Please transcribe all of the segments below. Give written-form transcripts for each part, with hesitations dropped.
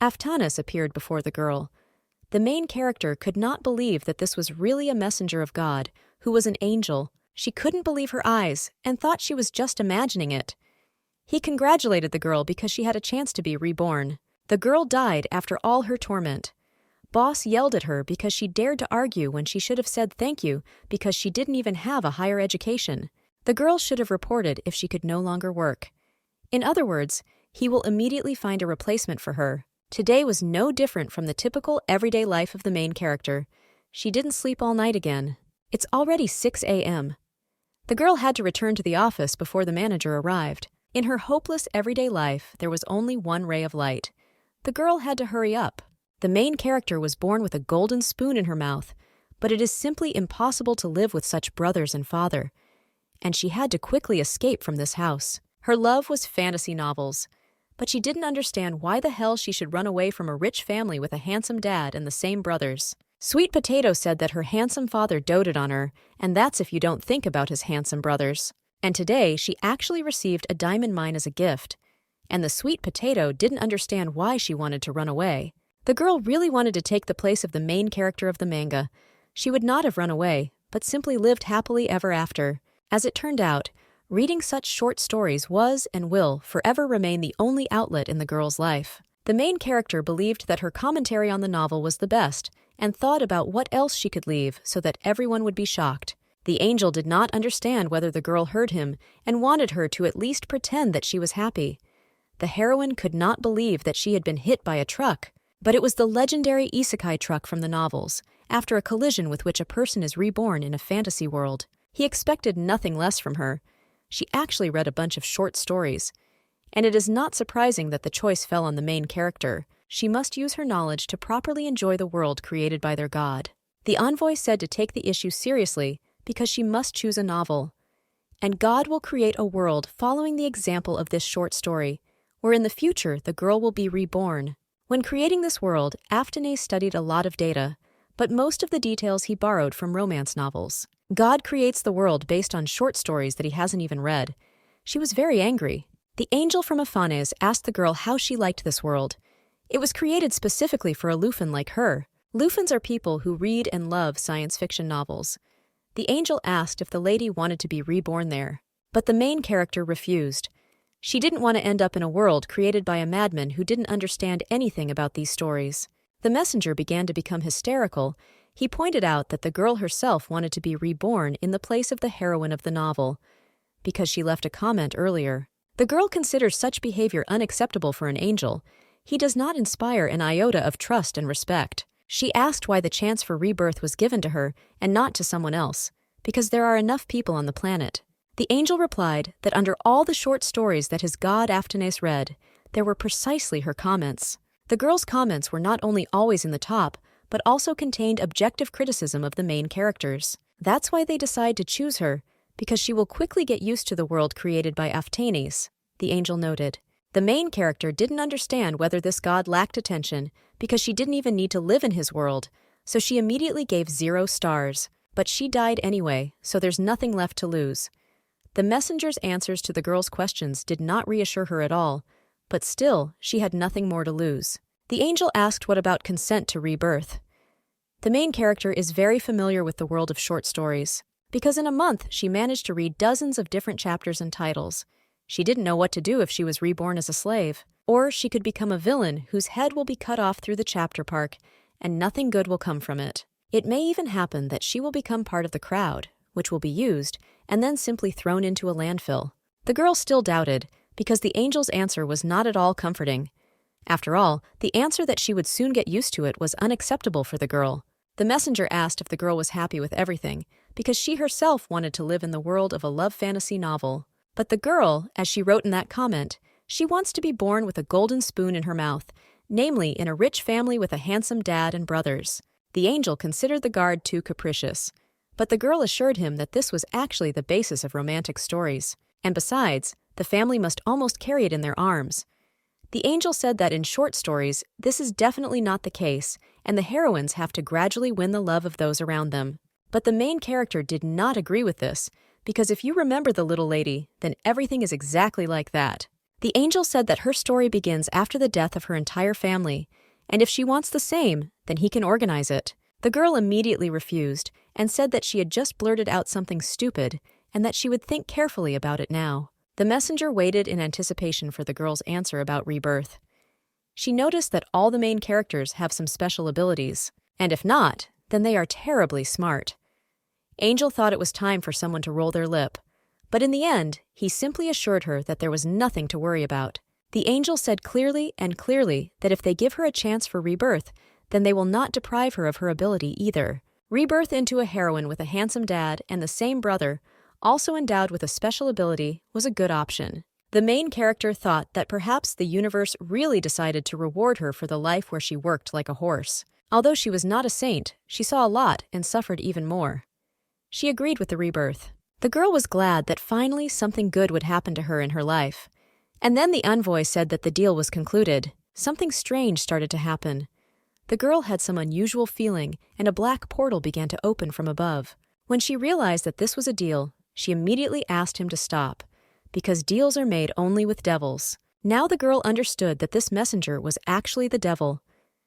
Aftanas appeared before the girl. The main character could not believe that this was really a messenger of God, who was an angel. She couldn't believe her eyes and thought she was just imagining it. He congratulated the girl because she had a chance to be reborn. The girl died after all her torment. Boss yelled at her because she dared to argue when she should have said thank you because she didn't even have a higher education. The girl should have reported if she could no longer work. In other words, he will immediately find a replacement for her. Today was no different from the typical everyday life of the main character. She didn't sleep all night again. It's already 6 a.m. The girl had to return to the office before the manager arrived. In her hopeless everyday life, there was only one ray of light. The girl had to hurry up. The main character was born with a golden spoon in her mouth, but it is simply impossible to live with such brothers and father. And she had to quickly escape from this house. Her love was fantasy novels, but she didn't understand why the hell she should run away from a rich family with a handsome dad and the same brothers. Sweet Potato said that her handsome father doted on her, and that's if you don't think about his handsome brothers. And today, she actually received a diamond mine as a gift. And the Sweet Potato didn't understand why she wanted to run away. The girl really wanted to take the place of the main character of the manga. She would not have run away, but simply lived happily ever after. As it turned out, reading such short stories was and will forever remain the only outlet in the girl's life. The main character believed that her commentary on the novel was the best, and thought about what else she could leave so that everyone would be shocked. The angel did not understand whether the girl heard him and wanted her to at least pretend that she was happy. The heroine could not believe that she had been hit by a truck, but it was the legendary isekai truck from the novels, after a collision with which a person is reborn in a fantasy world. He expected nothing less from her. She actually read a bunch of short stories, and it is not surprising that the choice fell on the main character. She must use her knowledge to properly enjoy the world created by their god. The envoy said to take the issue seriously because she must choose a novel. And God will create a world following the example of this short story, where in the future the girl will be reborn. When creating this world, Aftanes studied a lot of data, but most of the details he borrowed from romance novels. God creates the world based on short stories that he hasn't even read. She was very angry. The angel from Aftanes asked the girl how she liked this world. It was created specifically for a Lufin like her. Lufins are people who read and love science fiction novels. The angel asked if the lady wanted to be reborn there, but the main character refused. She didn't want to end up in a world created by a madman who didn't understand anything about these stories. The messenger began to become hysterical. He pointed out that the girl herself wanted to be reborn in the place of the heroine of the novel, because she left a comment earlier. The girl considers such behavior unacceptable for an angel. He does not inspire an iota of trust and respect. She asked why the chance for rebirth was given to her and not to someone else, because there are enough people on the planet. The angel replied that under all the short stories that his god Aftanes read, there were precisely her comments. The girl's comments were not only always in the top, but also contained objective criticism of the main characters. That's why they decide to choose her, because she will quickly get used to the world created by Aftanes, the angel noted. The main character didn't understand whether this god lacked attention because she didn't even need to live in his world, so she immediately gave 0 stars. But she died anyway, so there's nothing left to lose. The messenger's answers to the girl's questions did not reassure her at all, but still, she had nothing more to lose. The angel asked what about consent to rebirth. The main character is very familiar with the world of short stories, because in a month she managed to read dozens of different chapters and titles. She didn't know what to do if she was reborn as a slave, or she could become a villain whose head will be cut off through the chapter park, and nothing good will come from it. It may even happen that she will become part of the crowd, which will be used, and then simply thrown into a landfill. The girl still doubted, because the angel's answer was not at all comforting. After all, the answer that she would soon get used to it was unacceptable for the girl. The messenger asked if the girl was happy with everything, because she herself wanted to live in the world of a love fantasy novel. But the girl, as she wrote in that comment, she wants to be born with a golden spoon in her mouth, namely in a rich family with a handsome dad and brothers. The angel considered the guard too capricious, but the girl assured him that this was actually the basis of romantic stories. And besides, the family must almost carry it in their arms. The angel said that in short stories, this is definitely not the case, and the heroines have to gradually win the love of those around them. But the main character did not agree with this, because if you remember the little lady, then everything is exactly like that. The angel said that her story begins after the death of her entire family, and if she wants the same, then he can organize it. The girl immediately refused and said that she had just blurted out something stupid and that she would think carefully about it now. The messenger waited in anticipation for the girl's answer about rebirth. She noticed that all the main characters have some special abilities, and if not, then they are terribly smart. Angel thought it was time for someone to roll their lip, but in the end, he simply assured her that there was nothing to worry about. The angel said clearly that if they give her a chance for rebirth, then they will not deprive her of her ability either. Rebirth into a heroine with a handsome dad and the same brother, also endowed with a special ability, was a good option. The main character thought that perhaps the universe really decided to reward her for the life where she worked like a horse. Although she was not a saint, she saw a lot and suffered even more. She agreed with the rebirth. The girl was glad that finally something good would happen to her in her life. And then the envoy said that the deal was concluded. Something strange started to happen. The girl had some unusual feeling, and a black portal began to open from above. When she realized that this was a deal, she immediately asked him to stop, because deals are made only with devils. Now the girl understood that this messenger was actually the devil.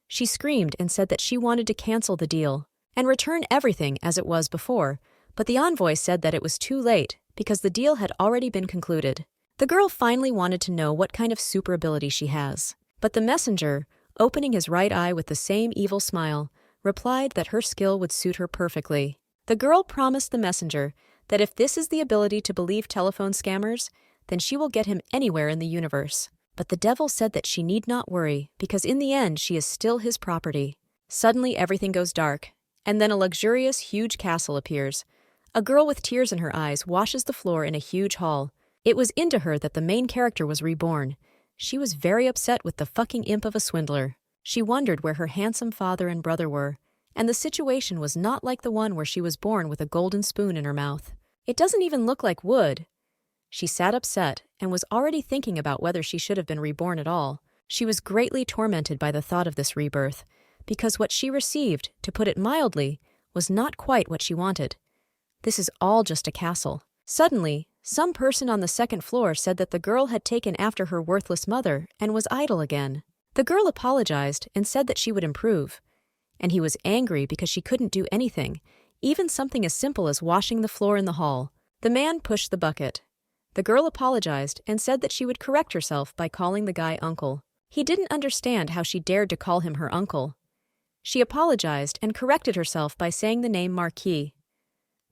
She screamed and said that she wanted to cancel the deal and return everything as it was before, but the envoy said that it was too late because the deal had already been concluded. The girl finally wanted to know what kind of super ability she has, but the messenger, opening his right eye with the same evil smile, replied that her skill would suit her perfectly. The girl promised the messenger that if this is the ability to believe telephone scammers, then she will get him anywhere in the universe. But the devil said that she need not worry, because in the end she is still his property. Suddenly everything goes dark, and then a luxurious, huge castle appears. A girl with tears in her eyes washes the floor in a huge hall. It was into her that the main character was reborn. She was very upset with the fucking imp of a swindler. She wondered where her handsome father and brother were, and the situation was not like the one where she was born with a golden spoon in her mouth. It doesn't even look like wood. She sat upset and was already thinking about whether she should have been reborn at all. She was greatly tormented by the thought of this rebirth, because what she received, to put it mildly, was not quite what she wanted. This is all just a castle. Suddenly, some person on the second floor said that the girl had taken after her worthless mother and was idle again. The girl apologized and said that she would improve. And he was angry because she couldn't do anything, even something as simple as washing the floor in the hall. The man pushed the bucket. The girl apologized and said that she would correct herself by calling the guy uncle. He didn't understand how she dared to call him her uncle. She apologized and corrected herself by saying the name Marquis.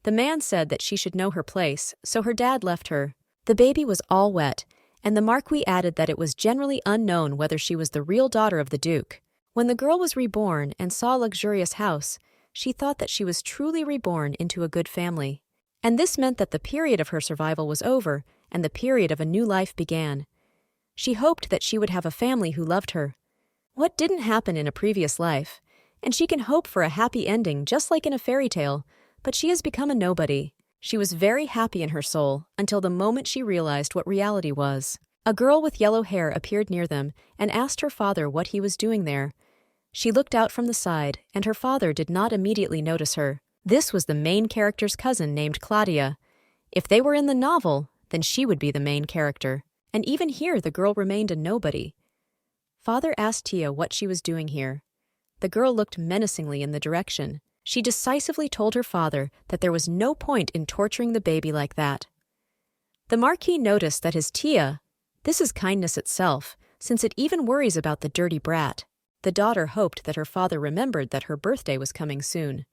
The man said that she should know her place, so her dad left her. The baby was all wet, and the Marquis added that it was generally unknown whether she was the real daughter of the Duke. When the girl was reborn and saw a luxurious house, she thought that she was truly reborn into a good family. And this meant that the period of her survival was over, and the period of a new life began. She hoped that she would have a family who loved her. What didn't happen in a previous life? And she can hope for a happy ending just like in a fairy tale, but she has become a nobody. She was very happy in her soul until the moment she realized what reality was. A girl with yellow hair appeared near them and asked her father what he was doing there. She looked out from the side, and her father did not immediately notice her. This was the main character's cousin named Claudia. If they were in the novel, then she would be the main character. And even here the girl remained a nobody. Father asked Tia what she was doing here. The girl looked menacingly in the direction. She decisively told her father that there was no point in torturing the baby like that. The Marquis noticed that his Tia, this is kindness itself, since it even worries about the dirty brat. The daughter hoped that her father remembered that her birthday was coming soon.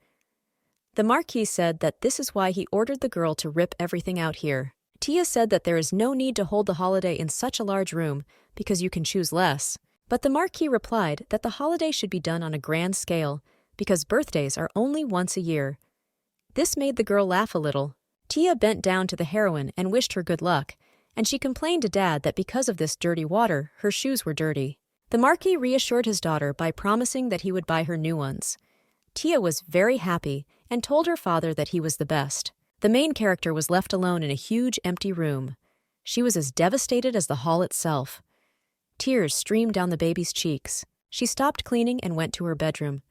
The Marquis said that this is why he ordered the girl to rip everything out here. Tia said that there is no need to hold the holiday in such a large room because you can choose less. But the Marquis replied that the holiday should be done on a grand scale because birthdays are only once a year. This made the girl laugh a little. Tia bent down to the heroine and wished her good luck, and she complained to Dad that because of this dirty water, her shoes were dirty. The Marquis reassured his daughter by promising that he would buy her new ones. Tia was very happy and told her father that he was the best. The main character was left alone in a huge empty room. She was as devastated as the hall itself. Tears streamed down the baby's cheeks. She stopped cleaning and went to her bedroom.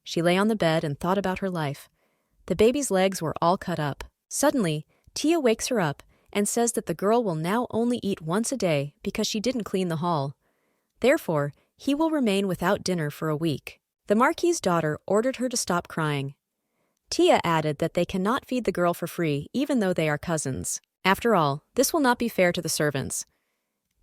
She lay on the bed and thought about her life. The baby's legs were all cut up. Suddenly, Tia wakes her up and says that the girl will now only eat once a day because she didn't clean the hall. Therefore, he will remain without dinner for a week. The Marquis's daughter ordered her to stop crying. Tia added that they cannot feed the girl for free even though they are cousins. After all, this will not be fair to the servants.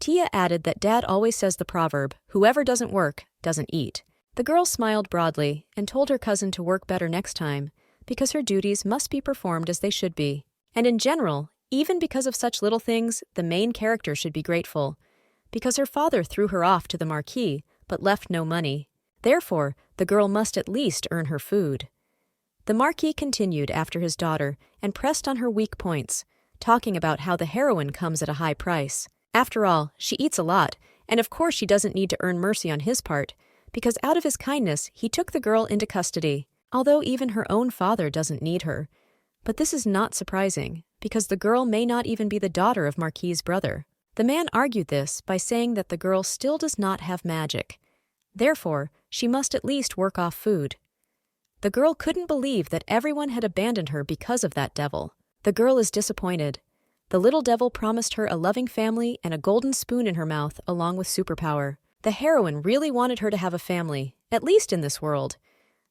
Tia added that Dad always says the proverb, "Whoever doesn't work, doesn't eat." The girl smiled broadly and told her cousin to work better next time, because her duties must be performed as they should be. And in general, even because of such little things, the main character should be grateful, because her father threw her off to the Marquis, but left no money. Therefore, the girl must at least earn her food. The Marquis continued after his daughter and pressed on her weak points, talking about how the heroine comes at a high price. After all, she eats a lot, and of course she doesn't need to earn mercy on his part, because out of his kindness he took the girl into custody, although even her own father doesn't need her. But this is not surprising, because the girl may not even be the daughter of Marquis's brother. The man argued this by saying that the girl still does not have magic. Therefore, she must at least work off food. The girl couldn't believe that everyone had abandoned her because of that devil. The girl is disappointed. The little devil promised her a loving family and a golden spoon in her mouth along with superpower. The heroine really wanted her to have a family, at least in this world.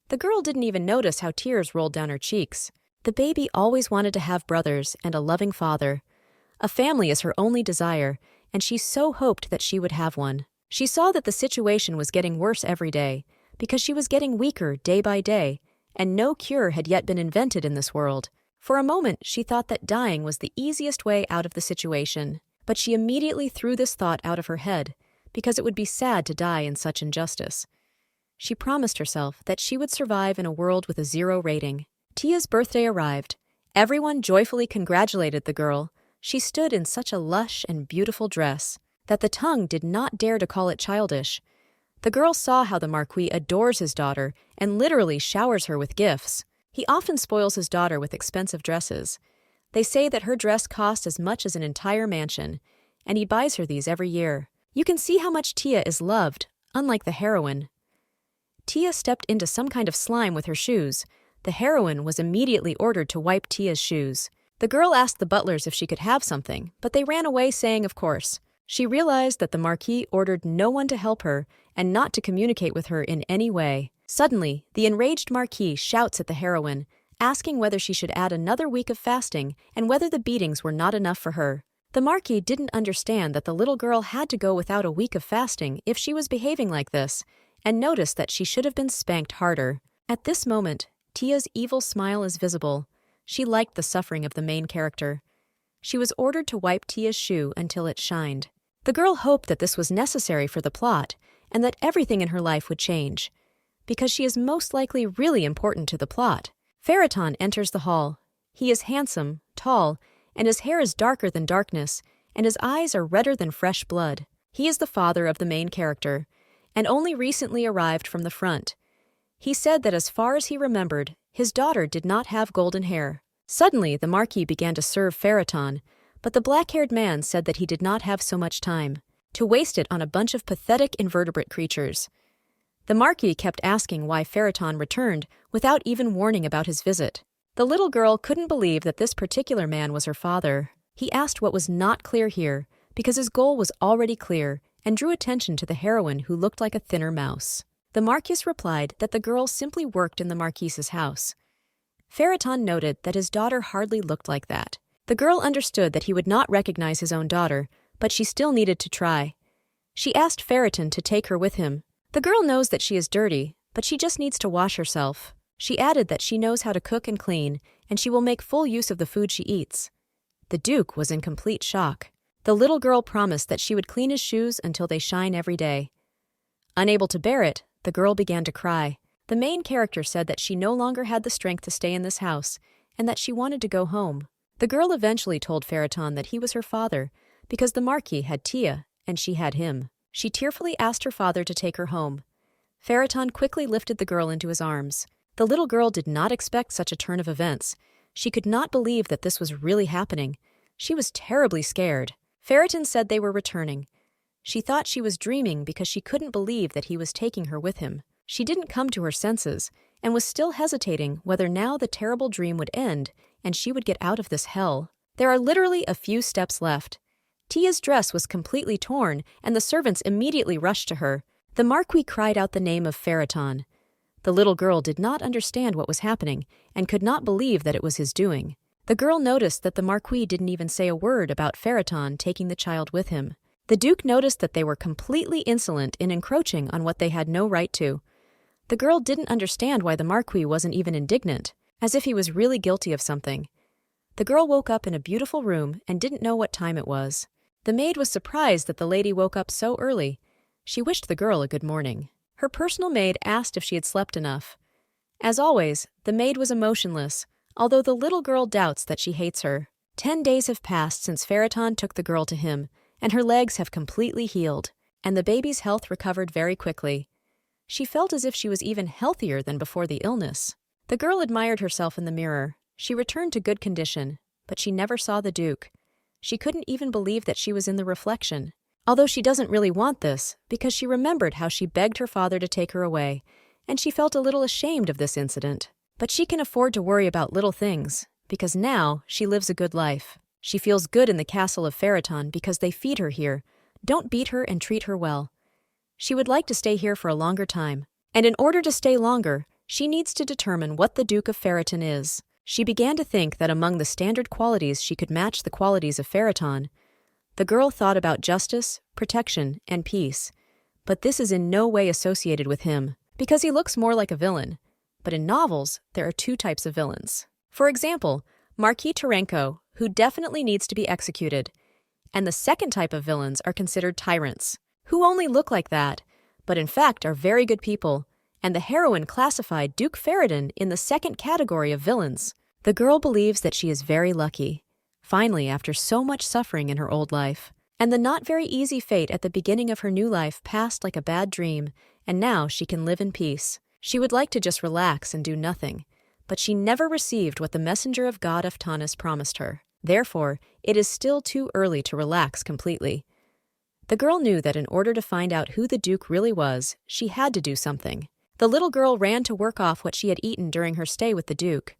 The girl didn't even notice how tears rolled down her cheeks. The baby always wanted to have brothers and a loving father. A family is her only desire, and she so hoped that she would have one. She saw that the situation was getting worse every day, because she was getting weaker day by day, and no cure had yet been invented in this world. For a moment, she thought that dying was the easiest way out of the situation, but she immediately threw this thought out of her head, because it would be sad to die in such injustice. She promised herself that she would survive in a world with a 0 rating. Tia's birthday arrived. Everyone joyfully congratulated the girl. She stood in such a lush and beautiful dress that the tongue did not dare to call it childish. The girl saw how the Marquis adores his daughter and literally showers her with gifts. He often spoils his daughter with expensive dresses. They say that her dress costs as much as an entire mansion, and he buys her these every year. You can see how much Tia is loved, unlike the heroine. Tia stepped into some kind of slime with her shoes. The heroine was immediately ordered to wipe Tia's shoes. The girl asked the butlers if she could have something, but they ran away saying of course. She realized that the Marquis ordered no one to help her and not to communicate with her in any way. Suddenly, the enraged Marquis shouts at the heroine, asking whether she should add another week of fasting and whether the beatings were not enough for her. The Marquis didn't understand that the little girl had to go without a week of fasting if she was behaving like this, and noticed that she should have been spanked harder. At this moment, Tia's evil smile is visible. She liked the suffering of the main character. She was ordered to wipe Tia's shoe until it shined. The girl hoped that this was necessary for the plot, and that everything in her life would change, because she is most likely really important to the plot. Phaeton enters the hall. He is handsome, tall, and his hair is darker than darkness, and his eyes are redder than fresh blood. He is the father of the main character, and only recently arrived from the front. He said that as far as he remembered, his daughter did not have golden hair. Suddenly, the Marquis began to serve Phaeton, but the black-haired man said that he did not have so much time to waste it on a bunch of pathetic invertebrate creatures. The Marquis kept asking why Phaeton returned without even warning about his visit. The little girl couldn't believe that this particular man was her father. He asked what was not clear here, because his goal was already clear, and drew attention to the heroine who looked like a thinner mouse. The Marquis replied that the girl simply worked in the Marquis's house. Phaeton noted that his daughter hardly looked like that. The girl understood that he would not recognize his own daughter, but she still needed to try. She asked Phaeton to take her with him. The girl knows that she is dirty, but she just needs to wash herself. She added that she knows how to cook and clean, and she will make full use of the food she eats. The Duke was in complete shock. The little girl promised that she would clean his shoes until they shine every day. Unable to bear it, the girl began to cry. The main character said that she no longer had the strength to stay in this house, and that she wanted to go home. The girl eventually told Phaeton that he was her father, because the Marquis had Tia, and she had him. She tearfully asked her father to take her home. Phaeton quickly lifted the girl into his arms. The little girl did not expect such a turn of events. She could not believe that this was really happening. She was terribly scared. Phaeton said they were returning. She thought she was dreaming because she couldn't believe that he was taking her with him. She didn't come to her senses, and was still hesitating whether now the terrible dream would end and she would get out of this hell. There are literally a few steps left. Tia's dress was completely torn, and the servants immediately rushed to her. The Marquis cried out the name of Pharaton. The little girl did not understand what was happening, and could not believe that it was his doing. The girl noticed that the Marquis didn't even say a word about Pharaton taking the child with him. The Duke noticed that they were completely insolent in encroaching on what they had no right to. The girl didn't understand why the Marquis wasn't even indignant, as if he was really guilty of something. The girl woke up in a beautiful room and didn't know what time it was. The maid was surprised that the lady woke up so early. She wished the girl a good morning. Her personal maid asked if she had slept enough. As always, the maid was emotionless, although the little girl doubts that she hates her. 10 days have passed since Pharaton took the girl to him, and her legs have completely healed, and the baby's health recovered very quickly. She felt as if she was even healthier than before the illness. The girl admired herself in the mirror. She returned to good condition, but she never saw the Duke. She couldn't even believe that she was in the reflection. Although she doesn't really want this, because she remembered how she begged her father to take her away, and she felt a little ashamed of this incident. But she can afford to worry about little things, because now she lives a good life. She feels good in the castle of Pharaton because they feed her here, don't beat her and treat her well. She would like to stay here for a longer time, and in order to stay longer, she needs to determine what the Duke of Pharaton is. She began to think that among the standard qualities she could match the qualities of Pharaton. The girl thought about justice, protection, and peace, but this is in no way associated with him, because he looks more like a villain. But in novels, there are 2 types of villains. For example, Marquis Terenko, who definitely needs to be executed, and the second type of villains are considered tyrants, who only look like that, but in fact are very good people, and the heroine classified Duke Pharaton in the second category of villains. The girl believes that she is very lucky, finally after so much suffering in her old life, and the not very easy fate at the beginning of her new life passed like a bad dream, and now she can live in peace. She would like to just relax and do nothing, but she never received what the messenger of God Aftanas promised her. Therefore, it is still too early to relax completely. The girl knew that in order to find out who the Duke really was, she had to do something. The little girl ran to work off what she had eaten during her stay with the Duke.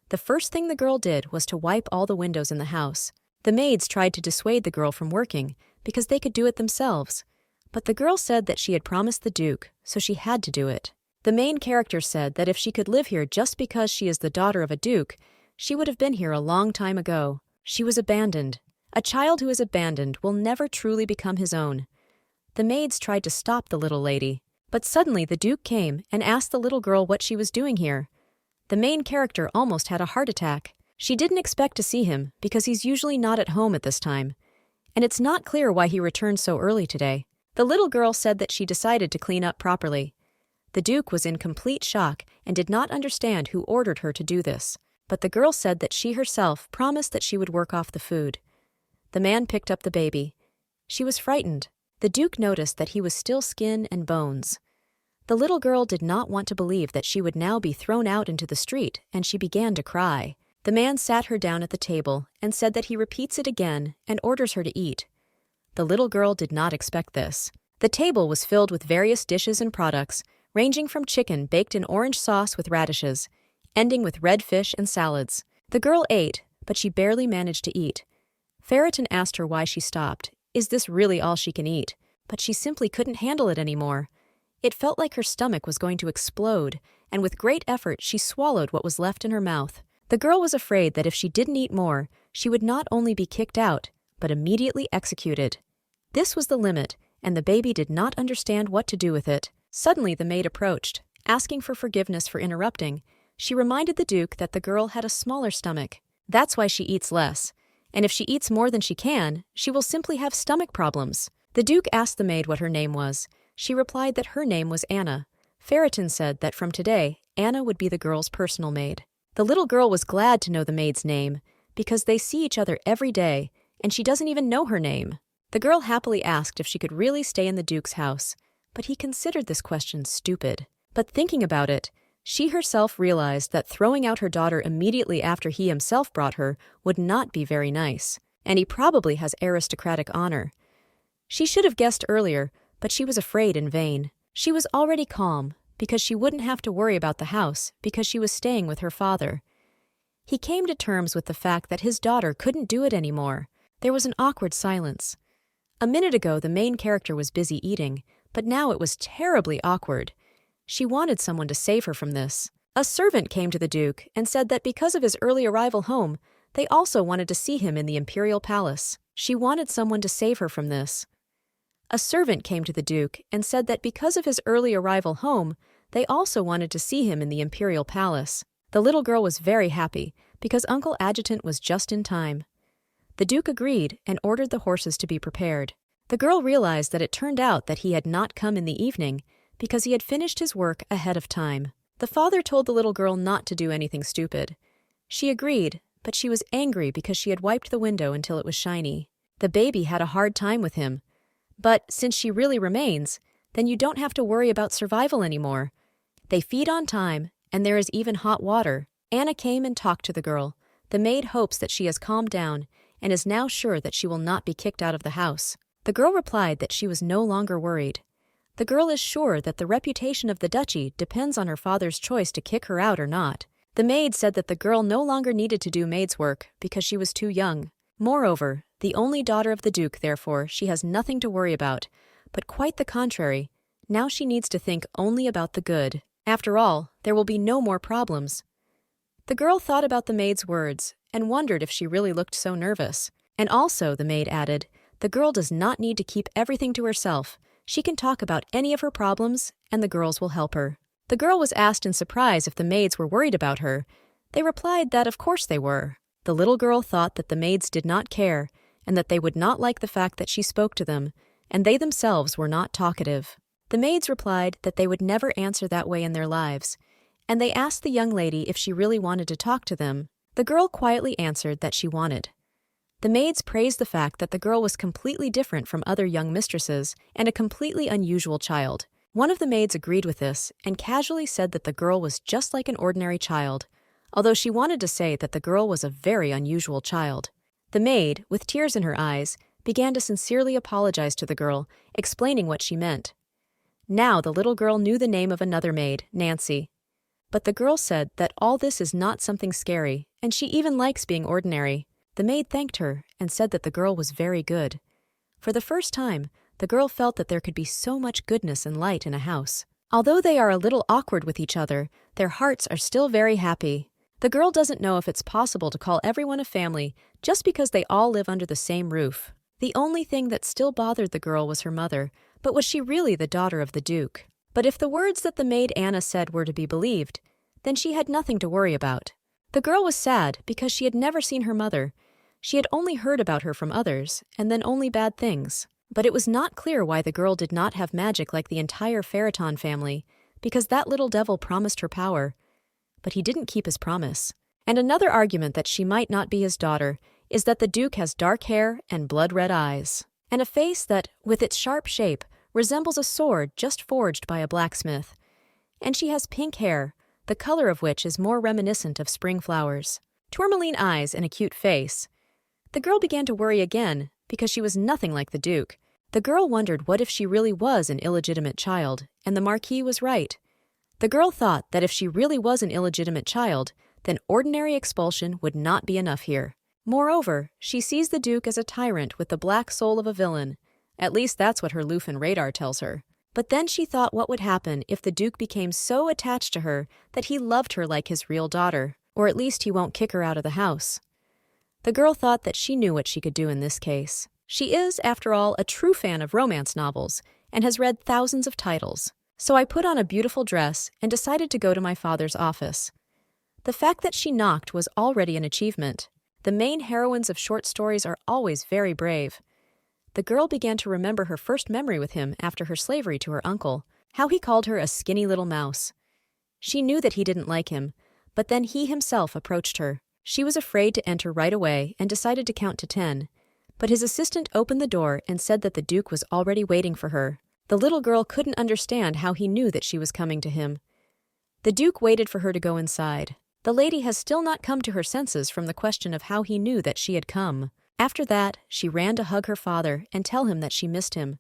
The first thing the girl did was to wipe all the windows in the house. The maids tried to dissuade the girl from working, because they could do it themselves. But the girl said that she had promised the Duke, so she had to do it. The main character said that if she could live here just because she is the daughter of a Duke, she would have been here a long time ago. She was abandoned. A child who is abandoned will never truly become his own. The maids tried to stop the little lady, but suddenly the Duke came and asked the little girl what she was doing here. The main character almost had a heart attack. She didn't expect to see him because he's usually not at home at this time, and it's not clear why he returned so early today. The little girl said that she decided to clean up properly. The Duke was in complete shock and did not understand who ordered her to do this, but the girl said that she herself promised that she would work off the food. The man picked up the baby. She was frightened. The Duke noticed that he was still skin and bones. The little girl did not want to believe that she would now be thrown out into the street, and she began to cry. The man sat her down at the table and said that he repeats it again and orders her to eat. The little girl did not expect this. The table was filled with various dishes and products, ranging from chicken baked in orange sauce with radishes, ending with red fish and salads. The girl ate, but she barely managed to eat. Pharaton asked her why she stopped. Is this really all she can eat? But she simply couldn't handle it anymore. It felt like her stomach was going to explode, and with great effort she swallowed what was left in her mouth. The girl was afraid that if she didn't eat more, she would not only be kicked out, but immediately executed. This was the limit, and the baby did not understand what to do with it. Suddenly the maid approached, asking for forgiveness for interrupting. She reminded the Duke that the girl had a smaller stomach. That's why she eats less, and if she eats more than she can, she will simply have stomach problems. The Duke asked the maid what her name was. She replied that her name was Anna. Pharaton said that from today, Anna would be the girl's personal maid. The little girl was glad to know the maid's name, because they see each other every day, and she doesn't even know her name. The girl happily asked if she could really stay in the Duke's house, but he considered this question stupid. But thinking about it, she herself realized that throwing out her daughter immediately after he himself brought her would not be very nice, and he probably has aristocratic honor. She should have guessed earlier, but she was afraid in vain. She was already calm, because she wouldn't have to worry about the house because she was staying with her father. He came to terms with the fact that his daughter couldn't do it anymore. There was an awkward silence. A minute ago, the main character was busy eating, but now it was terribly awkward. She wanted someone to save her from this. A servant came to the Duke and said that because of his early arrival home, they also wanted to see him in the imperial palace. She wanted someone to save her from this. A servant came to the Duke and said that because of his early arrival home, they also wanted to see him in the imperial palace. The little girl was very happy because Uncle Adjutant was just in time. The Duke agreed and ordered the horses to be prepared. The girl realized that it turned out that he had not come in the evening because he had finished his work ahead of time. The father told the little girl not to do anything stupid. She agreed, but she was angry because she had wiped the window until it was shiny. The baby had a hard time with him. But since she really remains, then you don't have to worry about survival anymore. They feed on time, and there is even hot water. Anna came and talked to the girl. The maid hopes that she has calmed down and is now sure that she will not be kicked out of the house. The girl replied that she was no longer worried. The girl is sure that the reputation of the duchy depends on her father's choice to kick her out or not. The maid said that the girl no longer needed to do maid's work because she was too young. Moreover, the only daughter of the Duke, therefore, she has nothing to worry about. But quite the contrary, now she needs to think only about the good. After all, there will be no more problems. The girl thought about the maid's words and wondered if she really looked so nervous. And also, the maid added, the girl does not need to keep everything to herself. She can talk about any of her problems, and the girls will help her. The girl was asked in surprise if the maids were worried about her. They replied that of course they were. The little girl thought that the maids did not care, and that they would not like the fact that she spoke to them, and they themselves were not talkative. The maids replied that they would never answer that way in their lives, and they asked the young lady if she really wanted to talk to them. The girl quietly answered that she wanted. The maids praised the fact that the girl was completely different from other young mistresses and a completely unusual child. One of the maids agreed with this and casually said that the girl was just like an ordinary child, although she wanted to say that the girl was a very unusual child. The maid, with tears in her eyes, began to sincerely apologize to the girl, explaining what she meant. Now the little girl knew the name of another maid, Nancy. But the girl said that all this is not something scary, and she even likes being ordinary. The maid thanked her and said that the girl was very good. For the first time, the girl felt that there could be so much goodness and light in a house. Although they are a little awkward with each other, their hearts are still very happy. The girl doesn't know if it's possible to call everyone a family just because they all live under the same roof. The only thing that still bothered the girl was her mother, but was she really the daughter of the Duke? But if the words that the maid Anna said were to be believed, then she had nothing to worry about. The girl was sad because she had never seen her mother. She had only heard about her from others, and then only bad things. But it was not clear why the girl did not have magic like the entire Faraton family, because that little devil promised her power. But he didn't keep his promise. And another argument that she might not be his daughter is that the Duke has dark hair and blood-red eyes, and a face that, with its sharp shape, resembles a sword just forged by a blacksmith. And she has pink hair, the color of which is more reminiscent of spring flowers. Tourmaline eyes and a cute face. The girl began to worry again, because she was nothing like the Duke. The girl wondered what if she really was an illegitimate child, and the Marquis was right. The girl thought that if she really was an illegitimate child, then ordinary expulsion would not be enough here. Moreover, she sees the Duke as a tyrant with the black soul of a villain. At least that's what her Lufin radar tells her. But then she thought what would happen if the Duke became so attached to her that he loved her like his real daughter, or at least he won't kick her out of the house. The girl thought that she knew what she could do in this case. She is, after all, a true fan of romance novels and has read thousands of titles. So I put on a beautiful dress and decided to go to my father's office. The fact that she knocked was already an achievement. The main heroines of short stories are always very brave. The girl began to remember her first memory with him after her slavery to her uncle, how he called her a skinny little mouse. She knew that he didn't like him, but then he himself approached her. She was afraid to enter right away and decided to count to 10. But his assistant opened the door and said that the Duke was already waiting for her. The little girl couldn't understand how he knew that she was coming to him. The Duke waited for her to go inside. The lady has still not come to her senses from the question of how he knew that she had come. After that, she ran to hug her father and tell him that she missed him.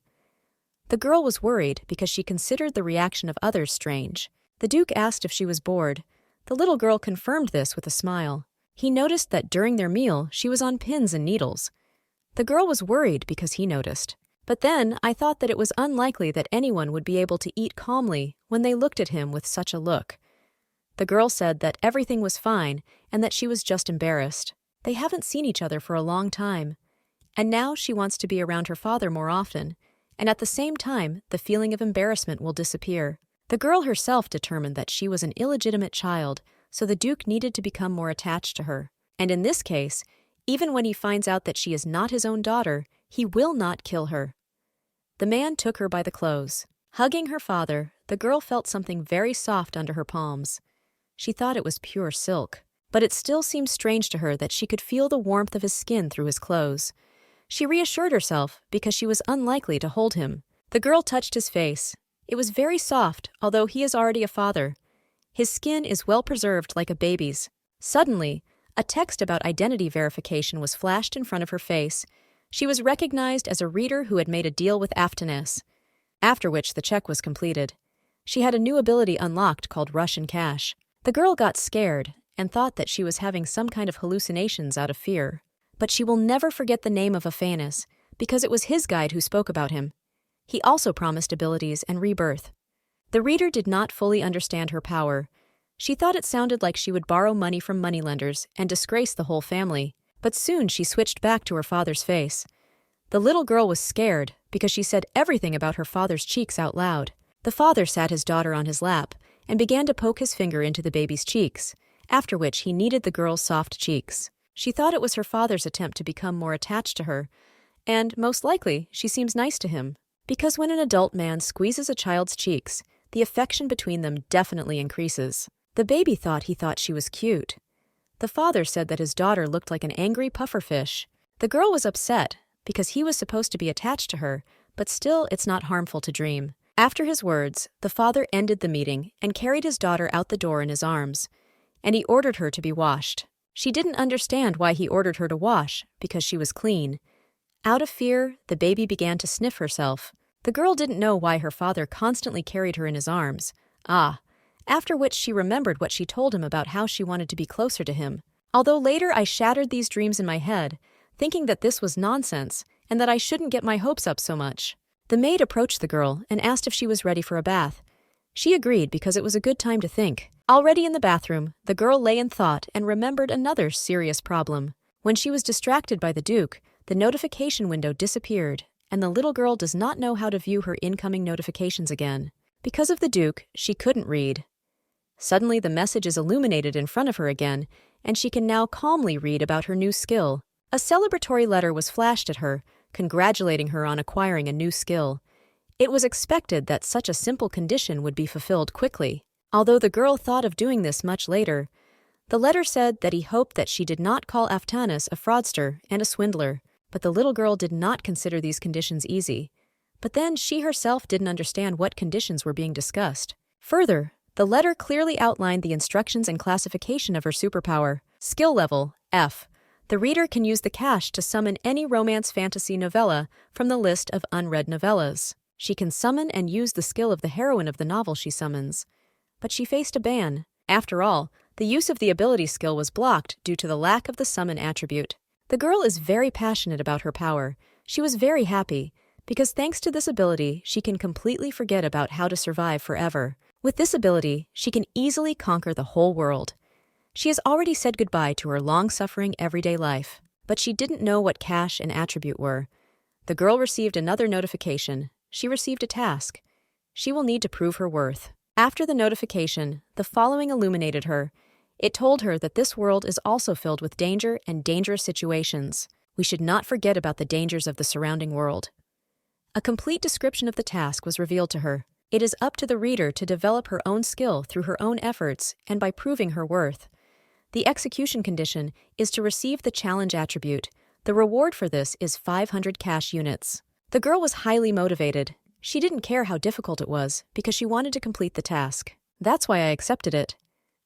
The girl was worried because she considered the reaction of others strange. The Duke asked if she was bored. The little girl confirmed this with a smile. He noticed that during their meal, she was on pins and needles. The girl was worried because he noticed. But then I thought that it was unlikely that anyone would be able to eat calmly when they looked at him with such a look. The girl said that everything was fine and that she was just embarrassed. They haven't seen each other for a long time. And now she wants to be around her father more often, and at the same time, the feeling of embarrassment will disappear. The girl herself determined that she was an illegitimate child, so the Duke needed to become more attached to her. And in this case, even when he finds out that she is not his own daughter, he will not kill her. The man took her by the clothes. Hugging her father, the girl felt something very soft under her palms. She thought it was pure silk, but it still seemed strange to her that she could feel the warmth of his skin through his clothes. She reassured herself because she was unlikely to hold him. The girl touched his face. It was very soft, although he is already a father. His skin is well preserved like a baby's. Suddenly, a text about identity verification was flashed in front of her face. She was recognized as a reader who had made a deal with Aftanas, after which the check was completed. She had a new ability unlocked called Russian Cash. The girl got scared and thought that she was having some kind of hallucinations out of fear. But she will never forget the name of Aftanas because it was his guide who spoke about him. He also promised abilities and rebirth. The reader did not fully understand her power. She thought it sounded like she would borrow money from moneylenders and disgrace the whole family. But soon she switched back to her father's face. The little girl was scared because she said everything about her father's cheeks out loud. The father sat his daughter on his lap and began to poke his finger into the baby's cheeks, after which he kneaded the girl's soft cheeks. She thought it was her father's attempt to become more attached to her, and, most likely, she seems nice to him. Because when an adult man squeezes a child's cheeks, the affection between them definitely increases. The baby thought he thought she was cute. The father said that his daughter looked like an angry pufferfish. The girl was upset because he was supposed to be attached to her, but still it's not harmful to dream. After his words, the father ended the meeting and carried his daughter out the door in his arms, and he ordered her to be washed. She didn't understand why he ordered her to wash, because she was clean. Out of fear, the baby began to sniff herself. The girl didn't know why her father constantly carried her in his arms. After which she remembered what she told him about how she wanted to be closer to him. Although later I shattered these dreams in my head, thinking that this was nonsense and that I shouldn't get my hopes up so much. The maid approached the girl and asked if she was ready for a bath. She agreed because it was a good time to think. Already in the bathroom, the girl lay in thought and remembered another serious problem. When she was distracted by the Duke, the notification window disappeared, and the little girl does not know how to view her incoming notifications again. Because of the Duke, she couldn't read. Suddenly, the message is illuminated in front of her again, and she can now calmly read about her new skill. A celebratory letter was flashed at her, congratulating her on acquiring a new skill. It was expected that such a simple condition would be fulfilled quickly. Although the girl thought of doing this much later, the letter said that he hoped that she did not call Aftanas a fraudster and a swindler, but the little girl did not consider these conditions easy. But then she herself didn't understand what conditions were being discussed. Further, the letter clearly outlined the instructions and classification of her superpower. Skill level, F. The reader can use the cash to summon any romance fantasy novella from the list of unread novellas. She can summon and use the skill of the heroine of the novel she summons. But she faced a ban. After all, the use of the ability skill was blocked due to the lack of the summon attribute. The girl is very passionate about her power. She was very happy, because thanks to this ability, she can completely forget about how to survive forever. With this ability, she can easily conquer the whole world. She has already said goodbye to her long-suffering everyday life, but she didn't know what cash and attribute were. The girl received another notification. She received a task. She will need to prove her worth. After the notification, the following illuminated her. It told her that this world is also filled with danger and dangerous situations. We should not forget about the dangers of the surrounding world. A complete description of the task was revealed to her. It is up to the reader to develop her own skill through her own efforts and by proving her worth. The execution condition is to receive the challenge attribute. The reward for this is 500 cash units. The girl was highly motivated. She didn't care how difficult it was because she wanted to complete the task. That's why I accepted it.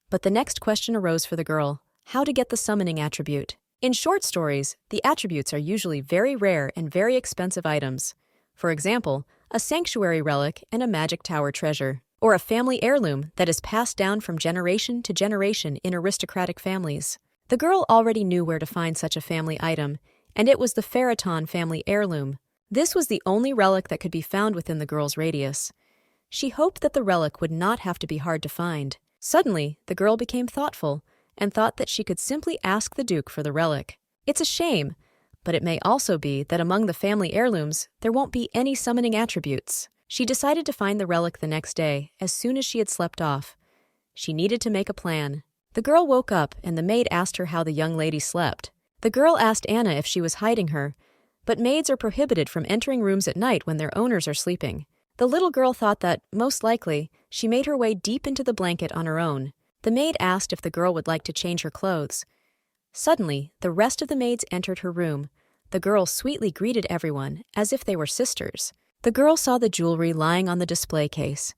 But the next question arose for the girl: how to get the summoning attribute. In short stories, the attributes are usually very rare and very expensive items. For example, a sanctuary relic and a magic tower treasure, or a family heirloom that is passed down from generation to generation in aristocratic families. The girl already knew where to find such a family item, and it was the Faraton family heirloom. This was the only relic that could be found within the girl's radius. She hoped that the relic would not have to be hard to find. Suddenly, the girl became thoughtful and thought that she could simply ask the Duke for the relic. It's a shame, but it may also be that among the family heirlooms, there won't be any summoning attributes. She decided to find the relic the next day, as soon as she had slept off. She needed to make a plan. The girl woke up, and the maid asked her how the young lady slept. The girl asked Anna if she was hiding her, but maids are prohibited from entering rooms at night when their owners are sleeping. The little girl thought that, most likely, she made her way deep into the blanket on her own. The maid asked if the girl would like to change her clothes. Suddenly, the rest of the maids entered her room. The girl sweetly greeted everyone, as if they were sisters. The girl saw the jewelry lying on the display case.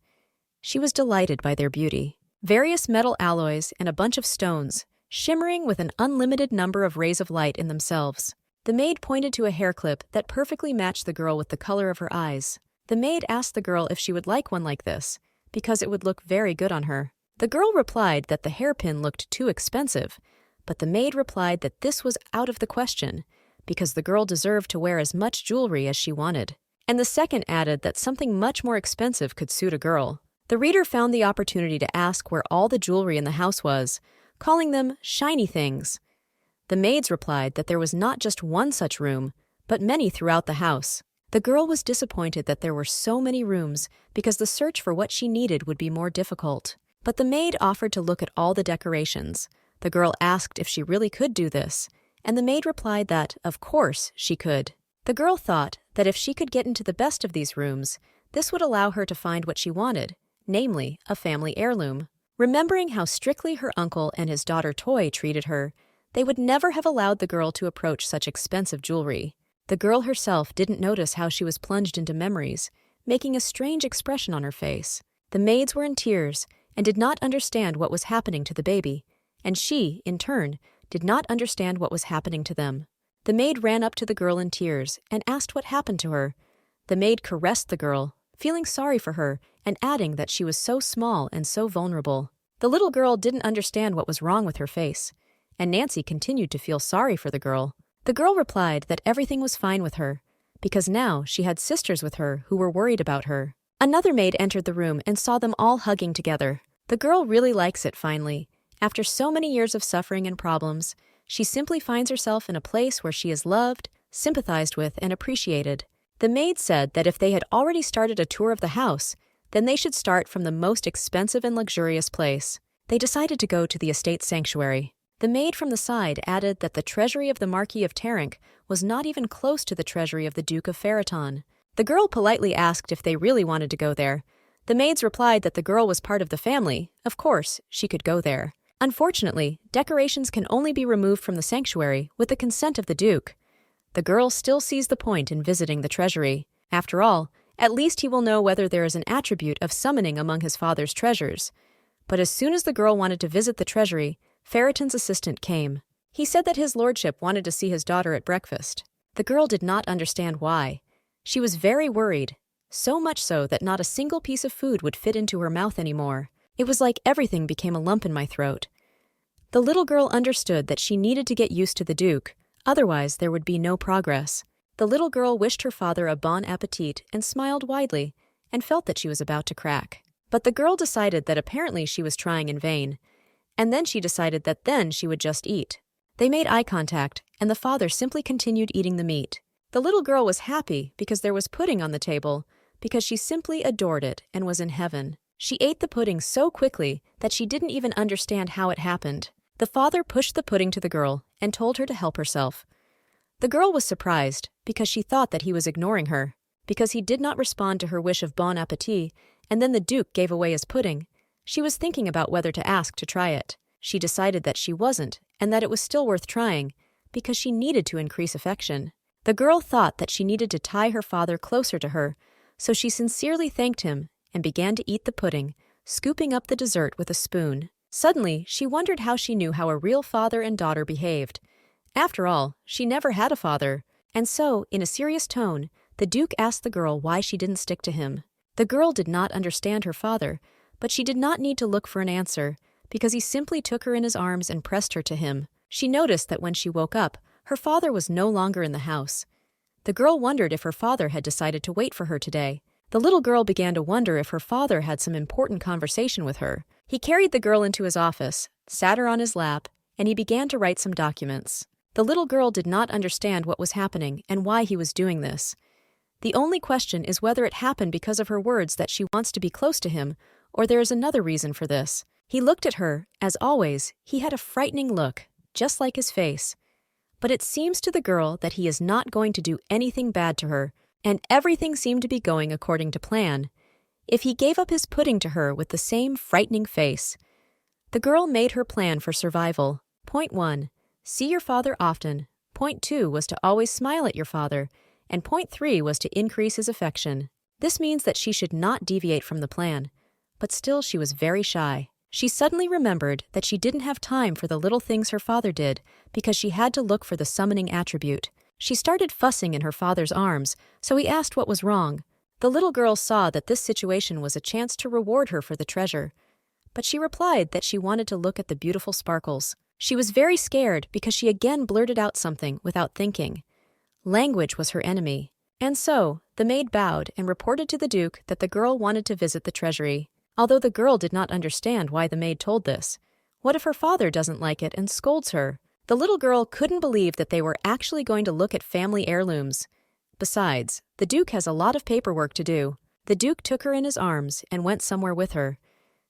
She was delighted by their beauty. Various metal alloys and a bunch of stones, shimmering with an unlimited number of rays of light in themselves. The maid pointed to a hair clip that perfectly matched the girl with the color of her eyes. The maid asked the girl if she would like one like this, because it would look very good on her. The girl replied that the hairpin looked too expensive, but the maid replied that this was out of the question, because the girl deserved to wear as much jewelry as she wanted. And the second added that something much more expensive could suit a girl. The reader found the opportunity to ask where all the jewelry in the house was, calling them shiny things. The maids replied that there was not just one such room, but many throughout the house. The girl was disappointed that there were so many rooms because the search for what she needed would be more difficult. But the maid offered to look at all the decorations. The girl asked if she really could do this, and the maid replied that, of course, she could. The girl thought that if she could get into the best of these rooms, this would allow her to find what she wanted, namely, a family heirloom. Remembering how strictly her uncle and his daughter Toy treated her, they would never have allowed the girl to approach such expensive jewelry. The girl herself didn't notice how she was plunged into memories, making a strange expression on her face. The maids were in tears and did not understand what was happening to the baby, and she, in turn, did not understand what was happening to them. The maid ran up to the girl in tears and asked what happened to her. The maid caressed the girl, feeling sorry for her and adding that she was so small and so vulnerable. The little girl didn't understand what was wrong with her face, and Nancy continued to feel sorry for the girl. The girl replied that everything was fine with her, because now she had sisters with her who were worried about her. Another maid entered the room and saw them all hugging together. The girl really likes it finally. After so many years of suffering and problems, she simply finds herself in a place where she is loved, sympathized with, and appreciated. The maid said that if they had already started a tour of the house, then they should start from the most expensive and luxurious place. They decided to go to the estate sanctuary. The maid from the side added that the treasury of the Marquis of Tarrant was not even close to the treasury of the Duke of Faraton. The girl politely asked if they really wanted to go there. The maids replied that the girl was part of the family. Of course, she could go there. Unfortunately, decorations can only be removed from the sanctuary with the consent of the Duke. The girl still sees the point in visiting the treasury. After all, at least he will know whether there is an attribute of summoning among his father's treasures. But as soon as the girl wanted to visit the treasury, Faraton's assistant came. He said that his lordship wanted to see his daughter at breakfast. The girl did not understand why. She was very worried, so much so that not a single piece of food would fit into her mouth anymore. It was like everything became a lump in my throat. The little girl understood that she needed to get used to the Duke, otherwise there would be no progress. The little girl wished her father a bon appetit and smiled widely, and felt that she was about to crack. But the girl decided that apparently she was trying in vain, and then she decided that then she would just eat. They made eye contact, and the father simply continued eating the meat. The little girl was happy because there was pudding on the table, because she simply adored it and was in heaven. She ate the pudding so quickly that she didn't even understand how it happened. The father pushed the pudding to the girl and told her to help herself. The girl was surprised because she thought that he was ignoring her, because he did not respond to her wish of bon appetit, and then the Duke gave away his pudding. She was thinking about whether to ask to try it. She decided that she wasn't, and that it was still worth trying, because she needed to increase affection. The girl thought that she needed to tie her father closer to her, so she sincerely thanked him and began to eat the pudding, scooping up the dessert with a spoon. Suddenly, she wondered how she knew how a real father and daughter behaved. After all, she never had a father, and so, in a serious tone, the Duke asked the girl why she didn't stick to him. The girl did not understand her father, but she did not need to look for an answer, because he simply took her in his arms and pressed her to him. She noticed that when she woke up, her father was no longer in the house. The girl wondered if her father had decided to wait for her today. The little girl began to wonder if her father had some important conversation with her. He carried the girl into his office, sat her on his lap, and he began to write some documents. The little girl did not understand what was happening and why he was doing this. The only question is whether it happened because of her words that she wants to be close to him, or there is another reason for this. He looked at her. As always, he had a frightening look, just like his face. But it seems to the girl that he is not going to do anything bad to her, and everything seemed to be going according to plan. If he gave up his pudding to her with the same frightening face. The girl made her plan for survival. Point 1. See your father often. Point 2 was to always smile at your father. And point 3 was to increase his affection. This means that she should not deviate from the plan. But still she was very shy. She suddenly remembered that she didn't have time for the little things her father did because she had to look for the summoning attribute. She started fussing in her father's arms, so he asked what was wrong. The little girl saw that this situation was a chance to reward her for the treasure. But she replied that she wanted to look at the beautiful sparkles. She was very scared because she again blurted out something without thinking. Language was her enemy. And so, the maid bowed and reported to the Duke that the girl wanted to visit the treasury. Although the girl did not understand why the maid told this. What if her father doesn't like it and scolds her? The little girl couldn't believe that they were actually going to look at family heirlooms. Besides, the Duke has a lot of paperwork to do. The Duke took her in his arms and went somewhere with her.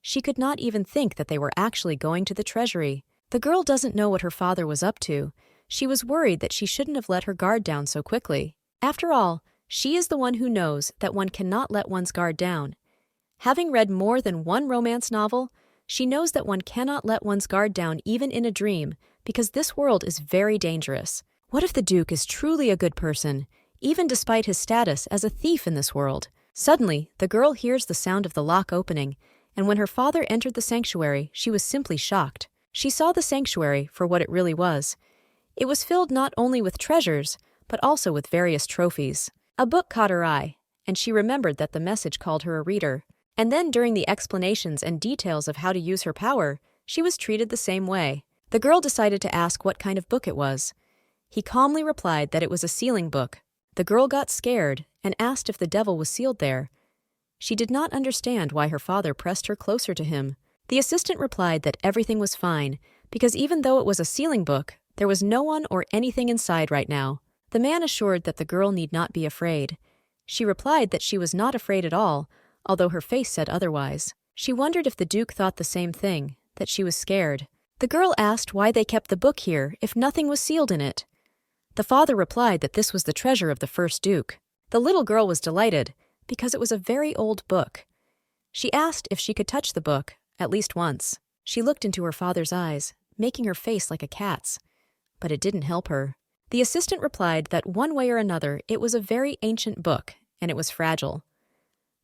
She could not even think that they were actually going to the treasury. The girl doesn't know what her father was up to. She was worried that she shouldn't have let her guard down so quickly. After all, she is the one who knows that one cannot let one's guard down. Having read more than one romance novel, she knows that one cannot let one's guard down even in a dream, because this world is very dangerous. What if the Duke is truly a good person, even despite his status as a thief in this world? Suddenly, the girl hears the sound of the lock opening, and when her father entered the sanctuary, she was simply shocked. She saw the sanctuary for what it really was. It was filled not only with treasures, but also with various trophies. A book caught her eye, and she remembered that the message called her a reader. And then during the explanations and details of how to use her power, she was treated the same way. The girl decided to ask what kind of book it was. He calmly replied that it was a sealing book. The girl got scared and asked if the devil was sealed there. She did not understand why her father pressed her closer to him. The assistant replied that everything was fine, because even though it was a sealing book, there was no one or anything inside right now. The man assured that the girl need not be afraid. She replied that she was not afraid at all, although her face said otherwise. She wondered if the Duke thought the same thing, that she was scared. The girl asked why they kept the book here if nothing was sealed in it. The father replied that this was the treasure of the first Duke. The little girl was delighted, because it was a very old book. She asked if she could touch the book, at least once. She looked into her father's eyes, making her face like a cat's. But it didn't help her. The assistant replied that one way or another it was a very ancient book, and it was fragile.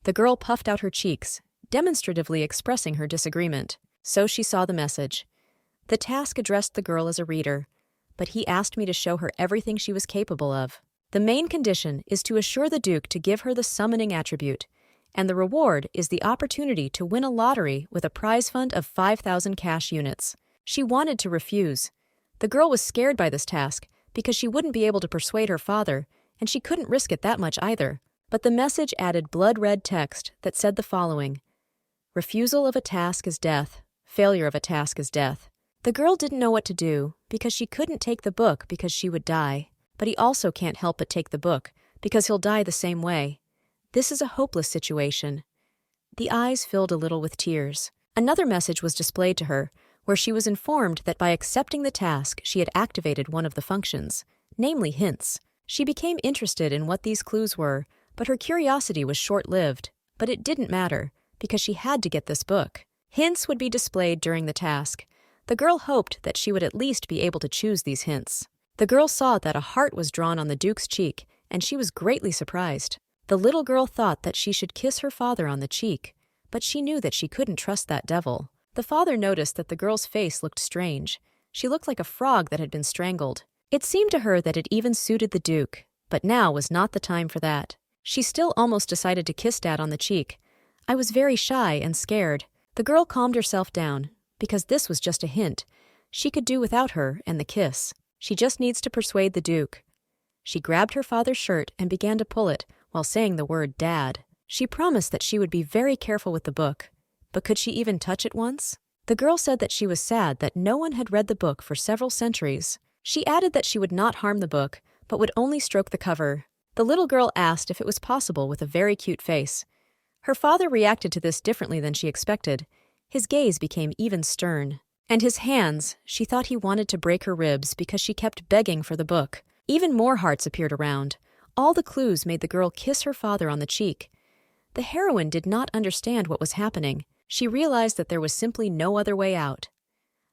The girl puffed out her cheeks, demonstratively expressing her disagreement. So she saw the message. The task addressed the girl as a reader, but he asked me to show her everything she was capable of. The main condition is to assure the Duke to give her the summoning attribute, and the reward is the opportunity to win a lottery with a prize fund of 5,000 cash units. She wanted to refuse. The girl was scared by this task because she wouldn't be able to persuade her father, and she couldn't risk it that much either. But the message added blood-red text that said the following: refusal of a task is death, failure of a task is death. The girl didn't know what to do because she couldn't take the book because she would die. But he also can't help but take the book because he'll die the same way. This is a hopeless situation. The eyes filled a little with tears. Another message was displayed to her, where she was informed that by accepting the task she had activated one of the functions, namely hints. She became interested in what these clues were, but her curiosity was short-lived. But it didn't matter, because she had to get this book. Hints would be displayed during the task. The girl hoped that she would at least be able to choose these hints. The girl saw that a heart was drawn on the Duke's cheek, and she was greatly surprised. The little girl thought that she should kiss her father on the cheek, but she knew that she couldn't trust that devil. The father noticed that the girl's face looked strange. She looked like a frog that had been strangled. It seemed to her that it even suited the Duke, but now was not the time for that. She still almost decided to kiss Dad on the cheek. I was very shy and scared. The girl calmed herself down, because this was just a hint. She could do without her and the kiss. She just needs to persuade the Duke. She grabbed her father's shirt and began to pull it while saying the word Dad. She promised that she would be very careful with the book, but could she even touch it once? The girl said that she was sad that no one had read the book for several centuries. She added that she would not harm the book, but would only stroke the cover. The little girl asked if it was possible with a very cute face. Her father reacted to this differently than she expected. His gaze became even stern. And his hands, she thought he wanted to break her ribs because she kept begging for the book. Even more hearts appeared around. All the clues made the girl kiss her father on the cheek. The heroine did not understand what was happening. She realized that there was simply no other way out.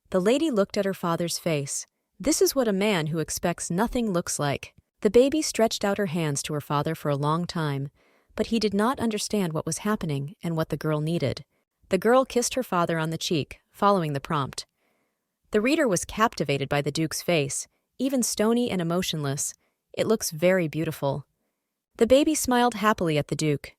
The lady looked at her father's face. This is what a man who expects nothing looks like. The baby stretched out her hands to her father for a long time, but he did not understand what was happening and what the girl needed. The girl kissed her father on the cheek, following the prompt. The reader was captivated by the Duke's face, even stony and emotionless. It looks very beautiful. The baby smiled happily at the Duke.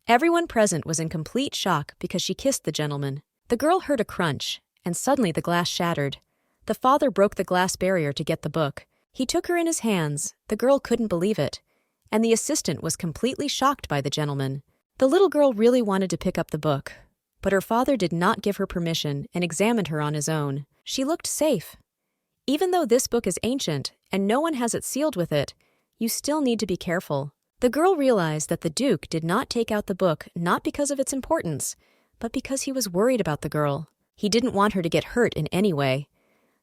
Everyone present was in complete shock because she kissed the gentleman. The girl heard a crunch, and suddenly the glass shattered. The father broke the glass barrier to get the book. He took her in his hands. The girl couldn't believe it, and the assistant was completely shocked by the gentleman. The little girl really wanted to pick up the book, but her father did not give her permission and examined her on his own. She looked safe. Even though this book is ancient and no one has it sealed with it, you still need to be careful. The girl realized that the Duke did not take out the book not because of its importance, but because he was worried about the girl. He didn't want her to get hurt in any way.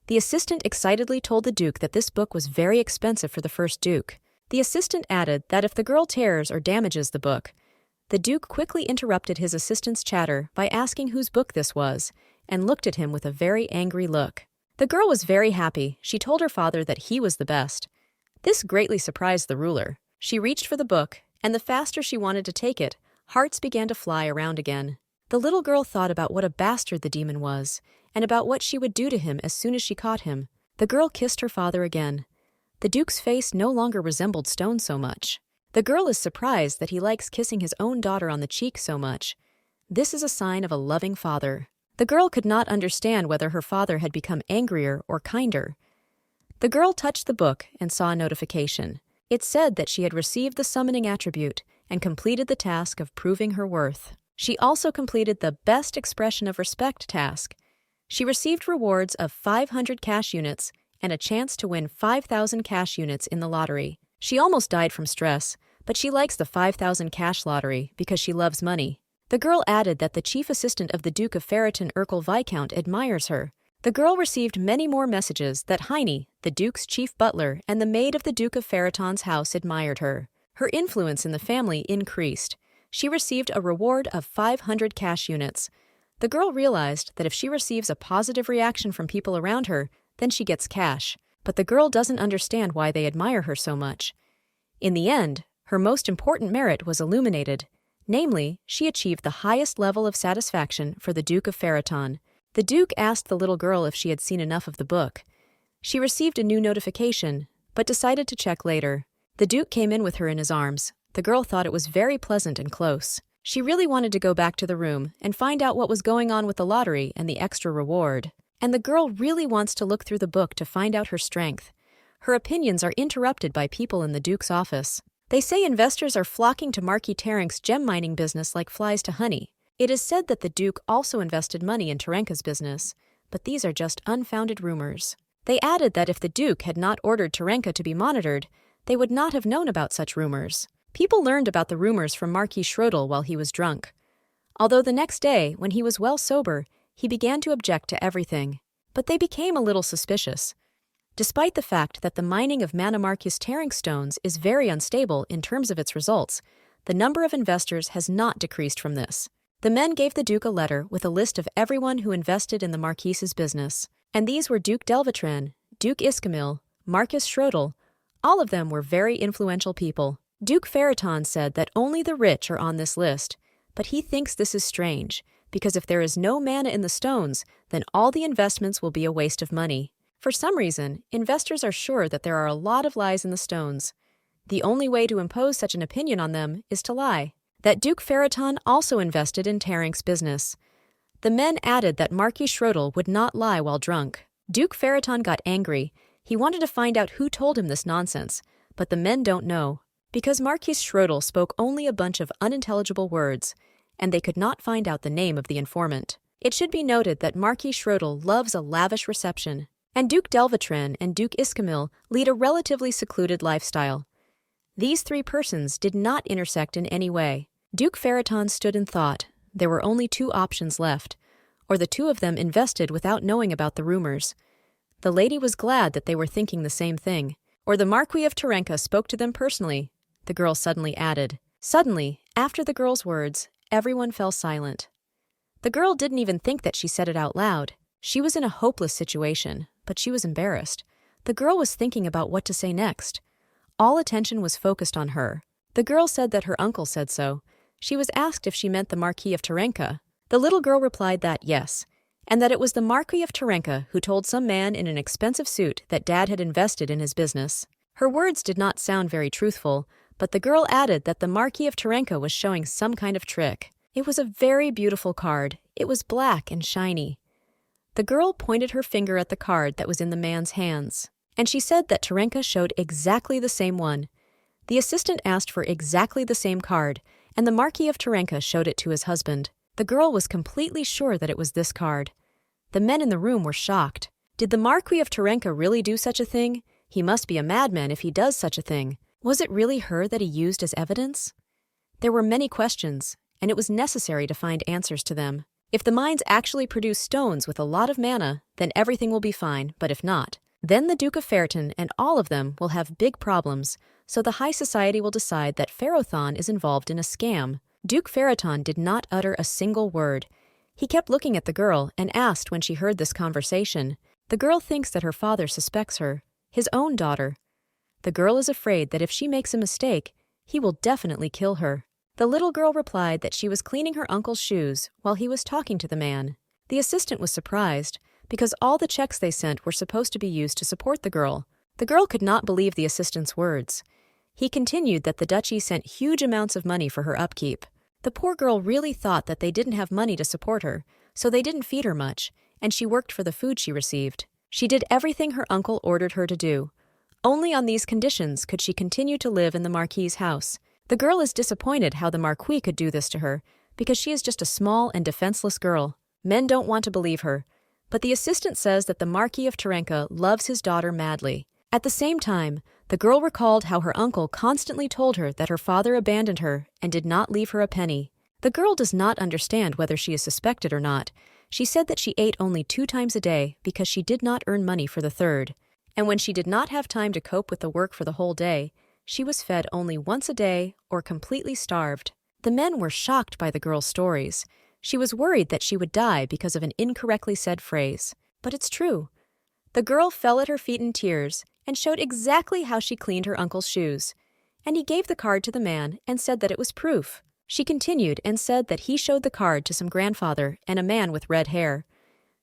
The assistant excitedly told the Duke that this book was very expensive for the first Duke. The assistant added that if the girl tears or damages the book, the Duke quickly interrupted his assistant's chatter by asking whose book this was, and looked at him with a very angry look. The girl was very happy. She told her father that he was the best. This greatly surprised the ruler. She reached for the book, and the faster she wanted to take it, hearts began to fly around again. The little girl thought about what a bastard the demon was, and about what she would do to him as soon as she caught him. The girl kissed her father again. The Duke's face no longer resembled stone so much. The girl is surprised that he likes kissing his own daughter on the cheek so much. This is a sign of a loving father. The girl could not understand whether her father had become angrier or kinder. The girl touched the book and saw a notification. It said that she had received the summoning attribute and completed the task of proving her worth. She also completed the Best Expression of Respect task. She received rewards of 500 cash units and a chance to win 5,000 cash units in the lottery. She almost died from stress, but she likes the 5,000 cash lottery because she loves money. The girl added that the chief assistant of the Duke of Ferriton Urkel Viscount admires her. The girl received many more messages that Heine, the Duke's chief butler, and the maid of the Duke of Ferriton's house admired her. Her influence in the family increased. She received a reward of 500 cash units. The girl realized that if she receives a positive reaction from people around her, then she gets cash. But the girl doesn't understand why they admire her so much. In the end, her most important merit was illuminated. Namely, she achieved the highest level of satisfaction for the Duke of Ferriton. The Duke asked the little girl if she had seen enough of the book. She received a new notification, but decided to check later. The Duke came in with her in his arms. The girl thought it was very pleasant and close. She really wanted to go back to the room and find out what was going on with the lottery and the extra reward. And the girl really wants to look through the book to find out her strength. Her opinions are interrupted by people in the Duke's office. They say investors are flocking to Marquis Terenk's gem mining business like flies to honey. It is said that the Duke also invested money in Terenka's business, but these are just unfounded rumors. They added that if the Duke had not ordered Terenka to be monitored, they would not have known about such rumors. People learned about the rumors from Marquis Schrodel while he was drunk. Although the next day, when he was well sober, he began to object to everything. But they became a little suspicious. Despite the fact that the mining of Mana Marquis Terenk stones is very unstable in terms of its results, the number of investors has not decreased from this. The men gave the Duke a letter with a list of everyone who invested in the Marquis's business, and these were Duke Delvatran, Duke Iskamil, Marcus Schrodel. All of them were very influential people. Duke Ferriton said that only the rich are on this list, but he thinks this is strange, because if there is no mana in the stones, then all the investments will be a waste of money. For some reason, investors are sure that there are a lot of lies in the stones. The only way to impose such an opinion on them is to lie. That Duke Ferriton also invested in Terenk's business. The men added that Marquis Schrodel would not lie while drunk. Duke Farraton got angry. He wanted to find out who told him this nonsense, but the men don't know, because Marquis Schrodel spoke only a bunch of unintelligible words, and they could not find out the name of the informant. It should be noted that Marquis Schrodel loves a lavish reception, and Duke Delvatrin and Duke Iscamil lead a relatively secluded lifestyle. These three persons did not intersect in any way. Duke Farraton stood and thought. There were only two options left, or the two of them invested without knowing about the rumors. The lady was glad that they were thinking the same thing, or the Marquis of Terenka spoke to them personally, the girl suddenly added. Suddenly, after the girl's words, everyone fell silent. The girl didn't even think that she said it out loud. She was in a hopeless situation, but she was embarrassed. The girl was thinking about what to say next. All attention was focused on her. The girl said that her uncle said so. She was asked if she meant the Marquis of Terenka. The little girl replied that yes, and that it was the Marquis of Terenka who told some man in an expensive suit that Dad had invested in his business. Her words did not sound very truthful, but the girl added that the Marquis of Terenka was showing some kind of trick. It was a very beautiful card. It was black and shiny. The girl pointed her finger at the card that was in the man's hands, and she said that Terenka showed exactly the same one. The assistant asked for exactly the same card, and the Marquis of Terenka showed it to his husband. The girl was completely sure that it was this card. The men in the room were shocked. Did the Marquis of Terenka really do such a thing? He must be a madman if he does such a thing. Was it really her that he used as evidence? There were many questions, and it was necessary to find answers to them. If the mines actually produce stones with a lot of mana, then everything will be fine, but if not, then the Duke of Farraton and all of them will have big problems, so the high society will decide that Farrathon is involved in a scam. Duke Farraton did not utter a single word. He kept looking at the girl and asked when she heard this conversation. The girl thinks that her father suspects her, his own daughter. The girl is afraid that if she makes a mistake, he will definitely kill her. The little girl replied that she was cleaning her uncle's shoes while he was talking to the man. The assistant was surprised, because all the checks they sent were supposed to be used to support the girl. The girl could not believe the assistant's words. He continued that the duchy sent huge amounts of money for her upkeep. The poor girl really thought that they didn't have money to support her, so they didn't feed her much, and she worked for the food she received. She did everything her uncle ordered her to do. Only on these conditions could she continue to live in the Marquis's house. The girl is disappointed how the Marquis could do this to her, because she is just a small and defenseless girl. Men don't want to believe her, but the assistant says that the Marquis of Terenka loves his daughter madly. At the same time, the girl recalled how her uncle constantly told her that her father abandoned her and did not leave her a penny. The girl does not understand whether she is suspected or not. She said that she ate only 2 times a day because she did not earn money for the third. And when she did not have time to cope with the work for the whole day, she was fed only once a day or completely starved. The men were shocked by the girl's stories. She was worried that she would die because of an incorrectly said phrase. But it's true. The girl fell at her feet in tears and showed exactly how she cleaned her uncle's shoes. And he gave the card to the man and said that it was proof. She continued and said that he showed the card to some grandfather and a man with red hair.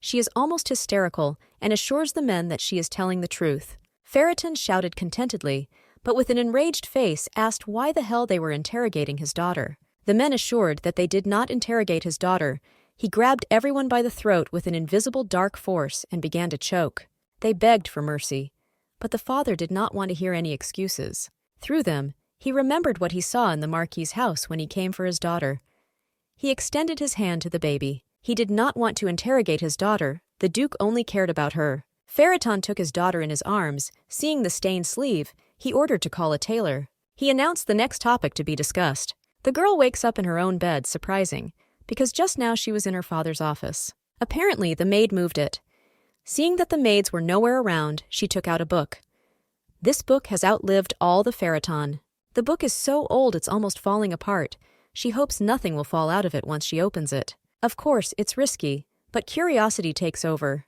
She is almost hysterical and assures the men that she is telling the truth. Farraton shouted contentedly, but with an enraged face asked why the hell they were interrogating his daughter. The men assured that they did not interrogate his daughter. He grabbed everyone by the throat with an invisible dark force and began to choke. They begged for mercy, but the father did not want to hear any excuses. Through them, he remembered what he saw in the Marquis's house when he came for his daughter. He extended his hand to the baby. He did not want to interrogate his daughter. The Duke only cared about her. Farraton took his daughter in his arms. Seeing the stained sleeve, he ordered to call a tailor. He announced the next topic to be discussed. The girl wakes up in her own bed, surprising, because just now she was in her father's office. Apparently, the maid moved it. Seeing that the maids were nowhere around, she took out a book. This book has outlived all the Farraton. The book is so old it's almost falling apart. She hopes nothing will fall out of it once she opens it. Of course, it's risky, but curiosity takes over.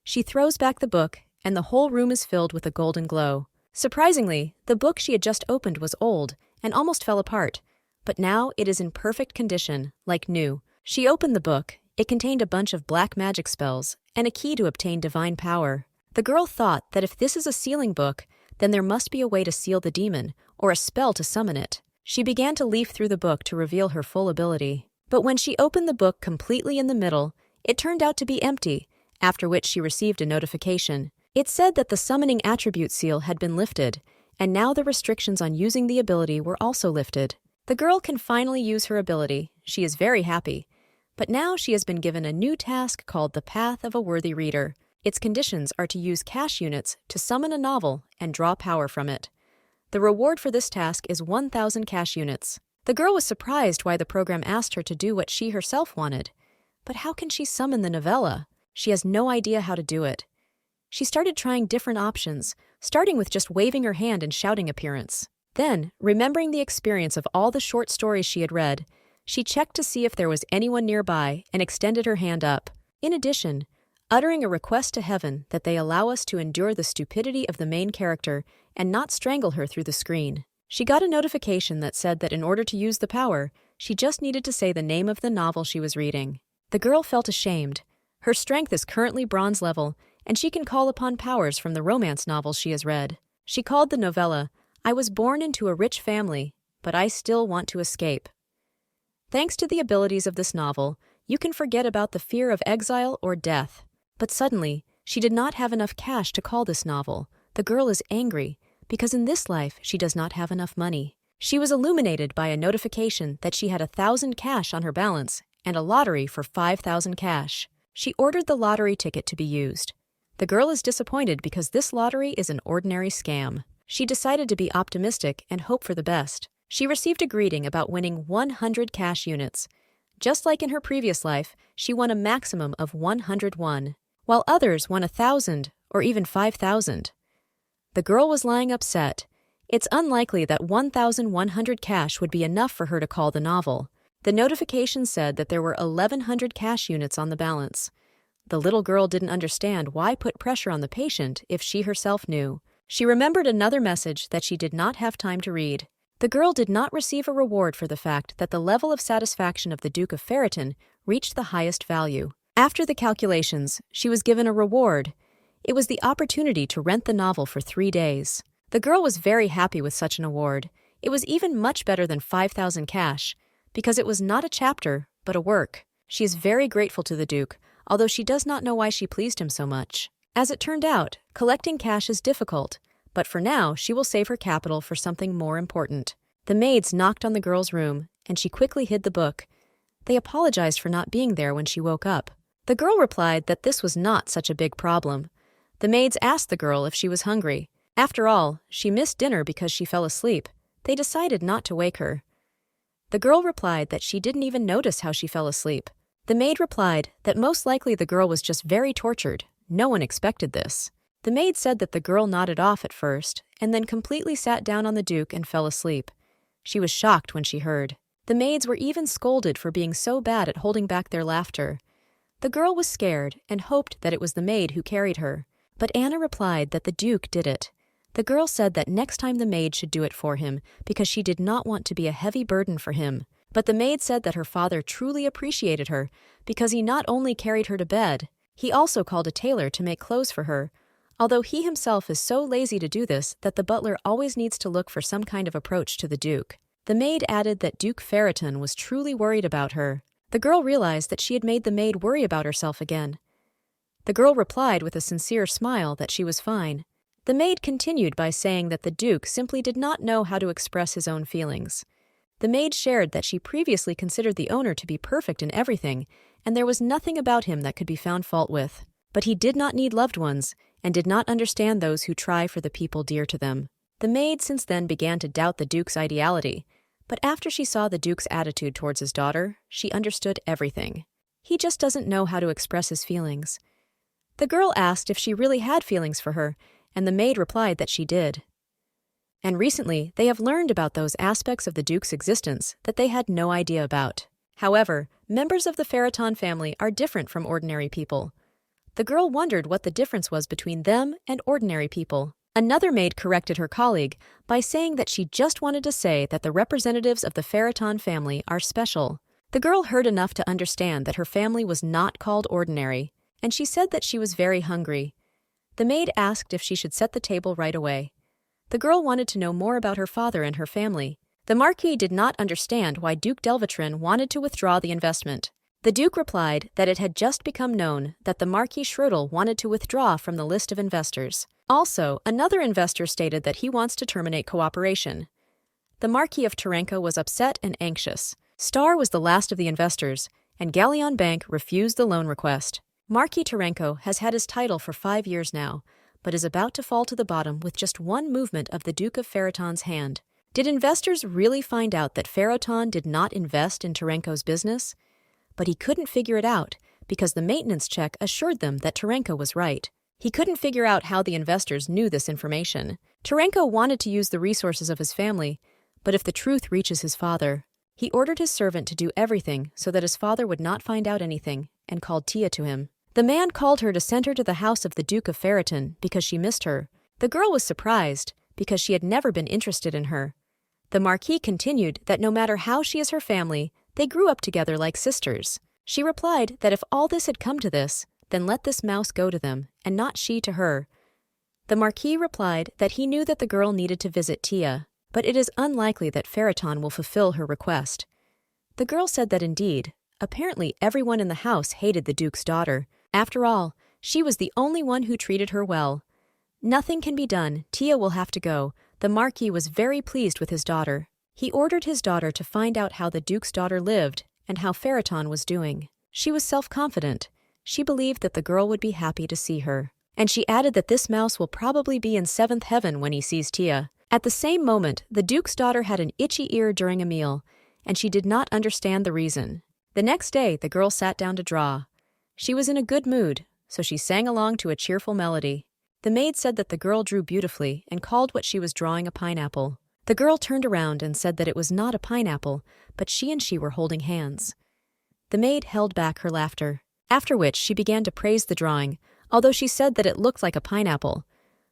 She throws back the book, and the whole room is filled with a golden glow. Surprisingly, the book she had just opened was old and almost fell apart, but now it is in perfect condition, like new. She opened the book. It contained a bunch of black magic spells and a key to obtain divine power. The girl thought that if this is a sealing book, then there must be a way to seal the demon, or a spell to summon it. She began to leaf through the book to reveal her full ability. But when she opened the book completely in the middle, it turned out to be empty, after which she received a notification. It said that the summoning attribute seal had been lifted, and now the restrictions on using the ability were also lifted. The girl can finally use her ability. She is very happy. But now she has been given a new task called the Path of a Worthy Reader. Its conditions are to use cash units to summon a novel and draw power from it. The reward for this task is 1,000 cash units. The girl was surprised why the program asked her to do what she herself wanted. But how can she summon the novella? She has no idea how to do it. She started trying different options, starting with just waving her hand and shouting appearance. Then, remembering the experience of all the short stories she had read, she checked to see if there was anyone nearby and extended her hand up. In addition, uttering a request to heaven that they allow us to endure the stupidity of the main character and not strangle her through the screen. She got a notification that said that in order to use the power, she just needed to say the name of the novel she was reading. The girl felt ashamed. Her strength is currently bronze level, and she can call upon powers from the romance novels she has read. She called the novella, "I was born into a rich family, but I still want to escape." Thanks to the abilities of this novel, you can forget about the fear of exile or death. But suddenly, she did not have enough cash to call this novel. The girl is angry, because in this life she does not have enough money. She was illuminated by a notification that she had 1,000 cash on her balance and a lottery for 5,000 cash. She ordered the lottery ticket to be used. The girl is disappointed because this lottery is an ordinary scam. She decided to be optimistic and hope for the best. She received a greeting about winning 100 cash units. Just like in her previous life, she won a maximum of 101, while others won 1,000 or even 5,000. The girl was lying upset. It's unlikely that 1,100 cash would be enough for her to call the novel. The notification said that there were 1,100 cash units on the balance. The little girl didn't understand why put pressure on the patient if she herself knew. She remembered another message that she did not have time to read. The girl did not receive a reward for the fact that the level of satisfaction of the Duke of Ferriton reached the highest value. After the calculations, she was given a reward. It was the opportunity to rent the novel for 3 days. The girl was very happy with such an award. It was even much better than 5,000 cash, because it was not a chapter, but a work. She is very grateful to the Duke, although she does not know why she pleased him so much. As it turned out, collecting cash is difficult, but for now she will save her capital for something more important. The maids knocked on the girl's room, and she quickly hid the book. They apologized for not being there when she woke up. The girl replied that this was not such a big problem. The maids asked the girl if she was hungry. After all, she missed dinner because she fell asleep. They decided not to wake her. The girl replied that she didn't even notice how she fell asleep. The maid replied that most likely the girl was just very tortured. No one expected this. The maid said that the girl nodded off at first, and then completely sat down on the Duke and fell asleep. She was shocked when she heard. The maids were even scolded for being so bad at holding back their laughter. The girl was scared and hoped that it was the maid who carried her. But Anna replied that the Duke did it. The girl said that next time the maid should do it for him because she did not want to be a heavy burden for him. But the maid said that her father truly appreciated her because he not only carried her to bed, he also called a tailor to make clothes for her, although he himself is so lazy to do this that the butler always needs to look for some kind of approach to the Duke. The maid added that Duke Ferriton was truly worried about her. The girl realized that she had made the maid worry about herself again. The girl replied with a sincere smile that she was fine. The maid continued by saying that the Duke simply did not know how to express his own feelings. The maid shared that she previously considered the owner to be perfect in everything, and there was nothing about him that could be found fault with. But he did not need loved ones, and did not understand those who try for the people dear to them. The maid since then began to doubt the Duke's ideality, but after she saw the Duke's attitude towards his daughter, she understood everything. He just doesn't know how to express his feelings. The girl asked if she really had feelings for her, and the maid replied that she did. And recently, they have learned about those aspects of the Duke's existence that they had no idea about. However, members of the Ferriton family are different from ordinary people. The girl wondered what the difference was between them and ordinary people. Another maid corrected her colleague by saying that she just wanted to say that the representatives of the Ferriton family are special. The girl heard enough to understand that her family was not called ordinary, and she said that she was very hungry. The maid asked if she should set the table right away. The girl wanted to know more about her father and her family. The Marquis did not understand why Duke Delvatrin wanted to withdraw the investment. The Duke replied that it had just become known that the Marquis Schrödel wanted to withdraw from the list of investors. Also, another investor stated that he wants to terminate cooperation. The Marquis of Tarenko was upset and anxious. Star was the last of the investors, and Galleon Bank refused the loan request. Marquis Tarenko has had his title for 5 years now, but is about to fall to the bottom with just one movement of the Duke of Ferraton's hand. Did investors really find out that Ferraton did not invest in Tarenko's business? But he couldn't figure it out because the maintenance check assured them that Tarenko was right. He couldn't figure out how the investors knew this information. Tarenko wanted to use the resources of his family, but if the truth reaches his father, he ordered his servant to do everything so that his father would not find out anything and called Tia to him. The man called her to send her to the house of the Duke of Ferraton because she missed her. The girl was surprised because she had never been interested in her. The Marquis continued that no matter how she is her family, they grew up together like sisters. She replied that if all this had come to this, then let this mouse go to them, and not she to her. The Marquis replied that he knew that the girl needed to visit Tia, but it is unlikely that Ferraton will fulfill her request. The girl said that indeed, apparently everyone in the house hated the Duke's daughter. After all, she was the only one who treated her well. Nothing can be done, Tia will have to go. The Marquis was very pleased with his daughter. He ordered his daughter to find out how the Duke's daughter lived and how Ferraton was doing. She was self-confident. She believed that the girl would be happy to see her. And she added that this mouse will probably be in 7th heaven when he sees Tia. At the same moment, the Duke's daughter had an itchy ear during a meal, and she did not understand the reason. The next day, the girl sat down to draw. She was in a good mood, so she sang along to a cheerful melody. The maid said that the girl drew beautifully and called what she was drawing a pineapple. The girl turned around and said that it was not a pineapple, but she were holding hands. The maid held back her laughter, after which she began to praise the drawing, although she said that it looked like a pineapple.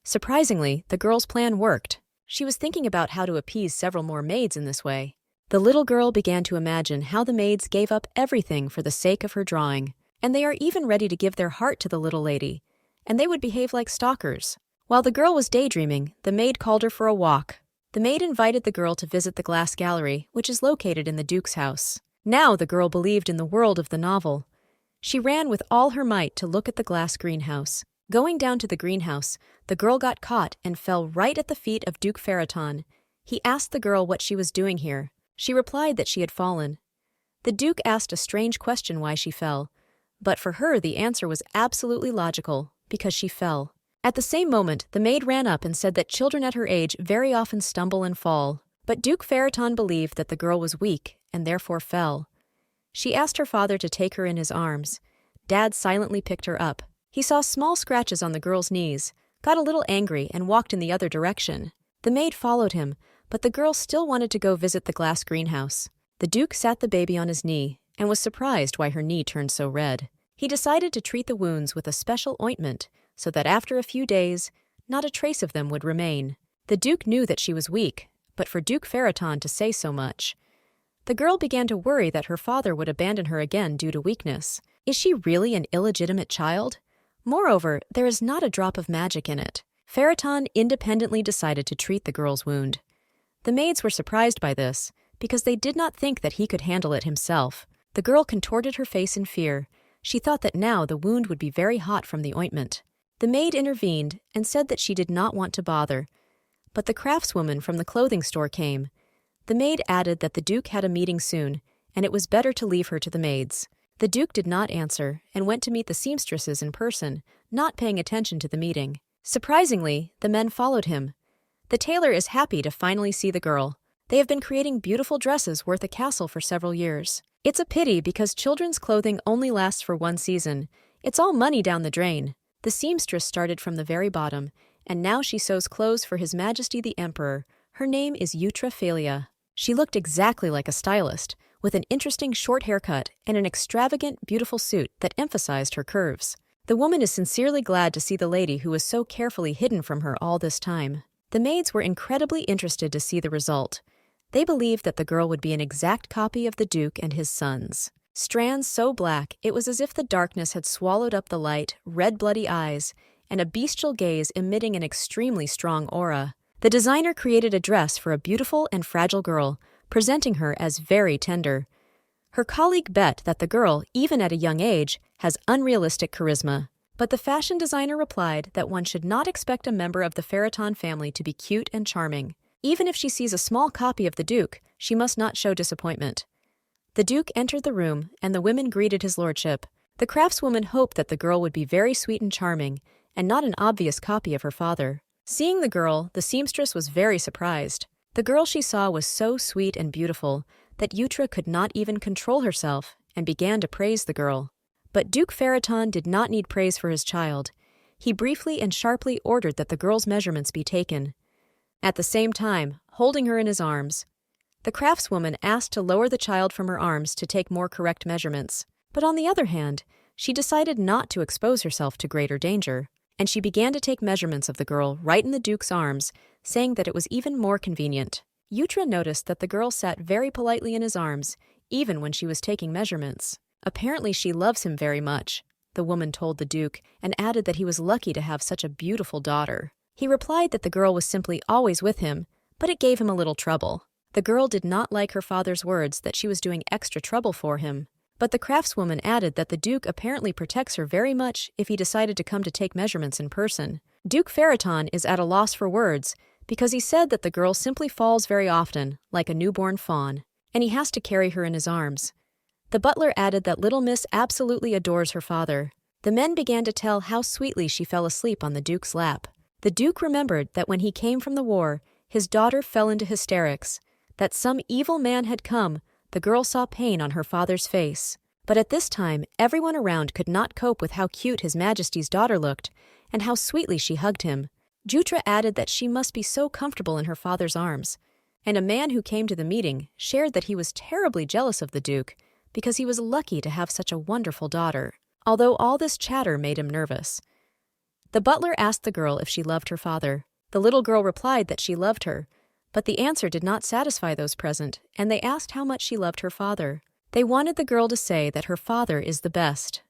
Surprisingly, the girl's plan worked. She was thinking about how to appease several more maids in this way. The little girl began to imagine how the maids gave up everything for the sake of her drawing, and they are even ready to give their heart to the little lady, and they would behave like stalkers. While the girl was daydreaming, the maid called her for a walk. The maid invited the girl to visit the glass gallery, which is located in the Duke's house. Now the girl believed in the world of the novel. She ran with all her might to look at the glass greenhouse. Going down to the greenhouse, the girl got caught and fell right at the feet of Duke Ferraton. He asked the girl what she was doing here. She replied that she had fallen. The Duke asked a strange question why she fell, but for her the answer was absolutely logical, because she fell. At the same moment, the maid ran up and said that children at her age very often stumble and fall, but Duke Ferraton believed that the girl was weak and therefore fell. She asked her father to take her in his arms. Dad silently picked her up. He saw small scratches on the girl's knees, got a little angry, and walked in the other direction. The maid followed him, but the girl still wanted to go visit the glass greenhouse. The Duke sat the baby on his knee and was surprised why her knee turned so red. He decided to treat the wounds with a special ointment so that after a few days, not a trace of them would remain. The Duke knew that she was weak, but for Duke Ferraton to say so much. The girl began to worry that her father would abandon her again due to weakness. Is she really an illegitimate child? Moreover, there is not a drop of magic in it. Ferraton independently decided to treat the girl's wound. The maids were surprised by this, because they did not think that he could handle it himself. The girl contorted her face in fear. She thought that now the wound would be very hot from the ointment. The maid intervened and said that she did not want to bother, but the craftswoman from the clothing store came. The maid added that the Duke had a meeting soon, and it was better to leave her to the maids. The Duke did not answer and went to meet the seamstresses in person, not paying attention to the meeting. Surprisingly, the men followed him. The tailor is happy to finally see the girl. They have been creating beautiful dresses worth a castle for several years. It's a pity because children's clothing only lasts for one season. It's all money down the drain. The seamstress started from the very bottom, and now she sews clothes for His Majesty the Emperor. Her name is Eutrophilia. She looked exactly like a stylist, with an interesting short haircut and an extravagant, beautiful suit that emphasized her curves. The woman is sincerely glad to see the lady who was so carefully hidden from her all this time. The maids were incredibly interested to see the result. They believed that the girl would be an exact copy of the Duke and his sons. Strands so black, it was as if the darkness had swallowed up the light, red bloody eyes, and a bestial gaze emitting an extremely strong aura. The designer created a dress for a beautiful and fragile girl, presenting her as very tender. Her colleague bet that the girl, even at a young age, has unrealistic charisma. But the fashion designer replied that one should not expect a member of the Farraton family to be cute and charming. Even if she sees a small copy of the Duke, she must not show disappointment. The Duke entered the room, and the women greeted his lordship. The craftswoman hoped that the girl would be very sweet and charming, and not an obvious copy of her father. Seeing the girl, the seamstress was very surprised. The girl she saw was so sweet and beautiful that Yutra could not even control herself and began to praise the girl. But Duke Farraton did not need praise for his child. He briefly and sharply ordered that the girl's measurements be taken. At the same time, holding her in his arms, the craftswoman asked to lower the child from her arms to take more correct measurements. But on the other hand, she decided not to expose herself to greater danger, and she began to take measurements of the girl right in the Duke's arms, saying that it was even more convenient. Yutra noticed that the girl sat very politely in his arms, even when she was taking measurements. Apparently she loves him very much, the woman told the Duke, and added that he was lucky to have such a beautiful daughter. He replied that the girl was simply always with him, but it gave him a little trouble. The girl did not like her father's words that she was doing extra trouble for him. But the craftswoman added that the Duke apparently protects her very much if he decided to come to take measurements in person. Duke Farraton is at a loss for words because he said that the girl simply falls very often, like a newborn fawn, and he has to carry her in his arms. The butler added that little miss absolutely adores her father. The men began to tell how sweetly she fell asleep on the Duke's lap. The Duke remembered that when he came from the war, his daughter fell into hysterics, that some evil man had come. The girl saw pain on her father's face. But at this time, everyone around could not cope with how cute His Majesty's daughter looked and how sweetly she hugged him. Jutra added that she must be so comfortable in her father's arms. And a man who came to the meeting shared that he was terribly jealous of the Duke because he was lucky to have such a wonderful daughter, although all this chatter made him nervous. The butler asked the girl if she loved her father. The little girl replied that she loved her, but the answer did not satisfy those present, and they asked how much she loved her father. They wanted the girl to say that her father is the best.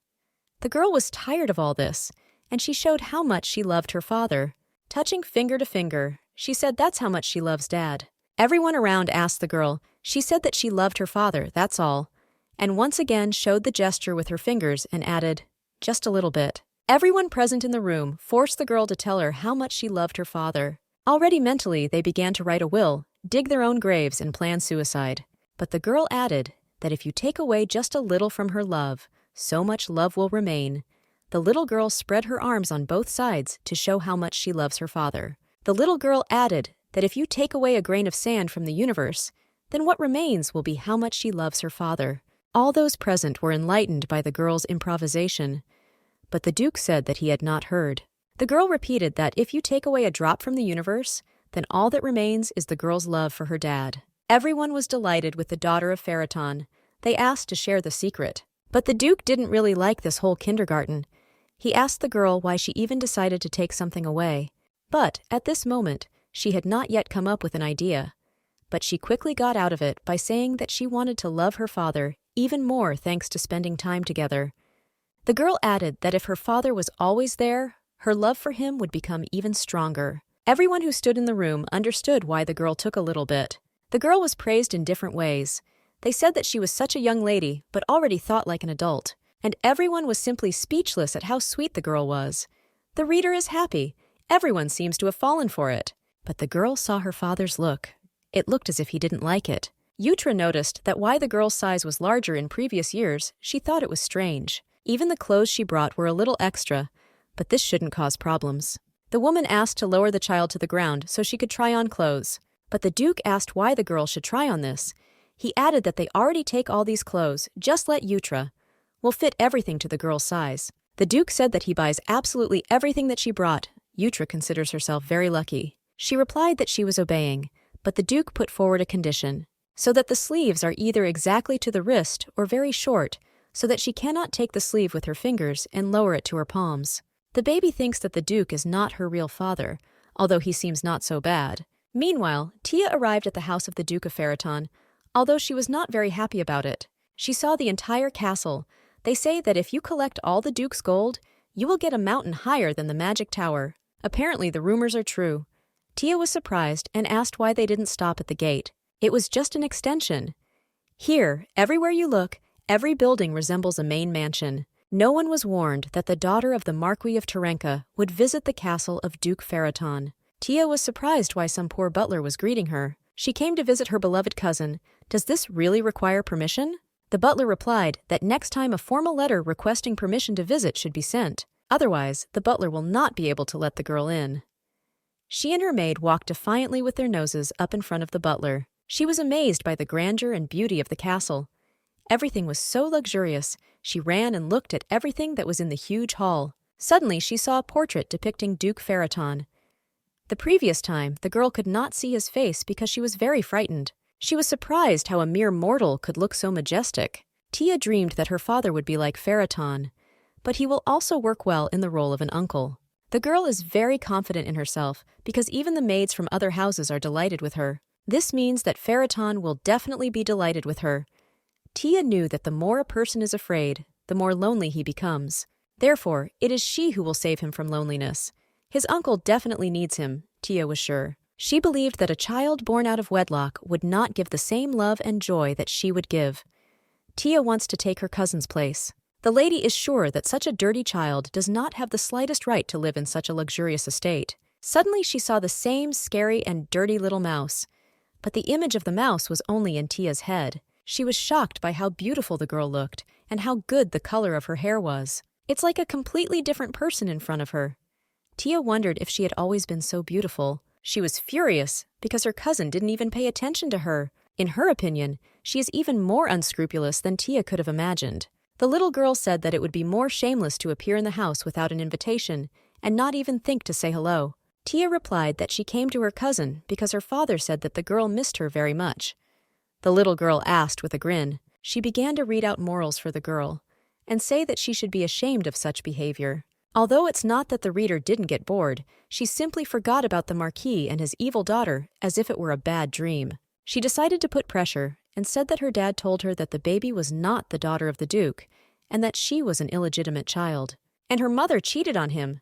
The girl was tired of all this, and she showed how much she loved her father. Touching finger to finger, she said that's how much she loves Dad. Everyone around asked the girl. She said that she loved her father, that's all, and once again showed the gesture with her fingers and added, just a little bit. Everyone present in the room forced the girl to tell her how much she loved her father. Already mentally, they began to write a will, dig their own graves, and plan suicide. But the girl added that if you take away just a little from her love, so much love will remain. The little girl spread her arms on both sides to show how much she loves her father. The little girl added that if you take away a grain of sand from the universe, then what remains will be how much she loves her father. All those present were enlightened by the girl's improvisation, but the Duke said that he had not heard. The girl repeated that if you take away a drop from the universe, then all that remains is the girl's love for her dad. Everyone was delighted with the daughter of Farraton. They asked to share the secret. But the Duke didn't really like this whole kindergarten. He asked the girl why she even decided to take something away. But, at this moment, she had not yet come up with an idea. But she quickly got out of it by saying that she wanted to love her father even more thanks to spending time together. The girl added that if her father was always there, her love for him would become even stronger. Everyone who stood in the room understood why the girl took a little bit. The girl was praised in different ways. They said that she was such a young lady, but already thought like an adult. And everyone was simply speechless at how sweet the girl was. The reader is happy. Everyone seems to have fallen for it. But the girl saw her father's look. It looked as if he didn't like it. Yutra noticed that why the girl's size was larger in previous years, she thought it was strange. Even the clothes she brought were a little extra, but this shouldn't cause problems. The woman asked to lower the child to the ground so she could try on clothes. But the Duke asked why the girl should try on this. He added that they already take all these clothes, just let Yutra. Will fit everything to the girl's size. The Duke said that he buys absolutely everything that she brought. Yutra considers herself very lucky. She replied that she was obeying, but the Duke put forward a condition, so that the sleeves are either exactly to the wrist or very short, so that she cannot take the sleeve with her fingers and lower it to her palms. The baby thinks that the Duke is not her real father, although he seems not so bad. Meanwhile, Tia arrived at the house of the Duke of Farraton, although she was not very happy about it. She saw the entire castle. They say that if you collect all the Duke's gold, you will get a mountain higher than the magic tower. Apparently the rumors are true. Tia was surprised and asked why they didn't stop at the gate. It was just an extension. Here, everywhere you look, every building resembles a main mansion. No one was warned that the daughter of the Marquis of Terenka would visit the castle of Duke Faraton. Tia was surprised why some poor butler was greeting her. She came to visit her beloved cousin. Does this really require permission? The butler replied that next time a formal letter requesting permission to visit should be sent. Otherwise, the butler will not be able to let the girl in. She and her maid walked defiantly with their noses up in front of the butler. She was amazed by the grandeur and beauty of the castle. Everything was so luxurious, she ran and looked at everything that was in the huge hall. Suddenly, she saw a portrait depicting Duke Faraton. The previous time, the girl could not see his face because she was very frightened. She was surprised how a mere mortal could look so majestic. Tia dreamed that her father would be like Faraton, but he will also work well in the role of an uncle. The girl is very confident in herself because even the maids from other houses are delighted with her. This means that Faraton will definitely be delighted with her. Tia knew that the more a person is afraid, the more lonely he becomes. Therefore, it is she who will save him from loneliness. His uncle definitely needs him, Tia was sure. She believed that a child born out of wedlock would not give the same love and joy that she would give. Tia wants to take her cousin's place. The lady is sure that such a dirty child does not have the slightest right to live in such a luxurious estate. Suddenly she saw the same scary and dirty little mouse. But the image of the mouse was only in Tia's head. She was shocked by how beautiful the girl looked and how good the color of her hair was. It's like a completely different person in front of her. Tia wondered if she had always been so beautiful. She was furious because her cousin didn't even pay attention to her. In her opinion, she is even more unscrupulous than Tia could have imagined. The little girl said that it would be more shameless to appear in the house without an invitation and not even think to say hello. Tia replied that she came to her cousin because her father said that the girl missed her very much. The little girl asked with a grin. She began to read out morals for the girl and say that she should be ashamed of such behavior. Although it's not that the reader didn't get bored, she simply forgot about the Marquis and his evil daughter as if it were a bad dream. She decided to put pressure and said that her dad told her that the baby was not the daughter of the Duke and that she was an illegitimate child. And her mother cheated on him.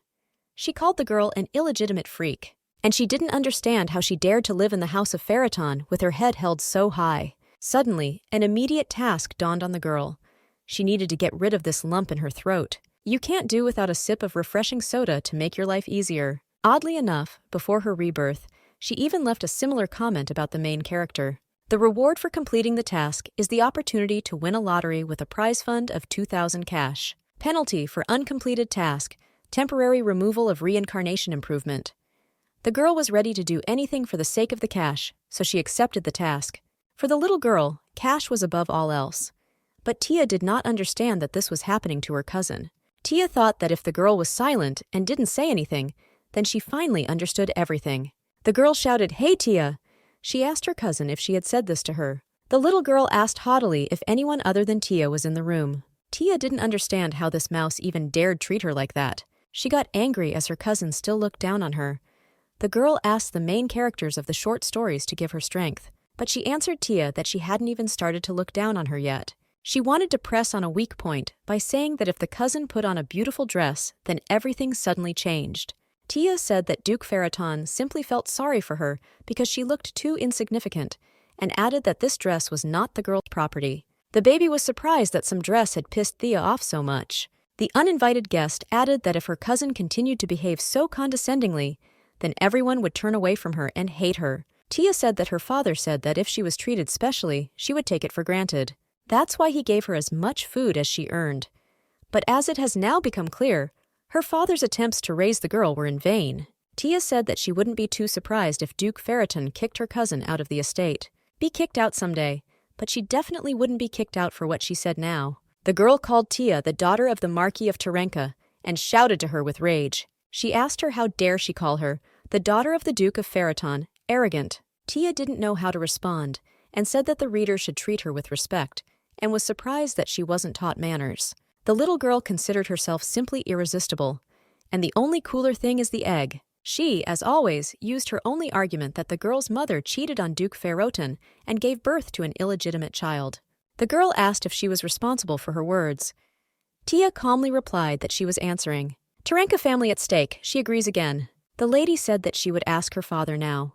She called the girl an illegitimate freak. And she didn't understand how she dared to live in the house of Faraton with her head held so high. Suddenly, an immediate task dawned on the girl. She needed to get rid of this lump in her throat. You can't do without a sip of refreshing soda to make your life easier. Oddly enough, before her rebirth, she even left a similar comment about the main character. The reward for completing the task is the opportunity to win a lottery with a prize fund of 2,000 cash. Penalty for uncompleted task, temporary removal of reincarnation improvement. The girl was ready to do anything for the sake of the cash, so she accepted the task. For the little girl, cash was above all else. But Tia did not understand that this was happening to her cousin. Tia thought that if the girl was silent and didn't say anything, then she finally understood everything. The girl shouted, "Hey, Tia!" She asked her cousin if she had said this to her. The little girl asked haughtily if anyone other than Tia was in the room. Tia didn't understand how this mouse even dared treat her like that. She got angry as her cousin still looked down on her. The girl asked the main characters of the short stories to give her strength, but she answered Tia that she hadn't even started to look down on her yet. She wanted to press on a weak point by saying that if the cousin put on a beautiful dress, then everything suddenly changed. Tia said that Duke Faraton simply felt sorry for her because she looked too insignificant, and added that this dress was not the girl's property. The baby was surprised that some dress had pissed Tia off so much. The uninvited guest added that if her cousin continued to behave so condescendingly, then everyone would turn away from her and hate her. Tia said that her father said that if she was treated specially, she would take it for granted. That's why he gave her as much food as she earned. But as it has now become clear, her father's attempts to raise the girl were in vain. Tia said that she wouldn't be too surprised if Duke Faraton kicked her cousin out of the estate. Be kicked out someday, but she definitely wouldn't be kicked out for what she said now. The girl called Tia the daughter of the Marquis of Terenka and shouted to her with rage. She asked her how dare she call her, the daughter of the Duke of Faraton, arrogant. Tia didn't know how to respond and said that the reader should treat her with respect, and was surprised that she wasn't taught manners. The little girl considered herself simply irresistible, and the only cooler thing is the egg. She, as always, used her only argument that the girl's mother cheated on Duke Faraton and gave birth to an illegitimate child. The girl asked if she was responsible for her words. Tia calmly replied that she was answering. Terenka family at stake, she agrees again. The lady said that she would ask her father now.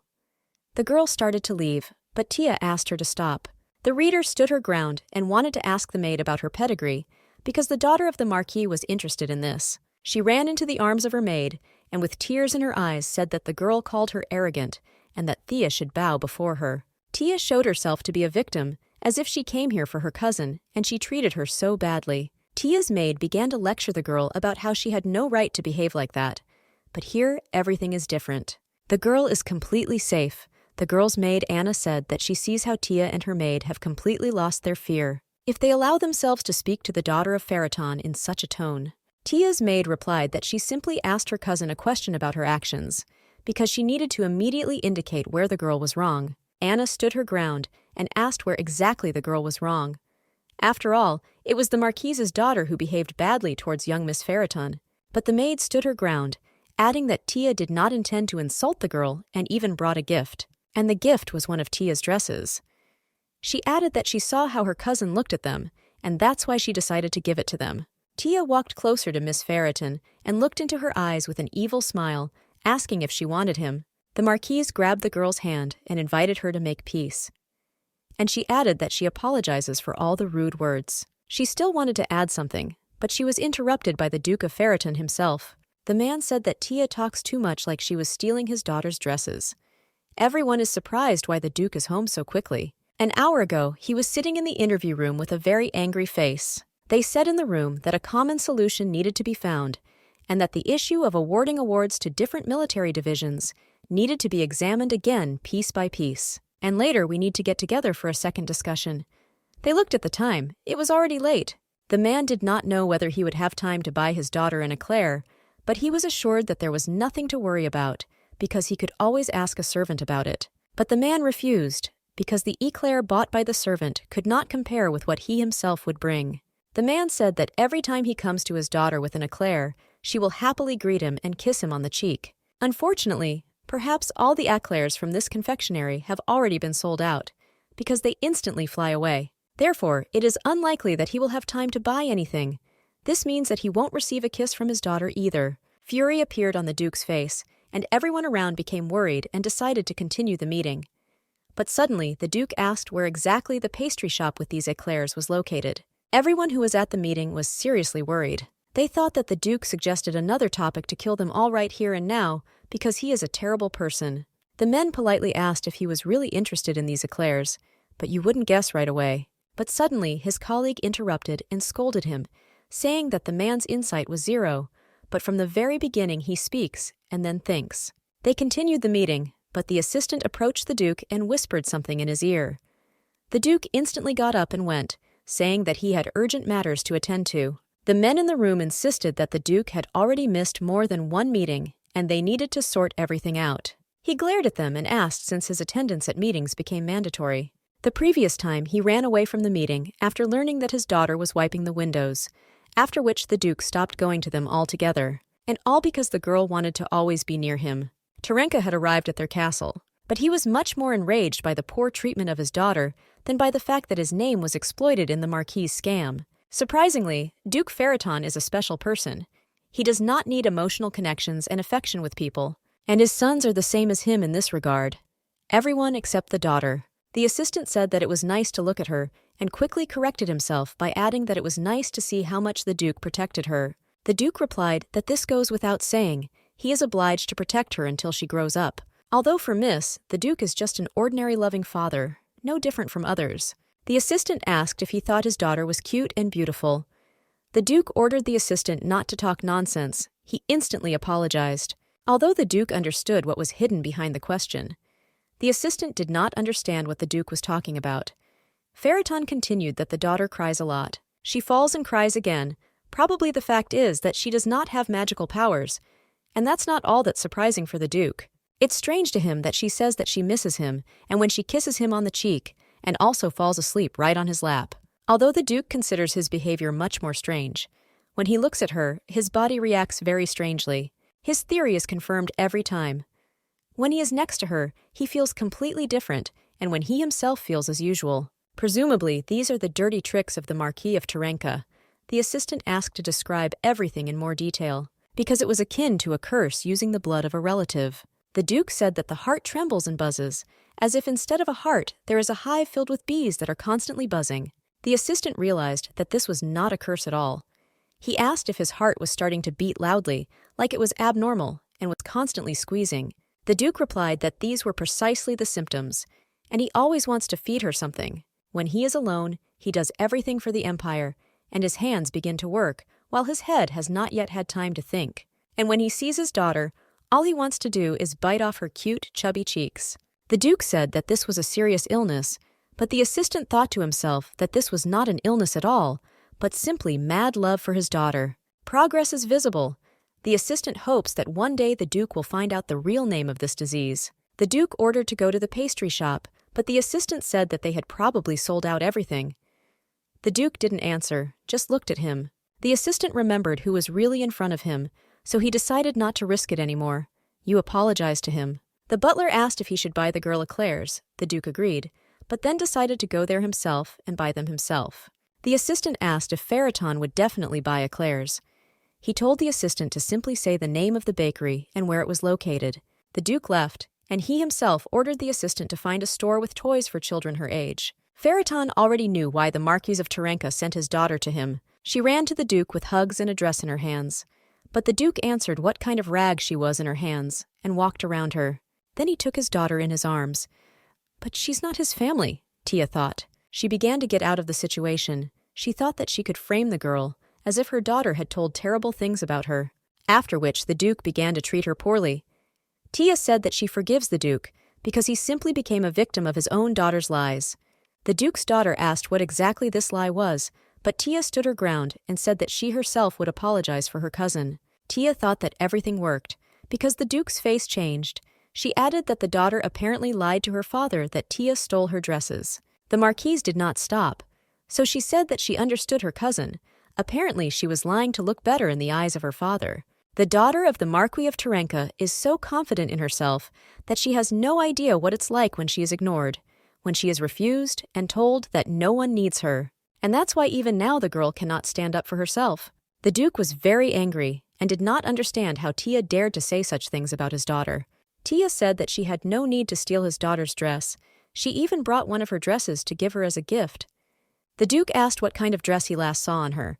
The girl started to leave, but Tia asked her to stop. The reader stood her ground and wanted to ask the maid about her pedigree, because the daughter of the Marquis was interested in this. She ran into the arms of her maid, and with tears in her eyes said that the girl called her arrogant, and that Thea should bow before her. Tia showed herself to be a victim, as if she came here for her cousin, and she treated her so badly. Tia's maid began to lecture the girl about how she had no right to behave like that. But here, everything is different. The girl is completely safe. The girl's maid Anna said that she sees how Tia and her maid have completely lost their fear if they allow themselves to speak to the daughter of Pharaton in such a tone. Tia's maid replied that she simply asked her cousin a question about her actions, because she needed to immediately indicate where the girl was wrong. Anna stood her ground and asked where exactly the girl was wrong. After all, it was the Marquise's daughter who behaved badly towards young Miss Pharaton. But the maid stood her ground, adding that Tia did not intend to insult the girl and even brought a gift. And the gift was one of Tia's dresses. She added that she saw how her cousin looked at them, and that's why she decided to give it to them. Tia walked closer to Miss Pharaton and looked into her eyes with an evil smile, asking if she wanted him. The Marquise grabbed the girl's hand and invited her to make peace. And she added that she apologizes for all the rude words. She still wanted to add something, but she was interrupted by the Duke of Pharaton himself. The man said that Tia talks too much like she was stealing his daughter's dresses. Everyone is surprised why the Duke is home so quickly. An hour ago, he was sitting in the interview room with a very angry face. They said in the room that a common solution needed to be found, and that the issue of awarding awards to different military divisions needed to be examined again piece by piece. And later we need to get together for a second discussion. They looked at the time. It was already late. The man did not know whether he would have time to buy his daughter an eclair, but he was assured that there was nothing to worry about, because he could always ask a servant about it. But the man refused, because the eclair bought by the servant could not compare with what he himself would bring. The man said that every time he comes to his daughter with an eclair, she will happily greet him and kiss him on the cheek. Unfortunately, perhaps all the eclairs from this confectionery have already been sold out, because they instantly fly away. Therefore, it is unlikely that he will have time to buy anything. This means that he won't receive a kiss from his daughter either. Fury appeared on the Duke's face, and everyone around became worried and decided to continue the meeting. But suddenly, the Duke asked where exactly the pastry shop with these eclairs was located. Everyone who was at the meeting was seriously worried. They thought that the Duke suggested another topic to kill them all right here and now, because he is a terrible person. The men politely asked if he was really interested in these eclairs, but you wouldn't guess right away. But suddenly, his colleague interrupted and scolded him, saying that the man's insight was zero, but from the very beginning he speaks and then thinks. They continued the meeting, but the assistant approached the Duke and whispered something in his ear. The Duke instantly got up and went, saying that he had urgent matters to attend to. The men in the room insisted that the Duke had already missed more than one meeting, and they needed to sort everything out. He glared at them and asked since his attendance at meetings became mandatory. The previous time he ran away from the meeting after learning that his daughter was wiping the windows, after which the Duke stopped going to them altogether, and all because the girl wanted to always be near him. Terenka had arrived at their castle, but he was much more enraged by the poor treatment of his daughter than by the fact that his name was exploited in the Marquis' scam. Surprisingly, Duke Pharaton is a special person. He does not need emotional connections and affection with people, and his sons are the same as him in this regard. Everyone except the daughter. The assistant said that it was nice to look at her, and quickly corrected himself by adding that it was nice to see how much the Duke protected her. The Duke replied that this goes without saying. He is obliged to protect her until she grows up. Although for Miss, the Duke is just an ordinary loving father, no different from others. The assistant asked if he thought his daughter was cute and beautiful. The Duke ordered the assistant not to talk nonsense. He instantly apologized. Although the Duke understood what was hidden behind the question, the assistant did not understand what the Duke was talking about. Pharaton continued that the daughter cries a lot. She falls and cries again. Probably the fact is that she does not have magical powers, and that's not all that's surprising for the Duke. It's strange to him that she says that she misses him, and when she kisses him on the cheek, and also falls asleep right on his lap. Although the Duke considers his behavior much more strange, when he looks at her, his body reacts very strangely. His theory is confirmed every time. When he is next to her, he feels completely different, and when he himself feels as usual. Presumably, these are the dirty tricks of the Marquis of Terenka. The assistant asked to describe everything in more detail, because it was akin to a curse using the blood of a relative. The Duke said that the heart trembles and buzzes, as if instead of a heart, there is a hive filled with bees that are constantly buzzing. The assistant realized that this was not a curse at all. He asked if his heart was starting to beat loudly, like it was abnormal, and was constantly squeezing. The Duke replied that these were precisely the symptoms, and he always wants to feed her something. When he is alone, he does everything for the Empire, and his hands begin to work, while his head has not yet had time to think. And when he sees his daughter, all he wants to do is bite off her cute, chubby cheeks. The Duke said that this was a serious illness, but the assistant thought to himself that this was not an illness at all, but simply mad love for his daughter. Progress is visible. The assistant hopes that one day the Duke will find out the real name of this disease. The Duke ordered to go to the pastry shop, but the assistant said that they had probably sold out everything. The Duke didn't answer, just looked at him. The assistant remembered who was really in front of him, so he decided not to risk it anymore. You apologized to him. The butler asked if he should buy the girl eclairs. The Duke agreed, but then decided to go there himself and buy them himself. The assistant asked if Farrakhan would definitely buy eclairs. He told the assistant to simply say the name of the bakery and where it was located. The Duke left, and he himself ordered the assistant to find a store with toys for children her age. Farrakhan already knew why the Marquis of Tarenka sent his daughter to him. She ran to the Duke with hugs and a dress in her hands. But the Duke answered what kind of rag she was in her hands and walked around her. Then he took his daughter in his arms. But she's not his family, Tia thought. She began to get out of the situation. She thought that she could frame the girl, as if her daughter had told terrible things about her. After which the Duke began to treat her poorly. Tia said that she forgives the Duke because he simply became a victim of his own daughter's lies. The Duke's daughter asked what exactly this lie was, but Tia stood her ground and said that she herself would apologize for her cousin. Tia thought that everything worked. Because the Duke's face changed, she added that the daughter apparently lied to her father that Tia stole her dresses. The Marquise did not stop, so she said that she understood her cousin. Apparently she was lying to look better in the eyes of her father. The daughter of the Marquis of Tarenka is so confident in herself that she has no idea what it's like when she is ignored, when she is refused and told that no one needs her. And that's why even now the girl cannot stand up for herself. The Duke was very angry and did not understand how Tia dared to say such things about his daughter. Tia said that she had no need to steal his daughter's dress. She even brought one of her dresses to give her as a gift. The Duke asked what kind of dress he last saw on her.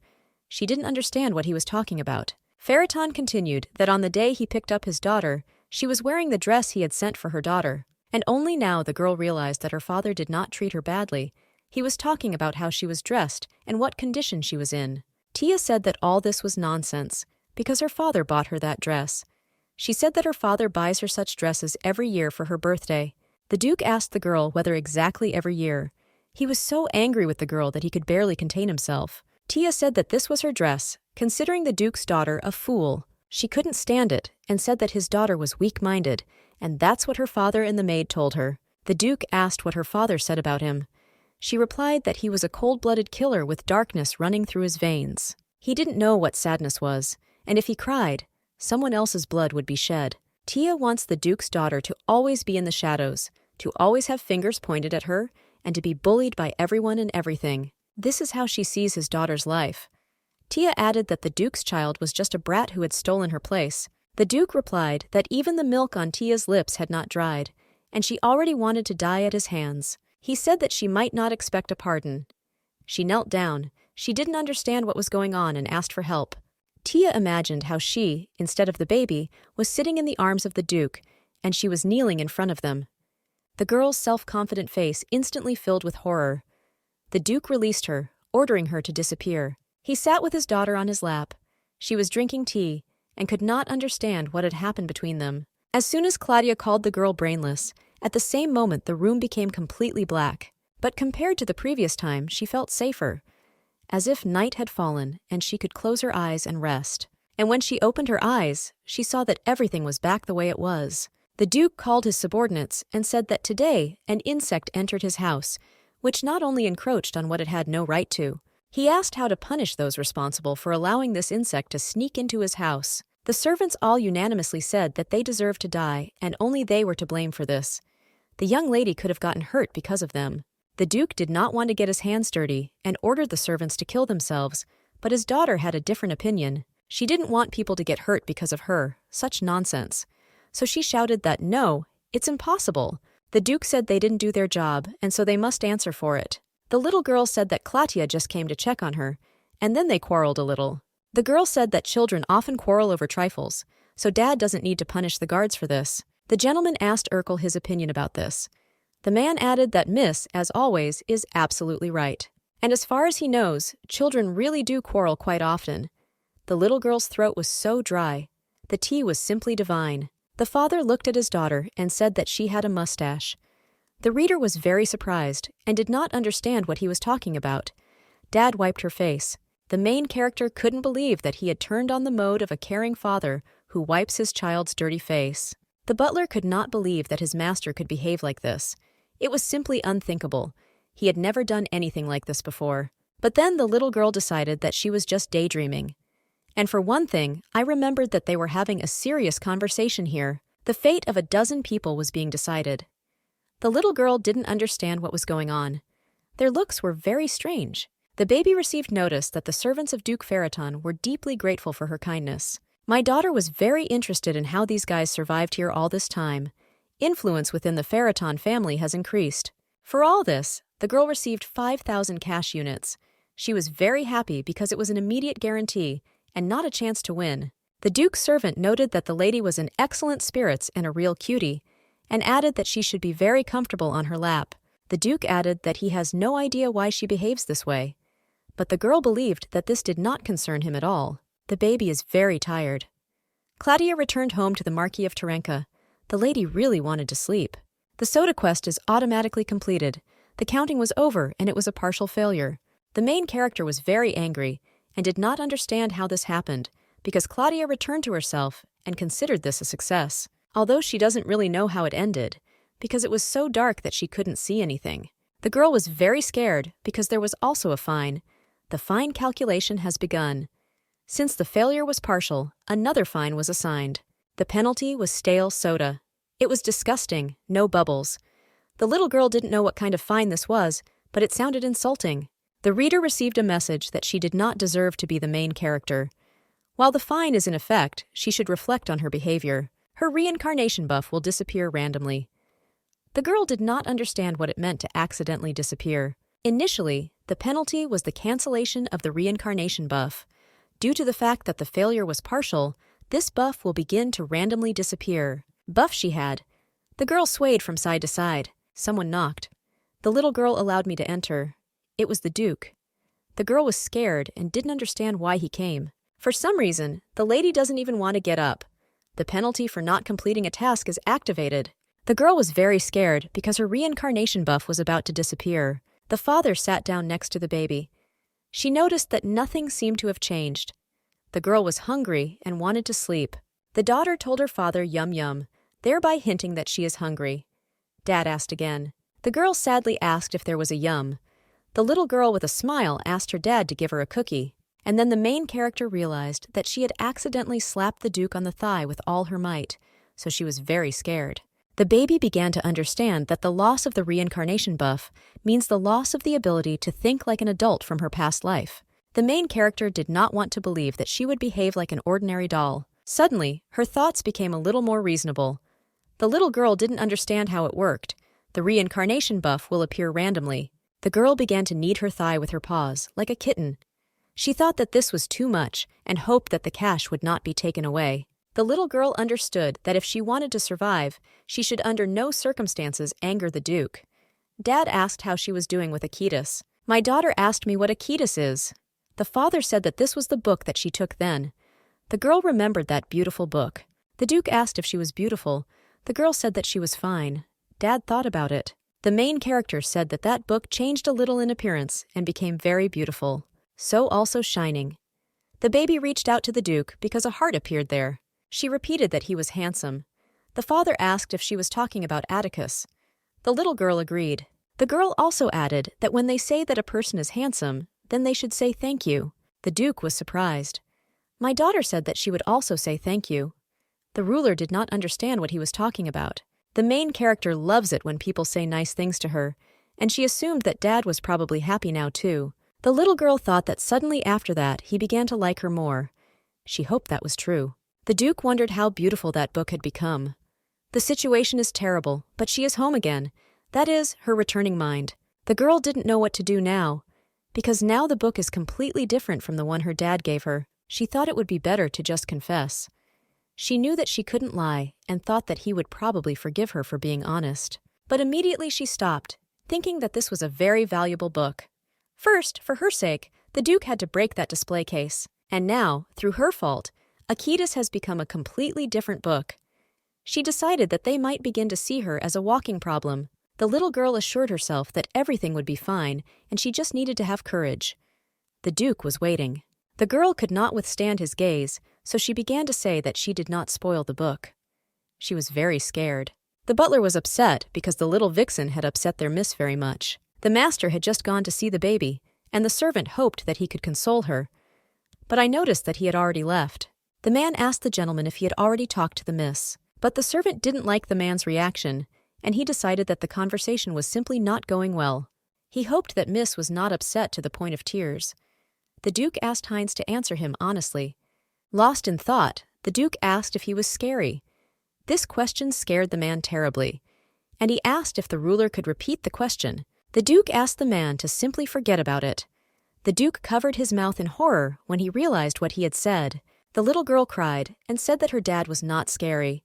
She didn't understand what he was talking about. Farrakhan continued that on the day he picked up his daughter, she was wearing the dress he had sent for her daughter. And only now the girl realized that her father did not treat her badly. He was talking about how she was dressed and what condition she was in. Tia said that all this was nonsense, because her father bought her that dress. She said that her father buys her such dresses every year for her birthday. The Duke asked the girl whether exactly every year. He was so angry with the girl that he could barely contain himself. Tia said that this was her dress, considering the Duke's daughter a fool. She couldn't stand it and said that his daughter was weak-minded, and that's what her father and the maid told her. The Duke asked what her father said about him. She replied that he was a cold-blooded killer with darkness running through his veins. He didn't know what sadness was, and if he cried, someone else's blood would be shed. Tia wants the Duke's daughter to always be in the shadows, to always have fingers pointed at her, and to be bullied by everyone and everything. This is how she sees his daughter's life. Tia added that the Duke's child was just a brat who had stolen her place. The Duke replied that even the milk on Tia's lips had not dried, and she already wanted to die at his hands. He said that she might not expect a pardon. She knelt down. She didn't understand what was going on and asked for help. Tia imagined how she, instead of the baby, was sitting in the arms of the Duke, and she was kneeling in front of them. The girl's self-confident face instantly filled with horror. The Duke released her, ordering her to disappear. He sat with his daughter on his lap. She was drinking tea and could not understand what had happened between them. As soon as Claudia called the girl brainless, at the same moment the room became completely black. But compared to the previous time, she felt safer, as if night had fallen and she could close her eyes and rest. And when she opened her eyes, she saw that everything was back the way it was. The Duke called his subordinates and said that today an insect entered his house, which not only encroached on what it had no right to. He asked how to punish those responsible for allowing this insect to sneak into his house. The servants all unanimously said that they deserved to die, and only they were to blame for this. The young lady could have gotten hurt because of them. The Duke did not want to get his hands dirty and ordered the servants to kill themselves, but his daughter had a different opinion. She didn't want people to get hurt because of her. Such nonsense. so she shouted that no, it's impossible. The Duke said they didn't do their job, and so they must answer for it. The little girl said that Claudia just came to check on her, and then they quarreled a little. The girl said that children often quarrel over trifles, so Dad doesn't need to punish the guards for this. The gentleman asked Urkel his opinion about this. The man added that Miss, as always, is absolutely right. And as far as he knows, children really do quarrel quite often. The little girl's throat was so dry. The tea was simply divine. The father looked at his daughter and said that she had a mustache. The reader was very surprised and did not understand what he was talking about. Dad wiped her face. The main character couldn't believe that he had turned on the mode of a caring father who wipes his child's dirty face. The butler could not believe that his master could behave like this. It was simply unthinkable. He had never done anything like this before. But then the little girl decided that she was just daydreaming. And for one thing, I remembered that they were having a serious conversation here. The fate of a dozen people was being decided. The little girl didn't understand what was going on. Their looks were very strange. The baby received notice that the servants of Duke Ferraton were deeply grateful for her kindness. My daughter was very interested in how these guys survived here all this time. Influence within the Ferraton family has increased. For all this, the girl received 5,000 cash units. She was very happy because it was an immediate guarantee and not a chance to win. The Duke's servant noted that the lady was in excellent spirits and a real cutie, and added that she should be very comfortable on her lap. The Duke added that he has no idea why she behaves this way. But the girl believed that this did not concern him at all. The baby is very tired. Claudia returned home to the Marquis of Terenka. The lady really wanted to sleep. The soda quest is automatically completed. The counting was over and it was a partial failure. The main character was very angry and did not understand how this happened because Claudia returned to herself and considered this a success, although she doesn't really know how it ended because it was so dark that she couldn't see anything. The girl was very scared because there was also a fine. The fine calculation has begun. Since the failure was partial, another fine was assigned. The penalty was stale soda. It was disgusting, no bubbles. The little girl didn't know what kind of fine this was, but it sounded insulting. The reader received a message that she did not deserve to be the main character. While the fine is in effect, she should reflect on her behavior. Her reincarnation buff will disappear randomly. The girl did not understand what it meant to accidentally disappear. Initially, the penalty was the cancellation of the reincarnation buff. Due to the fact that the failure was partial, this buff will begin to randomly disappear. Buff she had. The girl swayed from side to side. Someone knocked. The little girl allowed me to enter. It was the Duke. The girl was scared and didn't understand why he came. For some reason, the lady doesn't even want to get up. The penalty for not completing a task is activated. The girl was very scared because her reincarnation buff was about to disappear. The father sat down next to the baby. She noticed that nothing seemed to have changed. The girl was hungry and wanted to sleep. The daughter told her father yum yum, thereby hinting that she is hungry. Dad asked again. The girl sadly asked if there was a yum. The little girl with a smile asked her dad to give her a cookie. And then the main character realized that she had accidentally slapped the Duke on the thigh with all her might, so she was very scared. The baby began to understand that the loss of the reincarnation buff means the loss of the ability to think like an adult from her past life. The main character did not want to believe that she would behave like an ordinary doll. Suddenly, her thoughts became a little more reasonable. The little girl didn't understand how it worked. The reincarnation buff will appear randomly. The girl began to knead her thigh with her paws, like a kitten. She thought that this was too much and hoped that the cash would not be taken away. The little girl understood that if she wanted to survive, she should under no circumstances anger the Duke. Dad asked how she was doing with Akitas. My daughter asked me what Akitas is. The father said that this was the book that she took then. The girl remembered that beautiful book. The Duke asked if she was beautiful. The girl said that she was fine. Dad thought about it. The main character said that that book changed a little in appearance and became very beautiful. So also shining. The baby reached out to the Duke because a heart appeared there. She repeated that he was handsome. The father asked if she was talking about Atticus. The little girl agreed. The girl also added that when they say that a person is handsome, then they should say thank you. The Duke was surprised. My daughter said that she would also say thank you. The ruler did not understand what he was talking about. The main character loves it when people say nice things to her, and she assumed that Dad was probably happy now too. The little girl thought that suddenly after that he began to like her more. She hoped that was true. The Duke wondered how beautiful that book had become. The situation is terrible, but she is home again. That is, her returning mind. The girl didn't know what to do now, because now the book is completely different from the one her dad gave her. She thought it would be better to just confess. She knew that she couldn't lie and thought that he would probably forgive her for being honest. But immediately she stopped, thinking that this was a very valuable book. First, for her sake, the Duke had to break that display case. And now, through her fault, Akitas has become a completely different book. She decided that they might begin to see her as a walking problem. The little girl assured herself that everything would be fine and she just needed to have courage. The Duke was waiting. The girl could not withstand his gaze, so she began to say that she did not spoil the book. She was very scared. The butler was upset because the little vixen had upset their miss very much. The master had just gone to see the baby, and the servant hoped that he could console her. But I noticed that he had already left. The man asked the gentleman if he had already talked to the miss, but the servant didn't like the man's reaction, and he decided that the conversation was simply not going well. He hoped that Miss was not upset to the point of tears. The Duke asked Heinz to answer him honestly. Lost in thought, the Duke asked if he was scary. This question scared the man terribly, and he asked if the ruler could repeat the question. The Duke asked the man to simply forget about it. The Duke covered his mouth in horror when he realized what he had said. The little girl cried and said that her dad was not scary.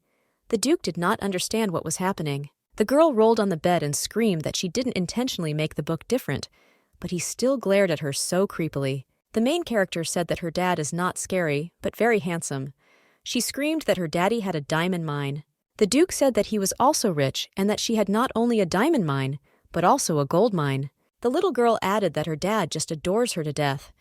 The Duke did not understand what was happening. The girl rolled on the bed and screamed that she didn't intentionally make the book different, but he still glared at her so creepily. The main character said that her dad is not scary, but very handsome. She screamed that her daddy had a diamond mine. The Duke said that he was also rich and that she had not only a diamond mine, but also a gold mine. The little girl added that her dad just adores her to death,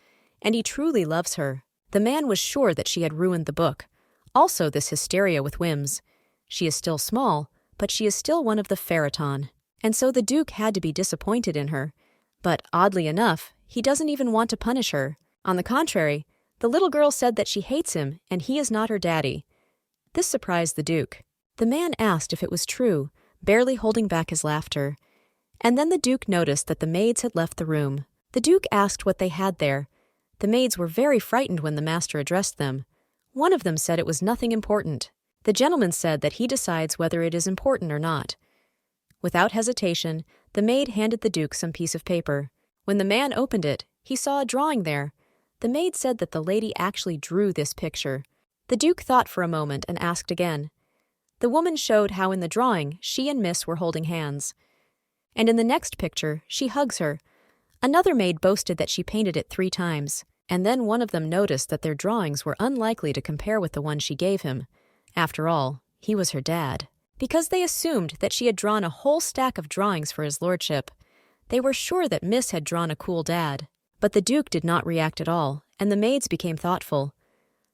and he truly loves her. The man was sure that she had ruined the book. Also this hysteria with whims. She is still small, but she is still one of the Pharaton. And so the Duke had to be disappointed in her. But oddly enough, he doesn't even want to punish her. On the contrary, the little girl said that she hates him and he is not her daddy. This surprised the Duke. The man asked if it was true, barely holding back his laughter. And then the Duke noticed that the maids had left the room. The Duke asked what they had there. The maids were very frightened when the master addressed them. One of them said it was nothing important. The gentleman said that he decides whether it is important or not. Without hesitation, the maid handed the Duke some piece of paper. When the man opened it, he saw a drawing there. The maid said that the lady actually drew this picture. The Duke thought for a moment and asked again. The woman showed how in the drawing she and Miss were holding hands. And in the next picture, she hugs her. Another maid boasted that she painted it 3 times, and then one of them noticed that their drawings were unlikely to compare with the one she gave him. After all, he was her dad. Because they assumed that she had drawn a whole stack of drawings for his lordship, they were sure that Miss had drawn a cool dad. But the Duke did not react at all, and the maids became thoughtful.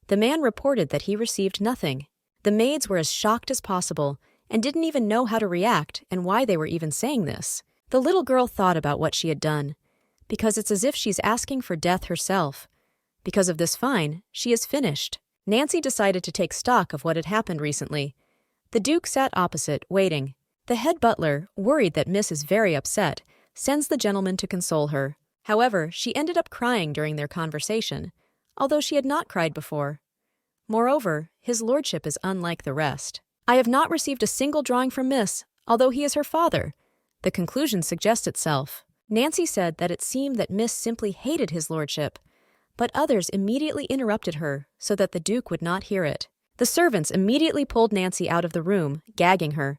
The man reported that he received nothing. The maids were as shocked as possible, and didn't even know how to react and why they were even saying this. The little girl thought about what she had done, because it's as if she's asking for death herself. Because of this fine, she is finished. Nancy decided to take stock of what had happened recently. The Duke sat opposite, waiting. The head butler, worried that Miss is very upset, sends the gentleman to console her. However, she ended up crying during their conversation, although she had not cried before. Moreover, his lordship is unlike the rest. I have not received a single drawing from Miss, although he is her father. The conclusion suggests itself. Nancy said that it seemed that Miss simply hated his lordship, but others immediately interrupted her so that the Duke would not hear it. The servants immediately pulled Nancy out of the room, gagging her.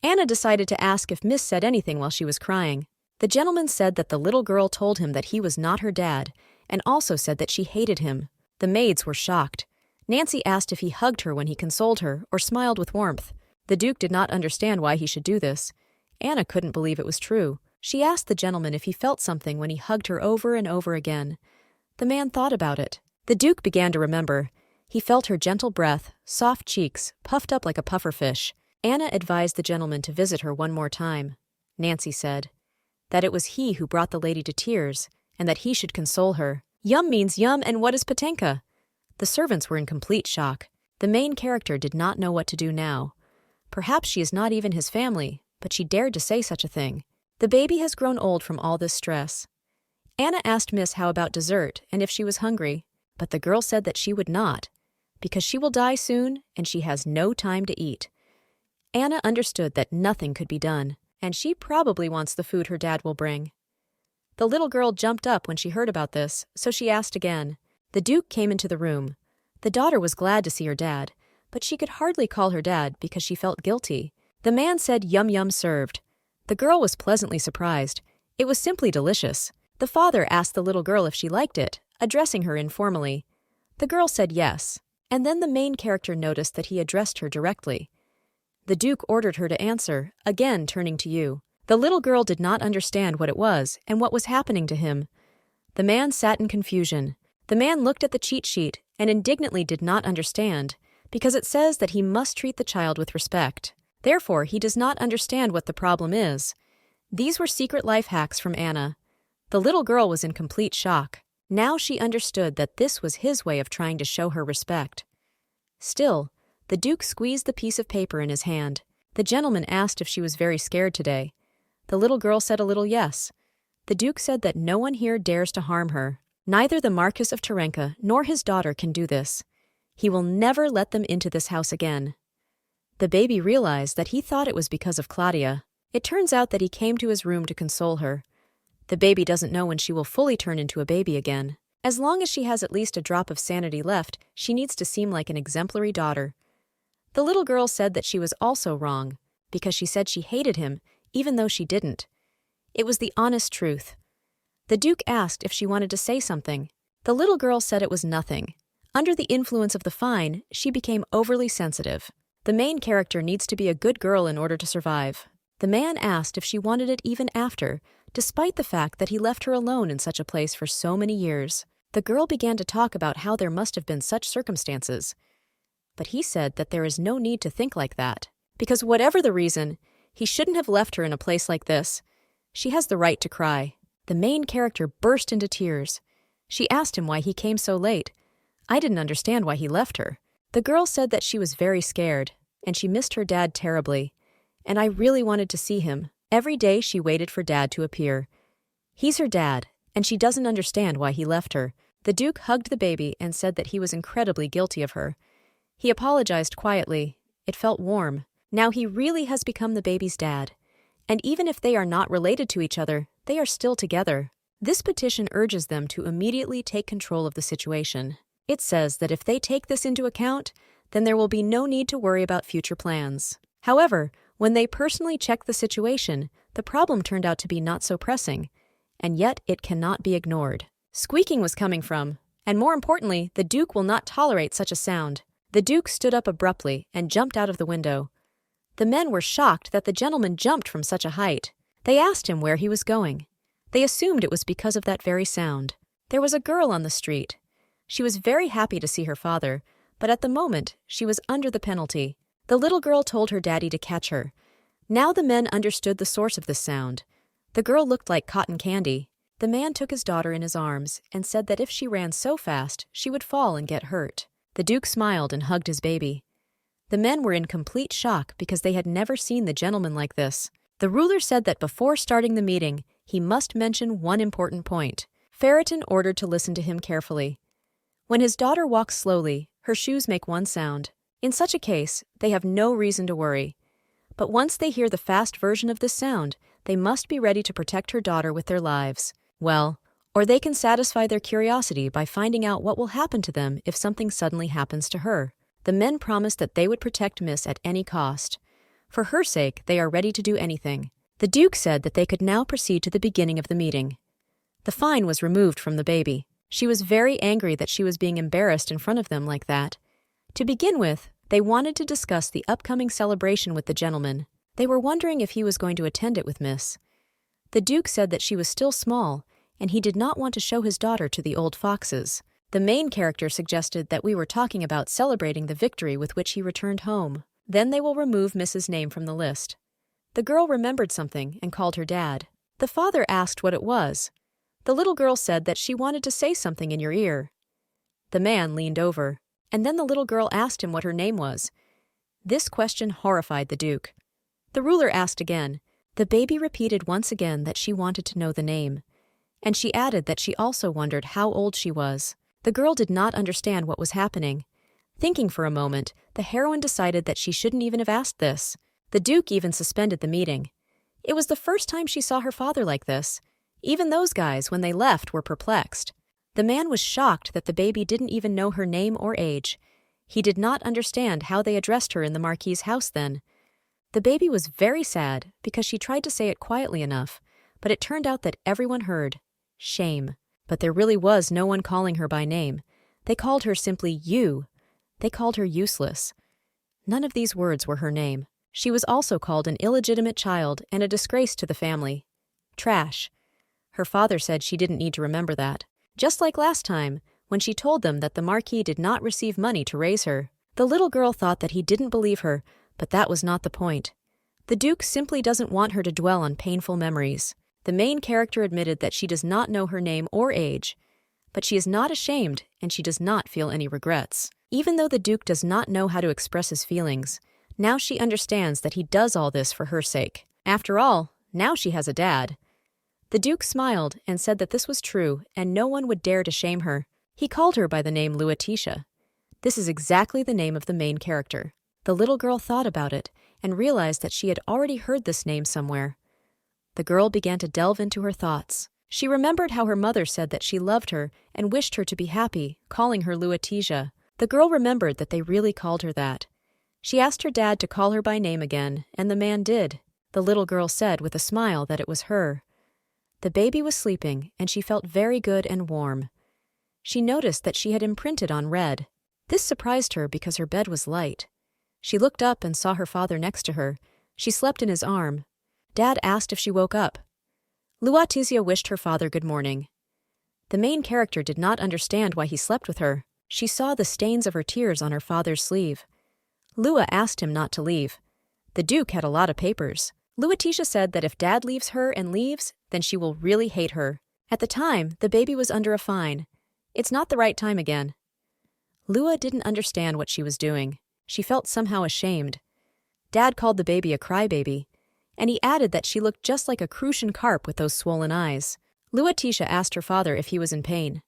Anna decided to ask if Miss said anything while she was crying. The gentleman said that the little girl told him that he was not her dad, and also said that she hated him. The maids were shocked. Nancy asked if he hugged her when he consoled her or smiled with warmth. The Duke did not understand why he should do this. Anna couldn't believe it was true. She asked the gentleman if he felt something when he hugged her over and over again. The man thought about it. The Duke began to remember. He felt her gentle breath, soft cheeks, puffed up like a pufferfish. Anna advised the gentleman to visit her one more time. Nancy said that it was he who brought the lady to tears, and that he should console her. Yum means yum, and what is Patenka? The servants were in complete shock. The main character did not know what to do now. Perhaps she is not even his family, but she dared to say such a thing. The baby has grown old from all this stress. Anna asked Miss how about dessert and if she was hungry, but the girl said that she would not, because she will die soon and she has no time to eat. Anna understood that nothing could be done, and she probably wants the food her dad will bring. The little girl jumped up when she heard about this, so she asked again. The Duke came into the room. The daughter was glad to see her dad, but she could hardly call her dad because she felt guilty. The man said yum yum served. The girl was pleasantly surprised. It was simply delicious. The father asked the little girl if she liked it, addressing her informally. The girl said yes, and then the main character noticed that he addressed her directly. The Duke ordered her to answer, again turning to you. The little girl did not understand what it was and what was happening to him. The man sat in confusion. The man looked at the cheat sheet and indignantly did not understand, because it says that he must treat the child with respect. Therefore, he does not understand what the problem is. These were secret life hacks from Anna. The little girl was in complete shock. Now she understood that this was his way of trying to show her respect. Still, the Duke squeezed the piece of paper in his hand. The gentleman asked if she was very scared today. The little girl said a little yes. The Duke said that no one here dares to harm her. Neither the Marquis of Terenka nor his daughter can do this. He will never let them into this house again. The baby realized that he thought it was because of Claudia. It turns out that he came to his room to console her. The baby doesn't know when she will fully turn into a baby again. As long as she has at least a drop of sanity left, she needs to seem like an exemplary daughter. The little girl said that she was also wrong, because she said she hated him, even though she didn't. It was the honest truth. The Duke asked if she wanted to say something. The little girl said it was nothing. Under the influence of the fine, she became overly sensitive. The main character needs to be a good girl in order to survive. The man asked if she wanted it even after, despite the fact that he left her alone in such a place for so many years. The girl began to talk about how there must have been such circumstances. But he said that there is no need to think like that, because whatever the reason, he shouldn't have left her in a place like this. She has the right to cry. The main character burst into tears. She asked him why he came so late. I didn't understand why he left her. The girl said that she was very scared, and she missed her dad terribly. And I really wanted to see him. Every day she waited for Dad to appear. He's her dad, and she doesn't understand why he left her. The Duke hugged the baby and said that he was incredibly guilty of her. He apologized quietly. It felt warm. Now he really has become the baby's dad. And even if they are not related to each other, they are still together. This petition urges them to immediately take control of the situation. It says that if they take this into account, then there will be no need to worry about future plans. However, when they personally checked the situation, the problem turned out to be not so pressing, and yet it cannot be ignored. Squeaking was coming from, and more importantly, the Duke will not tolerate such a sound. The Duke stood up abruptly and jumped out of the window. The men were shocked that the gentleman jumped from such a height. They asked him where he was going. They assumed it was because of that very sound. There was a girl on the street. She was very happy to see her father, but at the moment, she was under the penalty. The little girl told her daddy to catch her. Now the men understood the source of this sound. The girl looked like cotton candy. The man took his daughter in his arms and said that if she ran so fast, she would fall and get hurt. The Duke smiled and hugged his baby. The men were in complete shock because they had never seen the gentleman like this. The ruler said that before starting the meeting, he must mention one important point. Ferreton ordered to listen to him carefully. When his daughter walks slowly, her shoes make one sound. In such a case, they have no reason to worry. But once they hear the fast version of this sound, they must be ready to protect her daughter with their lives. Well, or they can satisfy their curiosity by finding out what will happen to them if something suddenly happens to her. The men promised that they would protect Miss at any cost. For her sake, they are ready to do anything. The Duke said that they could now proceed to the beginning of the meeting. The fine was removed from the baby. She was very angry that she was being embarrassed in front of them like that. To begin with, they wanted to discuss the upcoming celebration with the gentleman. They were wondering if he was going to attend it with Miss. The Duke said that she was still small, and he did not want to show his daughter to the old foxes. The main character suggested that we were talking about celebrating the victory with which he returned home. Then they will remove Miss's name from the list. The girl remembered something and called her dad. The father asked what it was. The little girl said that she wanted to say something in your ear. The man leaned over, and then the little girl asked him what her name was. This question horrified the Duke. The ruler asked again. The baby repeated once again that she wanted to know the name, and she added that she also wondered how old she was. The girl did not understand what was happening. Thinking for a moment, the heroine decided that she shouldn't even have asked this. The Duke even suspended the meeting. It was the first time she saw her father like this. Even those guys, when they left, were perplexed. The man was shocked that the baby didn't even know her name or age. He did not understand how they addressed her in the Marquis's house then. The baby was very sad because she tried to say it quietly enough, but it turned out that everyone heard. Shame. But there really was no one calling her by name. They called her simply you. They called her useless. None of these words were her name. She was also called an illegitimate child and a disgrace to the family. Trash. Her father said she didn't need to remember that. Just like last time, when she told them that the Marquis did not receive money to raise her. The little girl thought that he didn't believe her, but that was not the point. The Duke simply doesn't want her to dwell on painful memories. The main character admitted that she does not know her name or age, but she is not ashamed and she does not feel any regrets. Even though the Duke does not know how to express his feelings, now she understands that he does all this for her sake. After all, now she has a dad. The Duke smiled and said that this was true and no one would dare to shame her. He called her by the name Luatisha. This is exactly the name of the main character. The little girl thought about it and realized that she had already heard this name somewhere. The girl began to delve into her thoughts. She remembered how her mother said that she loved her and wished her to be happy, calling her Luatisha. The girl remembered that they really called her that. She asked her dad to call her by name again, and the man did. The little girl said with a smile that it was her. The baby was sleeping, and she felt very good and warm. She noticed that she had imprinted on red. This surprised her because her bed was light. She looked up and saw her father next to her. She slept in his arm. Dad asked if she woke up. Luatisha wished her father good morning. The main character did not understand why he slept with her. She saw the stains of her tears on her father's sleeve. Lua asked him not to leave. The Duke had a lot of papers. Luatisha said that if Dad leaves her and leaves, then she will really hate her. At the time, the baby was under a fine. It's not the right time again. Lua didn't understand what she was doing. She felt somehow ashamed. Dad called the baby a crybaby, and he added that she looked just like a crucian carp with those swollen eyes. Luatisha asked her father if he was in pain.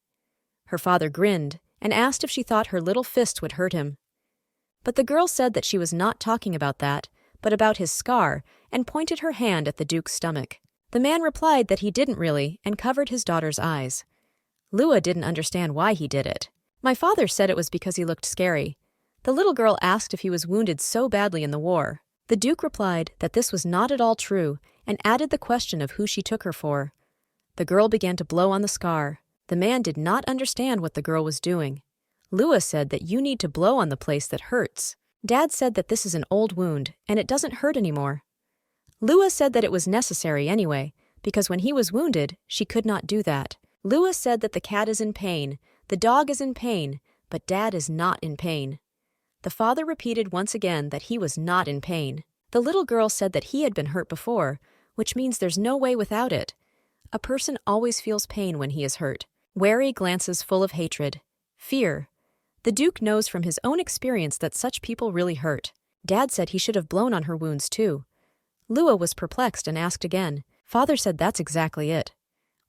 Her father grinned and asked if she thought her little fist would hurt him. But the girl said that she was not talking about that, but about his scar, and pointed her hand at the Duke's stomach. The man replied that he didn't really and covered his daughter's eyes. Lua didn't understand why he did it. My father said it was because he looked scary. The little girl asked if he was wounded so badly in the war. The Duke replied that this was not at all true and added the question of who she took her for. The girl began to blow on the scar. The man did not understand what the girl was doing. Lua said that you need to blow on the place that hurts. Dad said that this is an old wound and it doesn't hurt anymore. Lua said that it was necessary anyway, because when he was wounded, she could not do that. Lua said that the cat is in pain, the dog is in pain, but Dad is not in pain. The father repeated once again that he was not in pain. The little girl said that he had been hurt before, which means there's no way without it. A person always feels pain when he is hurt. Wary glances full of hatred. Fear. The Duke knows from his own experience that such people really hurt. Dad said he should have blown on her wounds too. Lua was perplexed and asked again. Father said that's exactly it.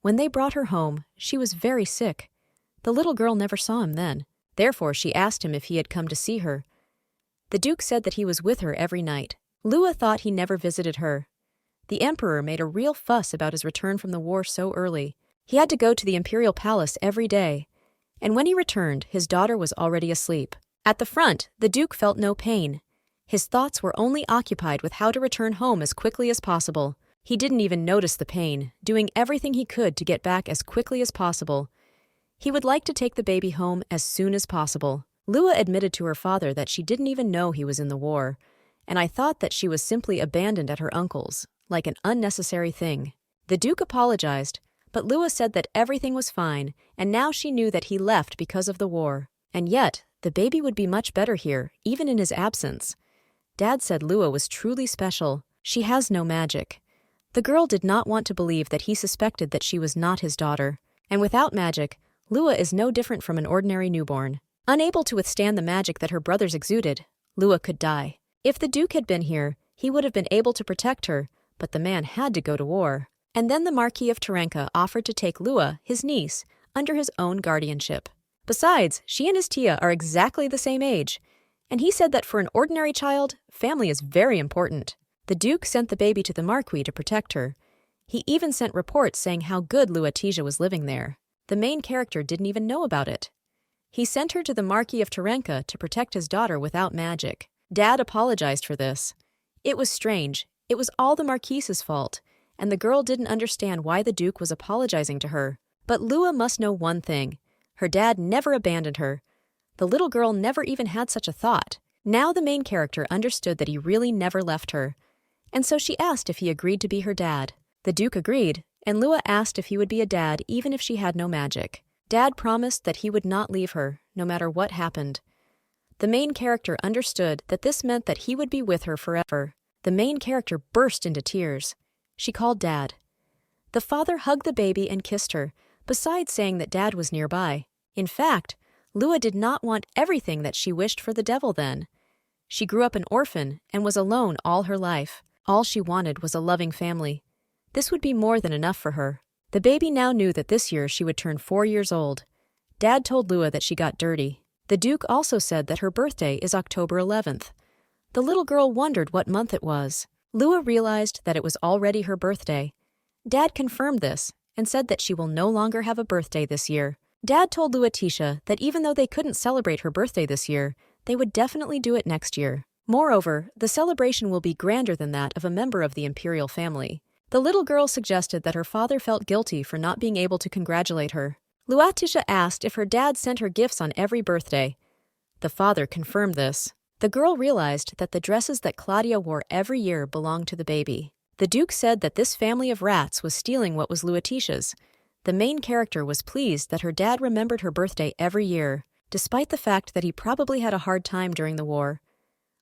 When they brought her home, she was very sick. The little girl never saw him then. Therefore, she asked him if he had come to see her. The Duke said that he was with her every night. Lua thought he never visited her. The Emperor made a real fuss about his return from the war so early. He had to go to the imperial palace every day, and when he returned, his daughter was already asleep. At the front, the Duke felt no pain. His thoughts were only occupied with how to return home as quickly as possible. He didn't even notice the pain, doing everything he could to get back as quickly as possible. He would like to take the baby home as soon as possible. Lua admitted to her father that she didn't even know he was in the war, and I thought that she was simply abandoned at her uncle's, like an unnecessary thing. The Duke apologized, but Lua said that everything was fine, and now she knew that he left because of the war. And yet, the baby would be much better here, even in his absence. Dad said Lua was truly special. She has no magic. The girl did not want to believe that he suspected that she was not his daughter. And without magic, Lua is no different from an ordinary newborn. Unable to withstand the magic that her brothers exuded, Lua could die. If the Duke had been here, he would have been able to protect her, but the man had to go to war. And then the Marquis of Terenka offered to take Lua, his niece, under his own guardianship. Besides, she and his Tia are exactly the same age, And he said that for an ordinary child, family is very important. The Duke sent the baby to the Marquis to protect her. He even sent reports saying how good Luatisha was living there. The main character didn't even know about it. He sent her to the Marquis of Terenka to protect his daughter without magic. Dad apologized for this. It was strange. It was all the Marquise's fault, and the girl didn't understand why the Duke was apologizing to her. But Lua must know one thing. Her dad never abandoned her. The little girl never even had such a thought. Now the main character understood that he really never left her. And so she asked if he agreed to be her dad. The Duke agreed, and Lua asked if he would be a dad even if she had no magic. Dad promised that he would not leave her, no matter what happened. The main character understood that this meant that he would be with her forever. The main character burst into tears. She called Dad. The father hugged the baby and kissed her, besides saying that Dad was nearby. In fact, Lua did not want everything that she wished for the devil then. She grew up an orphan and was alone all her life. All she wanted was a loving family. This would be more than enough for her. The baby now knew that this year she would turn 4 years old. Dad told Lua that she got dirty. The Duke also said that her birthday is October 11th. The little girl wondered what month it was. Lua realized that it was already her birthday. Dad confirmed this and said that she will no longer have a birthday this year. Dad told Luatisha that even though they couldn't celebrate her birthday this year, they would definitely do it next year. Moreover, the celebration will be grander than that of a member of the imperial family. The little girl suggested that her father felt guilty for not being able to congratulate her. Luatisha asked if her dad sent her gifts on every birthday. The father confirmed this. The girl realized that the dresses that Claudia wore every year belonged to the baby. The Duke said that this family of rats was stealing what was Luatisha's. The main character was pleased that her dad remembered her birthday every year, despite the fact that he probably had a hard time during the war.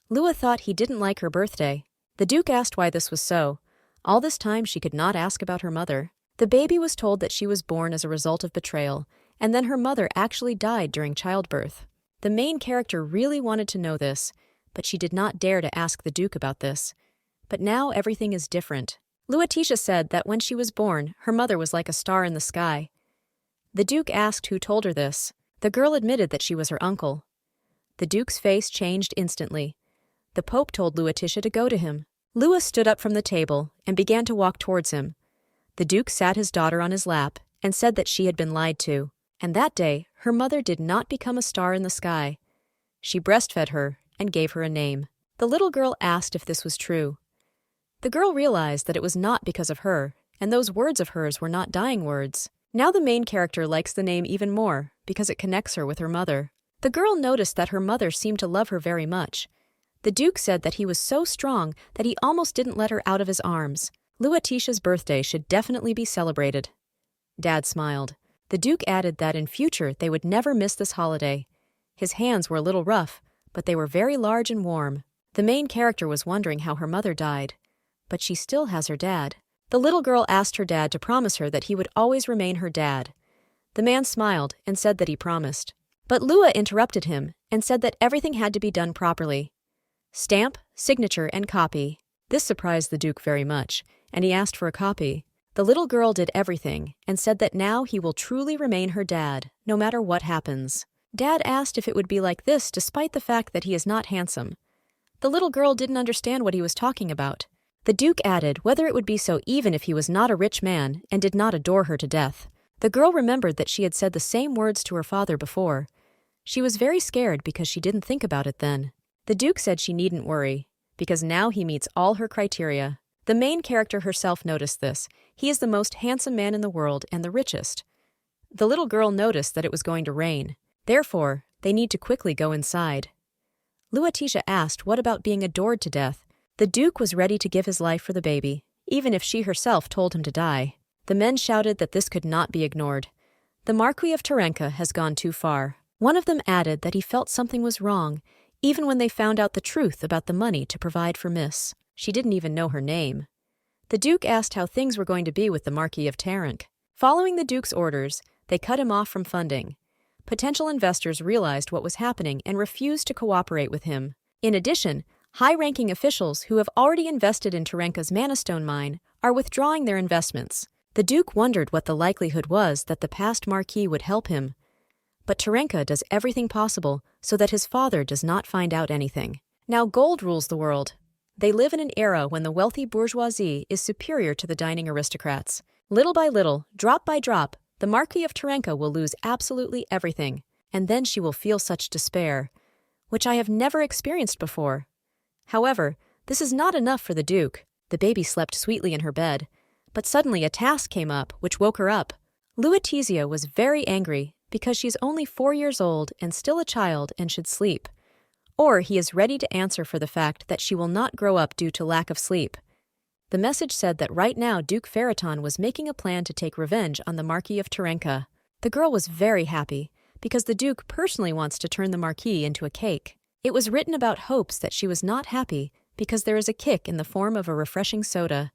Lua thought he didn't like her birthday. The Duke asked why this was so. All this time she could not ask about her mother. The baby was told that she was born as a result of betrayal, and then her mother actually died during childbirth. The main character really wanted to know this, but she did not dare to ask the Duke about this. But now everything is different. Luatisha said that when she was born, her mother was like a star in the sky. The Duke asked who told her this. The girl admitted that she was her uncle. The Duke's face changed instantly. The Pope told Luatisha to go to him. Lua stood up from the table and began to walk towards him. The Duke sat his daughter on his lap and said that she had been lied to. And that day, her mother did not become a star in the sky. She breastfed her and gave her a name. The little girl asked if this was true. The girl realized that it was not because of her, and those words of hers were not dying words. Now the main character likes the name even more because it connects her with her mother. The girl noticed that her mother seemed to love her very much. The Duke said that he was so strong that he almost didn't let her out of his arms. Luatisha's birthday should definitely be celebrated. Dad smiled. The Duke added that in future they would never miss this holiday. His hands were a little rough, but they were very large and warm. The main character was wondering how her mother died. But she still has her dad. The little girl asked her dad to promise her that he would always remain her dad. The man smiled and said that he promised. But Lua interrupted him and said that everything had to be done properly. Stamp, signature, and copy. This surprised the Duke very much, and he asked for a copy. The little girl did everything and said that now he will truly remain her dad, no matter what happens. Dad asked if it would be like this despite the fact that he is not handsome. The little girl didn't understand what he was talking about. The Duke added whether it would be so even if he was not a rich man and did not adore her to death. The girl remembered that she had said the same words to her father before. She was very scared because she didn't think about it then. The Duke said she needn't worry, because now he meets all her criteria. The main character herself noticed this. He is the most handsome man in the world and the richest. The little girl noticed that it was going to rain. Therefore, they need to quickly go inside. Luatisha asked what about being adored to death. The Duke was ready to give his life for the baby, even if she herself told him to die. The men shouted that this could not be ignored. The Marquis of Terenka has gone too far. One of them added that he felt something was wrong, even when they found out the truth about the money to provide for Miss. She didn't even know her name. The Duke asked how things were going to be with the Marquis of Terenk. Following the Duke's orders, they cut him off from funding. Potential investors realized what was happening and refused to cooperate with him. In addition, high-ranking officials who have already invested in Terenka's Manastone mine are withdrawing their investments. The Duke wondered what the likelihood was that the past Marquis would help him. but Terenka does everything possible so that his father does not find out anything. Now gold rules the world. They live in an era when the wealthy bourgeoisie is superior to the dining aristocrats. Little by little, drop by drop, the Marquis of Terenka will lose absolutely everything, and then she will feel such despair, which I have never experienced before. However, this is not enough for the Duke. The baby slept sweetly in her bed, but suddenly a task came up which woke her up. Luetizia was very angry because she's only 4 years old and still a child and should sleep. Or he is ready to answer for the fact that she will not grow up due to lack of sleep. The message said that right now Duke Faraton was making a plan to take revenge on the Marquis of Terenka. The girl was very happy because the Duke personally wants to turn the Marquis into a cake. It was written about hopes that she was not happy because there is a kick in the form of a refreshing soda.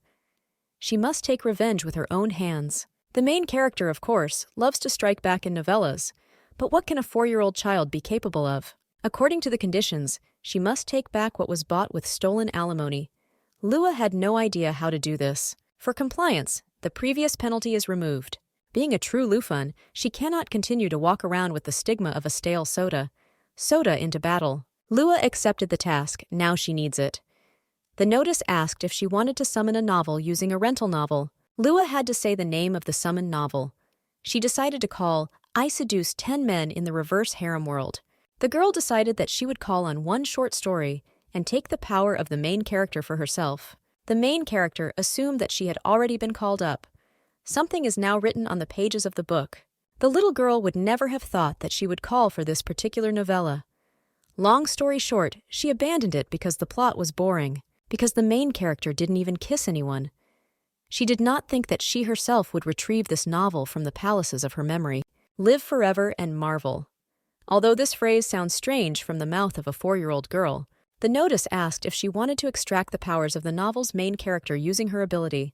She must take revenge with her own hands. The main character, of course, loves to strike back in novellas, but what can a 4-year-old child be capable of? According to the conditions, she must take back what was bought with stolen alimony. Lua had no idea how to do this. For compliance, the previous penalty is removed. Being a true Lufun, she cannot continue to walk around with the stigma of a stale soda. Soda into battle. Lua accepted the task, now she needs it. The notice asked if she wanted to summon a novel using a rental novel. Lua had to say the name of the summoned novel. She decided to call I Seduce 10 Men in the Reverse Harem World. The girl decided that she would call on one short story and take the power of the main character for herself. The main character assumed that she had already been called up. Something is now written on the pages of the book. The little girl would never have thought that she would call for this particular novella. Long story short, she abandoned it because the plot was boring, because the main character didn't even kiss anyone. She did not think that she herself would retrieve this novel from the palaces of her memory. Live forever and marvel. Although this phrase sounds strange from the mouth of a 4-year-old girl, the notice asked if she wanted to extract the powers of the novel's main character using her ability.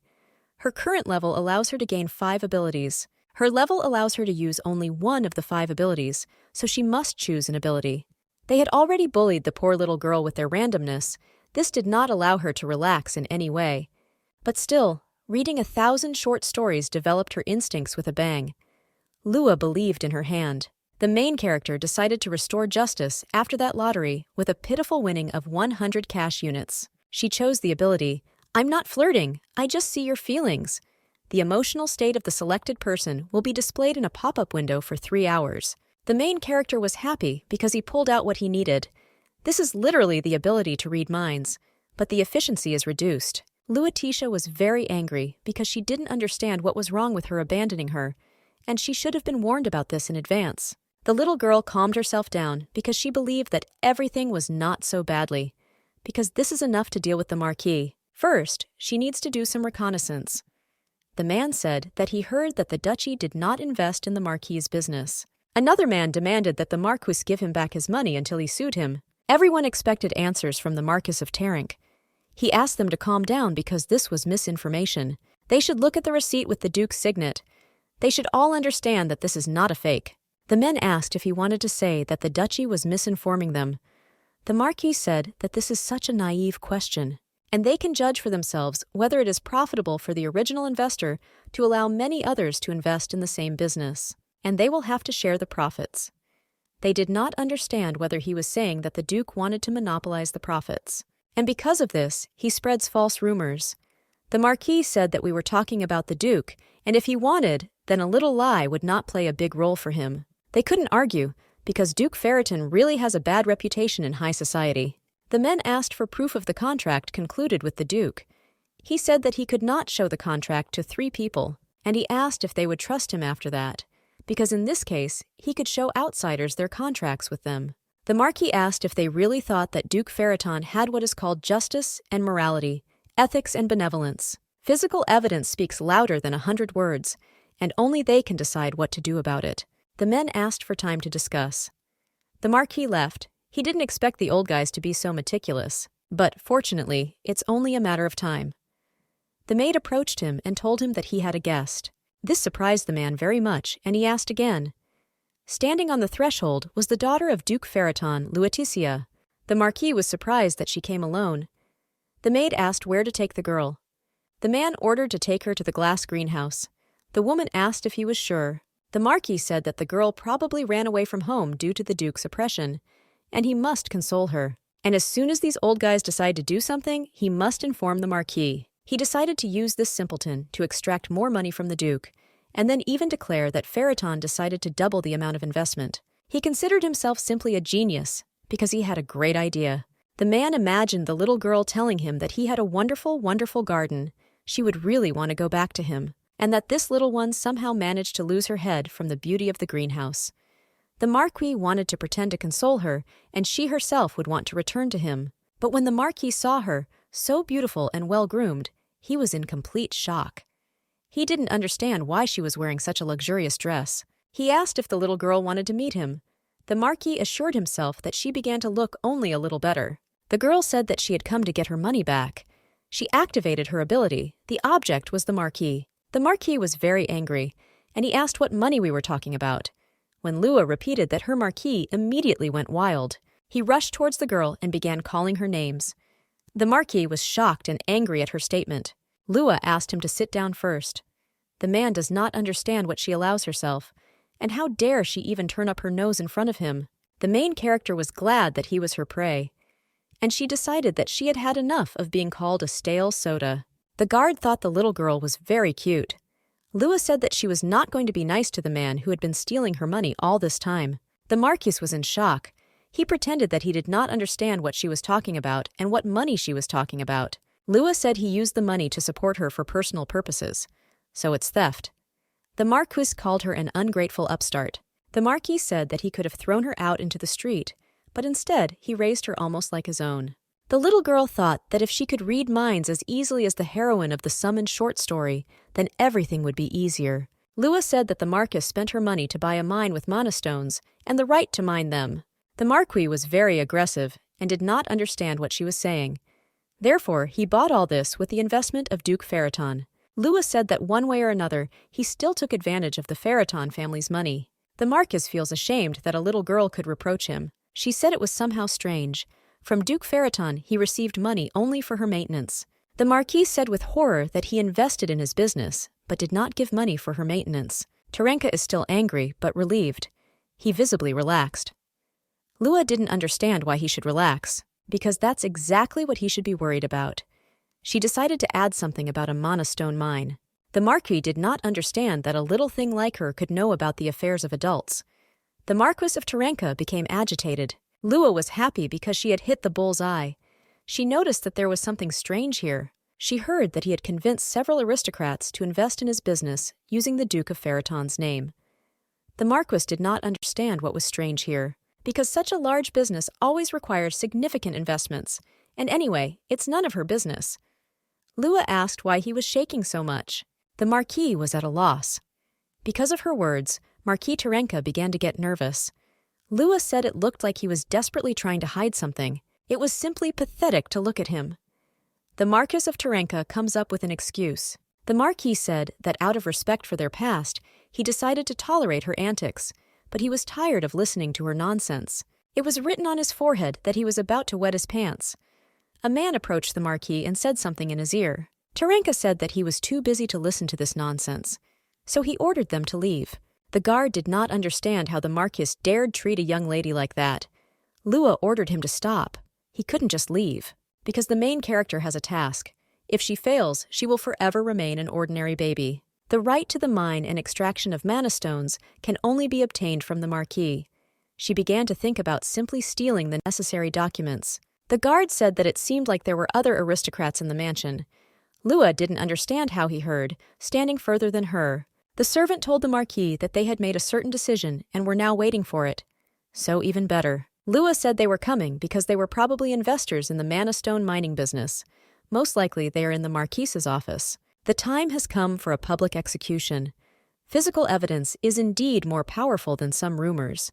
Her current level allows her to gain 5 abilities. Her level allows her to use only one of the 5 abilities, so she must choose an ability. They had already bullied the poor little girl with their randomness. This did not allow her to relax in any way. But still, reading 1,000 short stories developed her instincts with a bang. Lua believed in her hand. The main character decided to restore justice after that lottery with a pitiful winning of 100 cash units. She chose the ability, I'm not flirting, I just see your feelings. The emotional state of the selected person will be displayed in a pop-up window for 3 hours. The main character was happy because he pulled out what he needed. This is literally the ability to read minds, but the efficiency is reduced. Luetitia was very angry because she didn't understand what was wrong with her abandoning her, and she should have been warned about this in advance. The little girl calmed herself down because she believed that everything was not so badly, because this is enough to deal with the Marquis. First, she needs to do some reconnaissance. The man said that he heard that the duchy did not invest in the Marquis's business. Another man demanded that the Marquis give him back his money until he sued him. Everyone expected answers from the Marquis of Terenk. He asked them to calm down because this was misinformation. They should look at the receipt with the Duke's signet. They should all understand that this is not a fake. The men asked if he wanted to say that the duchy was misinforming them. The Marquis said that this is such a naive question, and they can judge for themselves whether it is profitable for the original investor to allow many others to invest in the same business, and they will have to share the profits. They did not understand whether he was saying that the Duke wanted to monopolize the profits. And because of this, he spreads false rumors. The Marquis said that we were talking about the Duke, and if he wanted, then a little lie would not play a big role for him. They couldn't argue, because Duke Ferriton really has a bad reputation in high society. The men asked for proof of the contract concluded with the Duke. He said that he could not show the contract to 3 people, and he asked if they would trust him after that, because in this case, he could show outsiders their contracts with them. The Marquis asked if they really thought that Duke Ferriton had what is called justice and morality, ethics and benevolence. Physical evidence speaks louder than 100 words, and only they can decide what to do about it. The men asked for time to discuss. The Marquis left. He didn't expect the old guys to be so meticulous, but fortunately, it's only a matter of time. The maid approached him and told him that he had a guest. This surprised the man very much, and he asked again. Standing on the threshold was the daughter of Duke Ferriton, Luetitia. The Marquis was surprised that she came alone. The maid asked where to take the girl. The man ordered to take her to the glass greenhouse. The woman asked if he was sure. The Marquis said that the girl probably ran away from home due to the Duke's oppression, and he must console her. And as soon as these old guys decide to do something, he must inform the Marquis. He decided to use this simpleton to extract more money from the Duke, and then even declare that Ferriton decided to double the amount of investment. He considered himself simply a genius, because he had a great idea. The man imagined the little girl telling him that he had a wonderful, wonderful garden. She would really want to go back to him, and that this little one somehow managed to lose her head from the beauty of the greenhouse. The Marquis wanted to pretend to console her, and she herself would want to return to him. But when the Marquis saw her, so beautiful and well-groomed, he was in complete shock. He didn't understand why she was wearing such a luxurious dress. He asked if the little girl wanted to meet him. The Marquis assured himself that she began to look only a little better. The girl said that she had come to get her money back. She activated her ability. The object was the Marquis. The Marquis was very angry, and he asked what money we were talking about. When Lua repeated that her Marquis immediately went wild. He rushed towards the girl and began calling her names. The Marquis was shocked and angry at her statement. Lua asked him to sit down first. The man does not understand what she allows herself, and how dare she even turn up her nose in front of him. The main character was glad that he was her prey, and she decided that she had had enough of being called a stale soda. The guard thought the little girl was very cute. Lua said that she was not going to be nice to the man who had been stealing her money all this time. The Marquis was in shock. He pretended that he did not understand what she was talking about and what money she was talking about. Lua said he used the money to support her for personal purposes, so it's theft. The Marquis called her an ungrateful upstart. The Marquis said that he could have thrown her out into the street, but instead he raised her almost like his own. The little girl thought that if she could read minds as easily as the heroine of the summoned short story, then everything would be easier. Lua said that the Marquis spent her money to buy a mine with mana stones and the right to mine them. The Marquis was very aggressive and did not understand what she was saying. Therefore, he bought all this with the investment of Duke Ferriton. Lua said that one way or another, he still took advantage of the Ferriton family's money. The Marquis feels ashamed that a little girl could reproach him. She said it was somehow strange. From Duke Ferriton, he received money only for her maintenance. The Marquis said with horror that he invested in his business, but did not give money for her maintenance. Terenka is still angry, but relieved. He visibly relaxed. Lua didn't understand why he should relax, because that's exactly what he should be worried about. She decided to add something about a mana stone mine. The Marquis did not understand that a little thing like her could know about the affairs of adults. The Marquis of Terenka became agitated. Lua was happy because she had hit the bull's eye. She noticed that there was something strange here. She heard that he had convinced several aristocrats to invest in his business using the Duke of Ferriton's name. The Marquis did not understand what was strange here, because such a large business always requires significant investments, and anyway, it's none of her business. Lua asked why he was shaking so much. The Marquis was at a loss. Because of her words, Marquis Terenka began to get nervous. Lua said it looked like he was desperately trying to hide something. It was simply pathetic to look at him. The Marquis of Terenka comes up with an excuse. The Marquis said that out of respect for their past, he decided to tolerate her antics, but he was tired of listening to her nonsense. It was written on his forehead that he was about to wet his pants. A man approached the Marquis and said something in his ear. Terenka said that he was too busy to listen to this nonsense, so he ordered them to leave. The guard did not understand how the Marquis dared treat a young lady like that. Lua ordered him to stop. He couldn't just leave, because the main character has a task. If she fails, she will forever remain an ordinary baby. The right to the mine and extraction of mana stones can only be obtained from the Marquis. She began to think about simply stealing the necessary documents. The guard said that it seemed like there were other aristocrats in the mansion. Lua didn't understand how he heard, standing further than her. The servant told the Marquis that they had made a certain decision and were now waiting for it. So even better. Lua said they were coming because they were probably investors in the mana stone mining business. Most likely they are in the Marquis's office. The time has come for a public execution. Physical evidence is indeed more powerful than some rumors.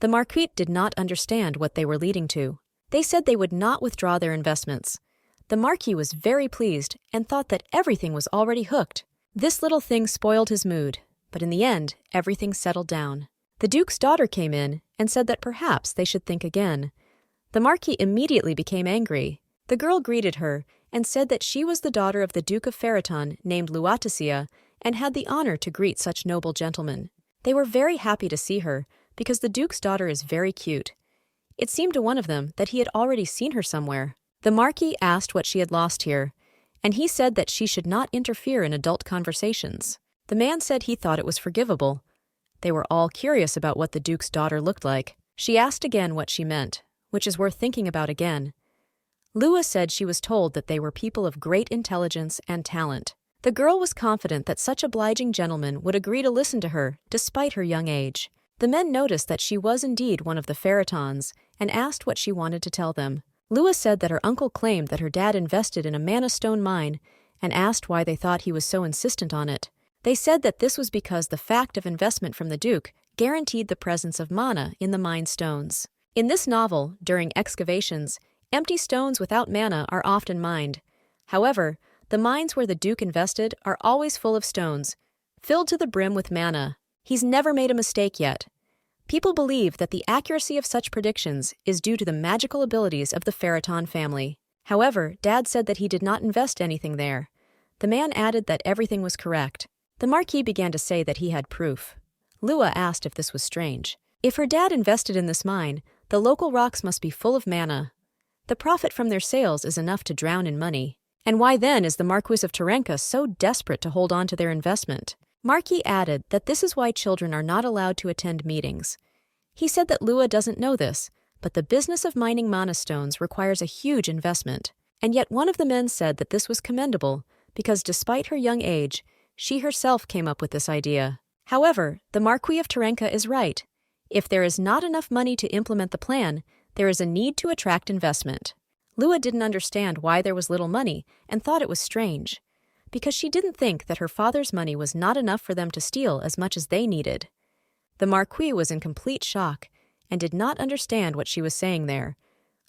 The Marquis did not understand what they were leading to. They said they would not withdraw their investments. The Marquis was very pleased and thought that everything was already hooked. This little thing spoiled his mood, but in the end, everything settled down. The Duke's daughter came in and said that perhaps they should think again. The Marquis immediately became angry. The girl greeted her and said that she was the daughter of the Duke of Ferriton named Luatecia and had the honor to greet such noble gentlemen. They were very happy to see her, because the Duke's daughter is very cute. It seemed to one of them that he had already seen her somewhere. The Marquis asked what she had lost here, and he said that she should not interfere in adult conversations. The man said he thought it was forgivable. They were all curious about what the Duke's daughter looked like. She asked again what she meant, which is worth thinking about again. Lua said she was told that they were people of great intelligence and talent. The girl was confident that such obliging gentlemen would agree to listen to her, despite her young age. The men noticed that she was indeed one of the Feritons and asked what she wanted to tell them. Lua said that her uncle claimed that her dad invested in a mana stone mine and asked why they thought he was so insistent on it. They said that this was because the fact of investment from the Duke guaranteed the presence of mana in the mine stones. In this novel, during excavations, empty stones without mana are often mined. However, the mines where the Duke invested are always full of stones, filled to the brim with mana. He's never made a mistake yet. People believe that the accuracy of such predictions is due to the magical abilities of the Feriton family. However, Dad said that he did not invest anything there. The man added that everything was correct. The Marquis began to say that he had proof. Lua asked if this was strange. If her dad invested in this mine, the local rocks must be full of mana. The profit from their sales is enough to drown in money. And why then is the Marquis of Terenka so desperate to hold on to their investment? Marquis added that this is why children are not allowed to attend meetings. He said that Lua doesn't know this, but the business of mining mana stones requires a huge investment. And yet one of the men said that this was commendable, because despite her young age, she herself came up with this idea. However, the Marquis of Terenka is right. If there is not enough money to implement the plan, there is a need to attract investment. Lua didn't understand why there was little money and thought it was strange, because she didn't think that her father's money was not enough for them to steal as much as they needed. The Marquis was in complete shock and did not understand what she was saying there.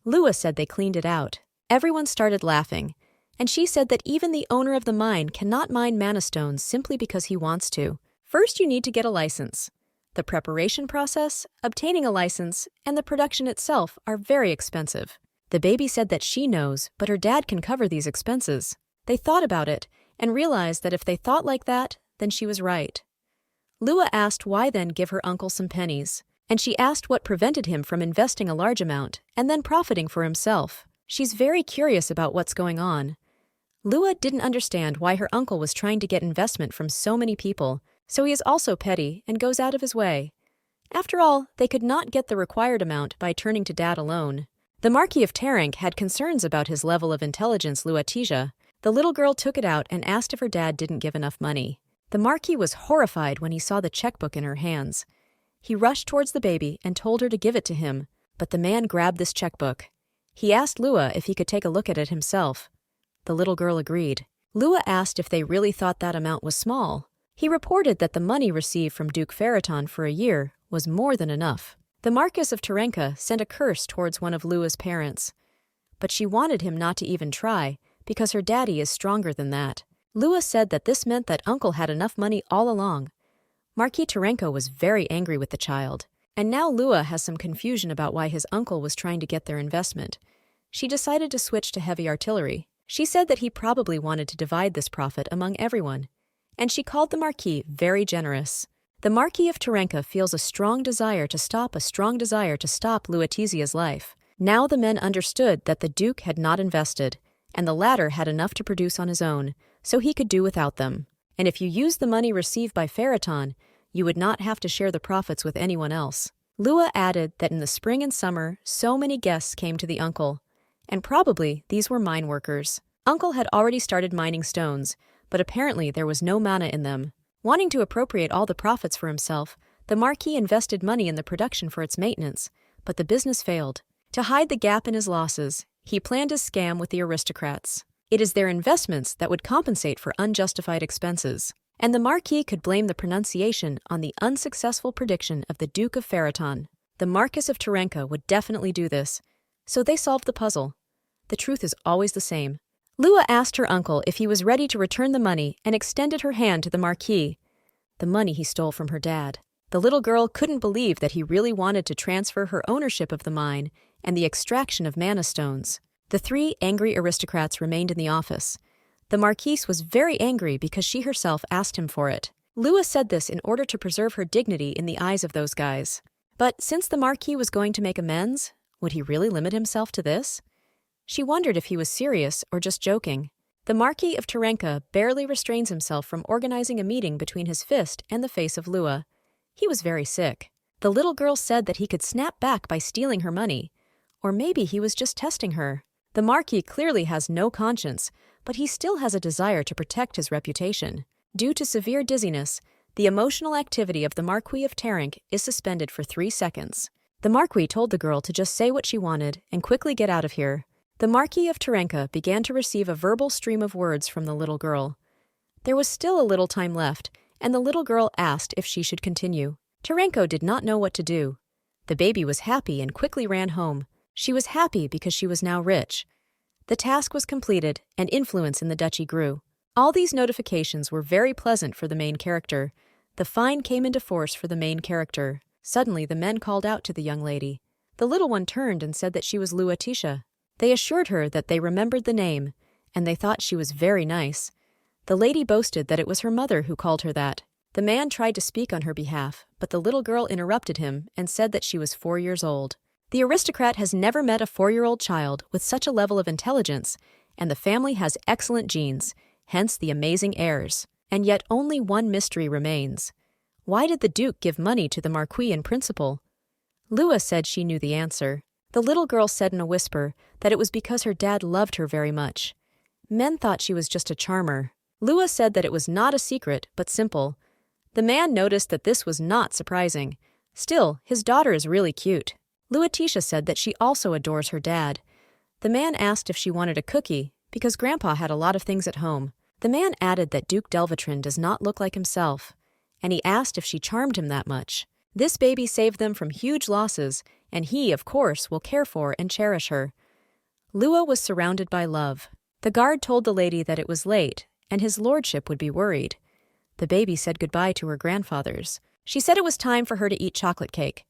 Lua said they cleaned it out. Everyone started laughing, and she said that even the owner of the mine cannot mine mana stones simply because he wants to. First, you need to get a license. The preparation process, obtaining a license, and the production itself are very expensive. The baby said that she knows, but her dad can cover these expenses. They thought about it and realized that if they thought like that, then she was right. Lua asked why then give her uncle some pennies, and she asked what prevented him from investing a large amount and then profiting for himself. She's very curious about what's going on. Lua didn't understand why her uncle was trying to get investment from so many people, so he is also petty and goes out of his way. After all, they could not get the required amount by turning to Dad alone. The Marquis of Terenk had concerns about his level of intelligence, Luatija. The little girl took it out and asked if her dad didn't give enough money. The Marquis was horrified when he saw the checkbook in her hands. He rushed towards the baby and told her to give it to him, but the man grabbed this checkbook. He asked Lua if he could take a look at it himself. The little girl agreed. Lua asked if they really thought that amount was small. He reported that the money received from Duke Feriton for a year was more than enough. The Marquis of Terenka sent a curse towards one of Lua's parents, but she wanted him not to even try because her daddy is stronger than that. Lua said that this meant that uncle had enough money all along. Marquis Terenka was very angry with the child, and now Lua has some confusion about why his uncle was trying to get their investment. She decided to switch to heavy artillery. She said that he probably wanted to divide this profit among everyone, and she called the Marquis very generous. The Marquis of Terenka feels a strong desire to stop Luatizia's life. Now the men understood that the Duke had not invested, and the latter had enough to produce on his own, so he could do without them. And if you used the money received by Feriton, you would not have to share the profits with anyone else. Lua added that in the spring and summer, so many guests came to the uncle, and probably these were mine workers. Uncle had already started mining stones, but apparently there was no mana in them. Wanting to appropriate all the profits for himself, the Marquis invested money in the production for its maintenance, but the business failed. To hide the gap in his losses, he planned a scam with the aristocrats. It is their investments that would compensate for unjustified expenses, and the Marquis could blame the pronunciation on the unsuccessful prediction of the Duke of Feriton. The Marquis of Terenka would definitely do this, so they solved the puzzle. The truth is always the same. Lua asked her uncle if he was ready to return the money and extended her hand to the Marquis, the money he stole from her dad. The little girl couldn't believe that he really wanted to transfer her ownership of the mine and the extraction of mana stones. The three angry aristocrats remained in the office. The Marquise was very angry because she herself asked him for it. Lua said this in order to preserve her dignity in the eyes of those guys. But since the Marquis was going to make amends, would he really limit himself to this? She wondered if he was serious or just joking. The Marquis of Terenka barely restrains himself from organizing a meeting between his fist and the face of Lua. He was very sick. The little girl said that he could snap back by stealing her money. Or maybe he was just testing her. The Marquis clearly has no conscience, but he still has a desire to protect his reputation. Due to severe dizziness, the emotional activity of the Marquis of Terenk is suspended for 3 seconds. The Marquis told the girl to just say what she wanted and quickly get out of here. The Marquis of Terenka began to receive a verbal stream of words from the little girl. There was still a little time left, and the little girl asked if she should continue. Terenko did not know what to do. The baby was happy and quickly ran home. She was happy because she was now rich. The task was completed, and influence in the duchy grew. All these notifications were very pleasant for the main character. The fine came into force for the main character. Suddenly the men called out to the young lady. The little one turned and said that she was Luatisha. They assured her that they remembered the name, and they thought she was very nice. The lady boasted that it was her mother who called her that. The man tried to speak on her behalf, but the little girl interrupted him and said that she was 4 years old. The aristocrat has never met a 4-year-old child with such a level of intelligence, and the family has excellent genes, hence the amazing heirs. And yet only one mystery remains. Why did the Duke give money to the Marquis in principle? Lua said she knew the answer. The little girl said in a whisper that it was because her dad loved her very much. Men thought she was just a charmer. Lua said that it was not a secret, but simple. The man noticed that this was not surprising. Still, his daughter is really cute. Luatisha said that she also adores her dad. The man asked if she wanted a cookie, because Grandpa had a lot of things at home. The man added that Duke Delvatrin does not look like himself, and he asked if she charmed him that much. This baby saved them from huge losses, and he, of course, will care for and cherish her. Lua was surrounded by love. The guard told the lady that it was late, and his lordship would be worried. The baby said goodbye to her grandfathers. She said it was time for her to eat chocolate cake.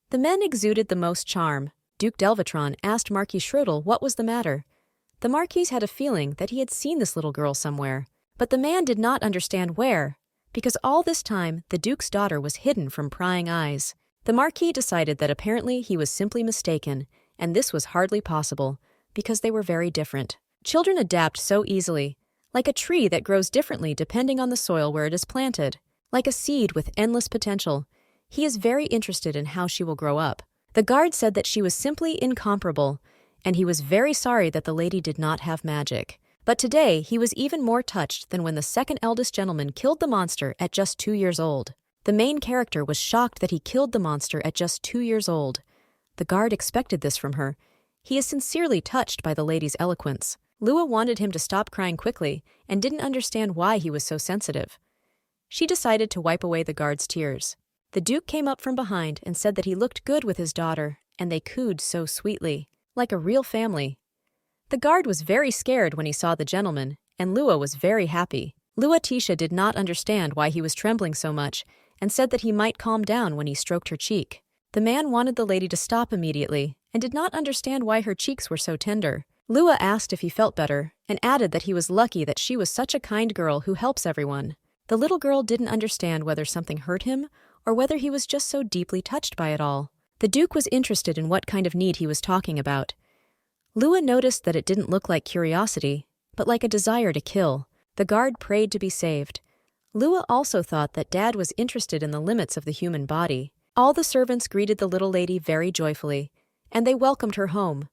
The men exuded the most charm. Duke Delvatron asked Marquis Schrödel what was the matter. The Marquis had a feeling that he had seen this little girl somewhere, but the man did not understand where, because all this time the Duke's daughter was hidden from prying eyes. The Marquis decided that apparently he was simply mistaken, and this was hardly possible, because they were very different. Children adapt so easily, like a tree that grows differently depending on the soil where it is planted, like a seed with endless potential. He is very interested in how she will grow up. The guard said that she was simply incomparable, and he was very sorry that the lady did not have magic. But today he was even more touched than when the second eldest gentleman killed the monster at just 2 years old. The main character was shocked that he killed the monster at just 2 years old. The guard expected this from her. He is sincerely touched by the lady's eloquence. Lua wanted him to stop crying quickly and didn't understand why he was so sensitive. She decided to wipe away the guard's tears. The Duke came up from behind and said that he looked good with his daughter, and they cooed so sweetly, like a real family. The guard was very scared when he saw the gentleman, and Lua was very happy. Luatisha did not understand why he was trembling so much, and said that he might calm down when he stroked her cheek. The man wanted the lady to stop immediately, and did not understand why her cheeks were so tender. Lua asked if he felt better, and added that he was lucky that she was such a kind girl who helps everyone. The little girl didn't understand whether something hurt him, or whether he was just so deeply touched by it all. The Duke was interested in what kind of need he was talking about. Lua noticed that it didn't look like curiosity, but like a desire to kill. The guard prayed to be saved. Lua also thought that Dad was interested in the limits of the human body. All the servants greeted the little lady very joyfully, and they welcomed her home.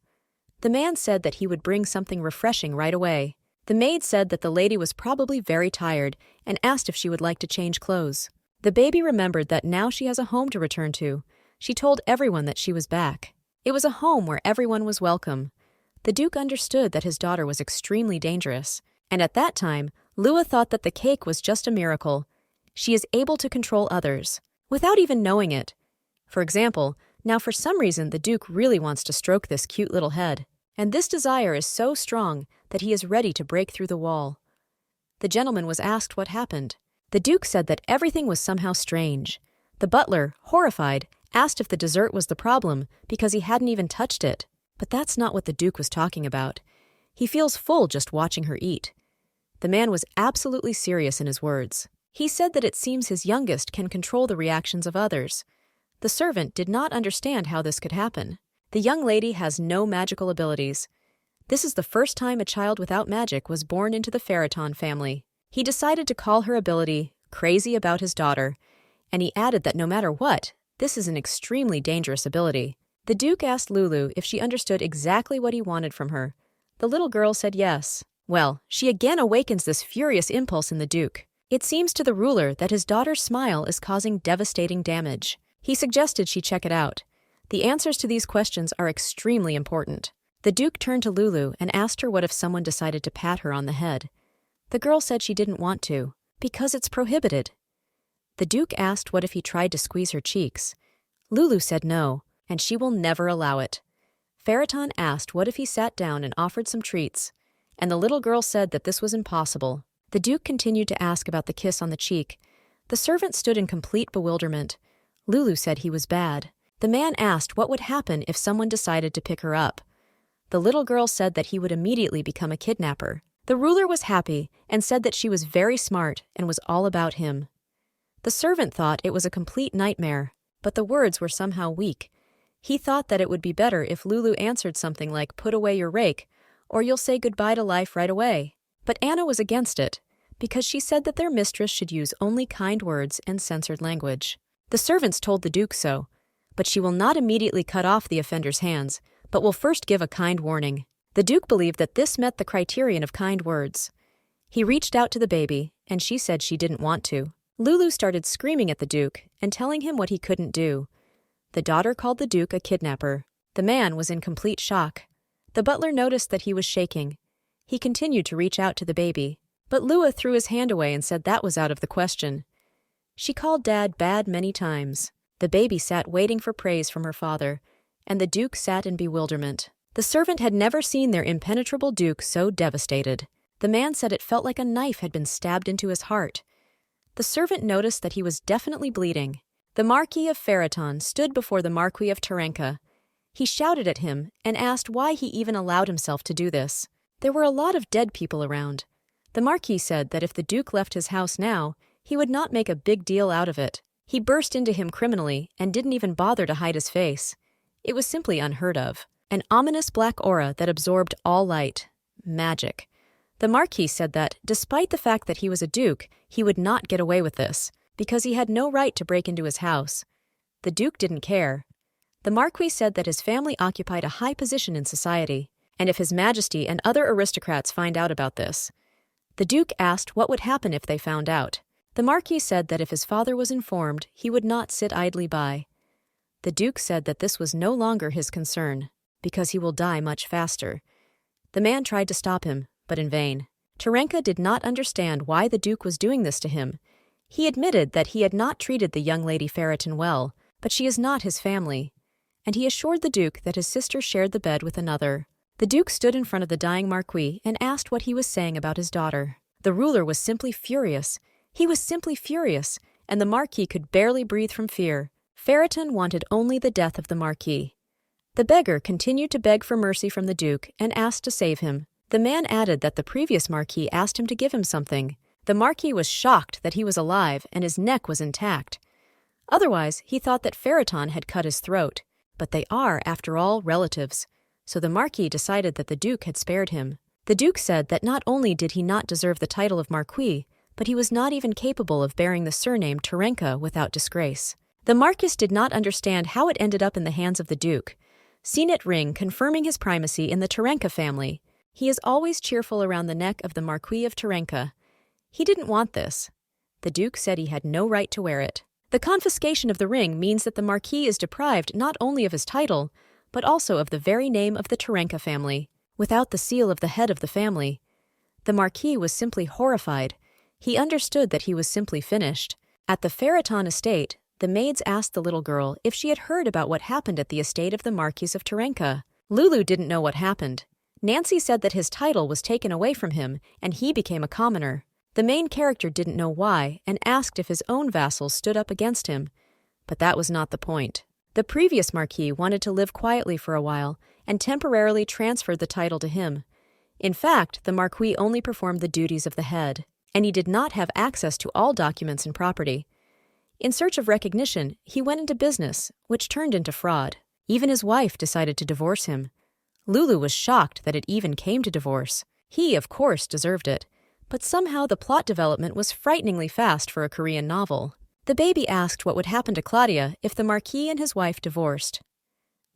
The man said that he would bring something refreshing right away. The maid said that the lady was probably very tired and asked if she would like to change clothes. The baby remembered that now she has a home to return to. She told everyone that she was back. It was a home where everyone was welcome. The Duke understood that his daughter was extremely dangerous, and at that time, Lua thought that the cake was just a miracle. She is able to control others, without even knowing it. For example, now for some reason the Duke really wants to stroke this cute little head, and this desire is so strong that he is ready to break through the wall. The gentleman was asked what happened. The Duke said that everything was somehow strange. The butler, horrified, asked if the dessert was the problem because he hadn't even touched it. But that's not what the Duke was talking about. He feels full just watching her eat. The man was absolutely serious in his words. He said that it seems his youngest can control the reactions of others. The servant did not understand how this could happen. The young lady has no magical abilities. This is the first time a child without magic was born into the Ferreton family. He decided to call her ability crazy about his daughter, and he added that no matter what, this is an extremely dangerous ability. The Duke asked Lulu if she understood exactly what he wanted from her. The little girl said yes. Well, she again awakens this furious impulse in the Duke. It seems to the ruler that his daughter's smile is causing devastating damage. He suggested she check it out. The answers to these questions are extremely important. The Duke turned to Lulu and asked her what if someone decided to pat her on the head. The girl said she didn't want to, because it's prohibited. The Duke asked what if he tried to squeeze her cheeks. Lulu said no, and she will never allow it. Ferreton asked what if he sat down and offered some treats, and the little girl said that this was impossible. The Duke continued to ask about the kiss on the cheek. The servant stood in complete bewilderment. Lulu said he was bad. The man asked what would happen if someone decided to pick her up. The little girl said that he would immediately become a kidnapper. The ruler was happy and said that she was very smart and was all about him. The servant thought it was a complete nightmare, but the words were somehow weak. He thought that it would be better if Lulu answered something like "put away your rake," or "you'll say goodbye to life right away." But Anna was against it, because she said that their mistress should use only kind words and censored language. The servants told the Duke so, but she will not immediately cut off the offender's hands, but will first give a kind warning. The Duke believed that this met the criterion of kind words. He reached out to the baby, and she said she didn't want to. Lulu started screaming at the Duke and telling him what he couldn't do. The daughter called the Duke a kidnapper. The man was in complete shock. The butler noticed that he was shaking. He continued to reach out to the baby, but Lua threw his hand away and said that was out of the question. She called Dad bad many times. The baby sat waiting for praise from her father, and the Duke sat in bewilderment. The servant had never seen their impenetrable Duke so devastated. The man said it felt like a knife had been stabbed into his heart. The servant noticed that he was definitely bleeding. The Marquis of Ferreton stood before the Marquis of Terenka. He shouted at him and asked why he even allowed himself to do this. There were a lot of dead people around. The Marquis said that if the Duke left his house now, he would not make a big deal out of it. He burst into him criminally and didn't even bother to hide his face. It was simply unheard of. An ominous black aura that absorbed all light. Magic. The Marquis said that, despite the fact that he was a duke, he would not get away with this, because he had no right to break into his house. The Duke didn't care. The Marquis said that his family occupied a high position in society, and if His Majesty and other aristocrats find out about this. The Duke asked what would happen if they found out. The Marquis said that if his father was informed, he would not sit idly by. The Duke said that this was no longer his concern, because he will die much faster. The man tried to stop him, but in vain. Terenka did not understand why the Duke was doing this to him. He admitted that he had not treated the young Lady Ferreton well, but she is not his family, and he assured the Duke that his sister shared the bed with another. The Duke stood in front of the dying Marquis and asked what he was saying about his daughter. The ruler was simply furious. He was simply furious, and the Marquis could barely breathe from fear. Ferreton wanted only the death of the Marquis. The beggar continued to beg for mercy from the Duke and asked to save him. The man added that the previous Marquis asked him to give him something. The Marquis was shocked that he was alive and his neck was intact. Otherwise, he thought that Ferreton had cut his throat. But they are, after all, relatives. So the Marquis decided that the Duke had spared him. The Duke said that not only did he not deserve the title of Marquis, but he was not even capable of bearing the surname Terenka without disgrace. The Marquis did not understand how it ended up in the hands of the Duke. Signet ring confirming his primacy in the Terenka family. He is always cheerful around the neck of the Marquis of Terenka. He didn't want this. The Duke said he had no right to wear it. The confiscation of the ring means that the Marquis is deprived not only of his title, but also of the very name of the Terenka family, without the seal of the head of the family. The Marquis was simply horrified. He understood that he was simply finished. At the Ferreton estate, the maids asked the little girl if she had heard about what happened at the estate of the Marquis of Terenka. Lulu didn't know what happened. Nancy said that his title was taken away from him and he became a commoner. The main character didn't know why and asked if his own vassals stood up against him. But that was not the point. The previous Marquis wanted to live quietly for a while and temporarily transferred the title to him. In fact, the Marquis only performed the duties of the head. and he did not have access to all documents and property. In search of recognition, he went into business, which turned into fraud. Even his wife decided to divorce him. Lulu was shocked that it even came to divorce. He, of course, deserved it. But somehow the plot development was frighteningly fast for a Korean novel. The baby asked what would happen to Claudia if the Marquis and his wife divorced.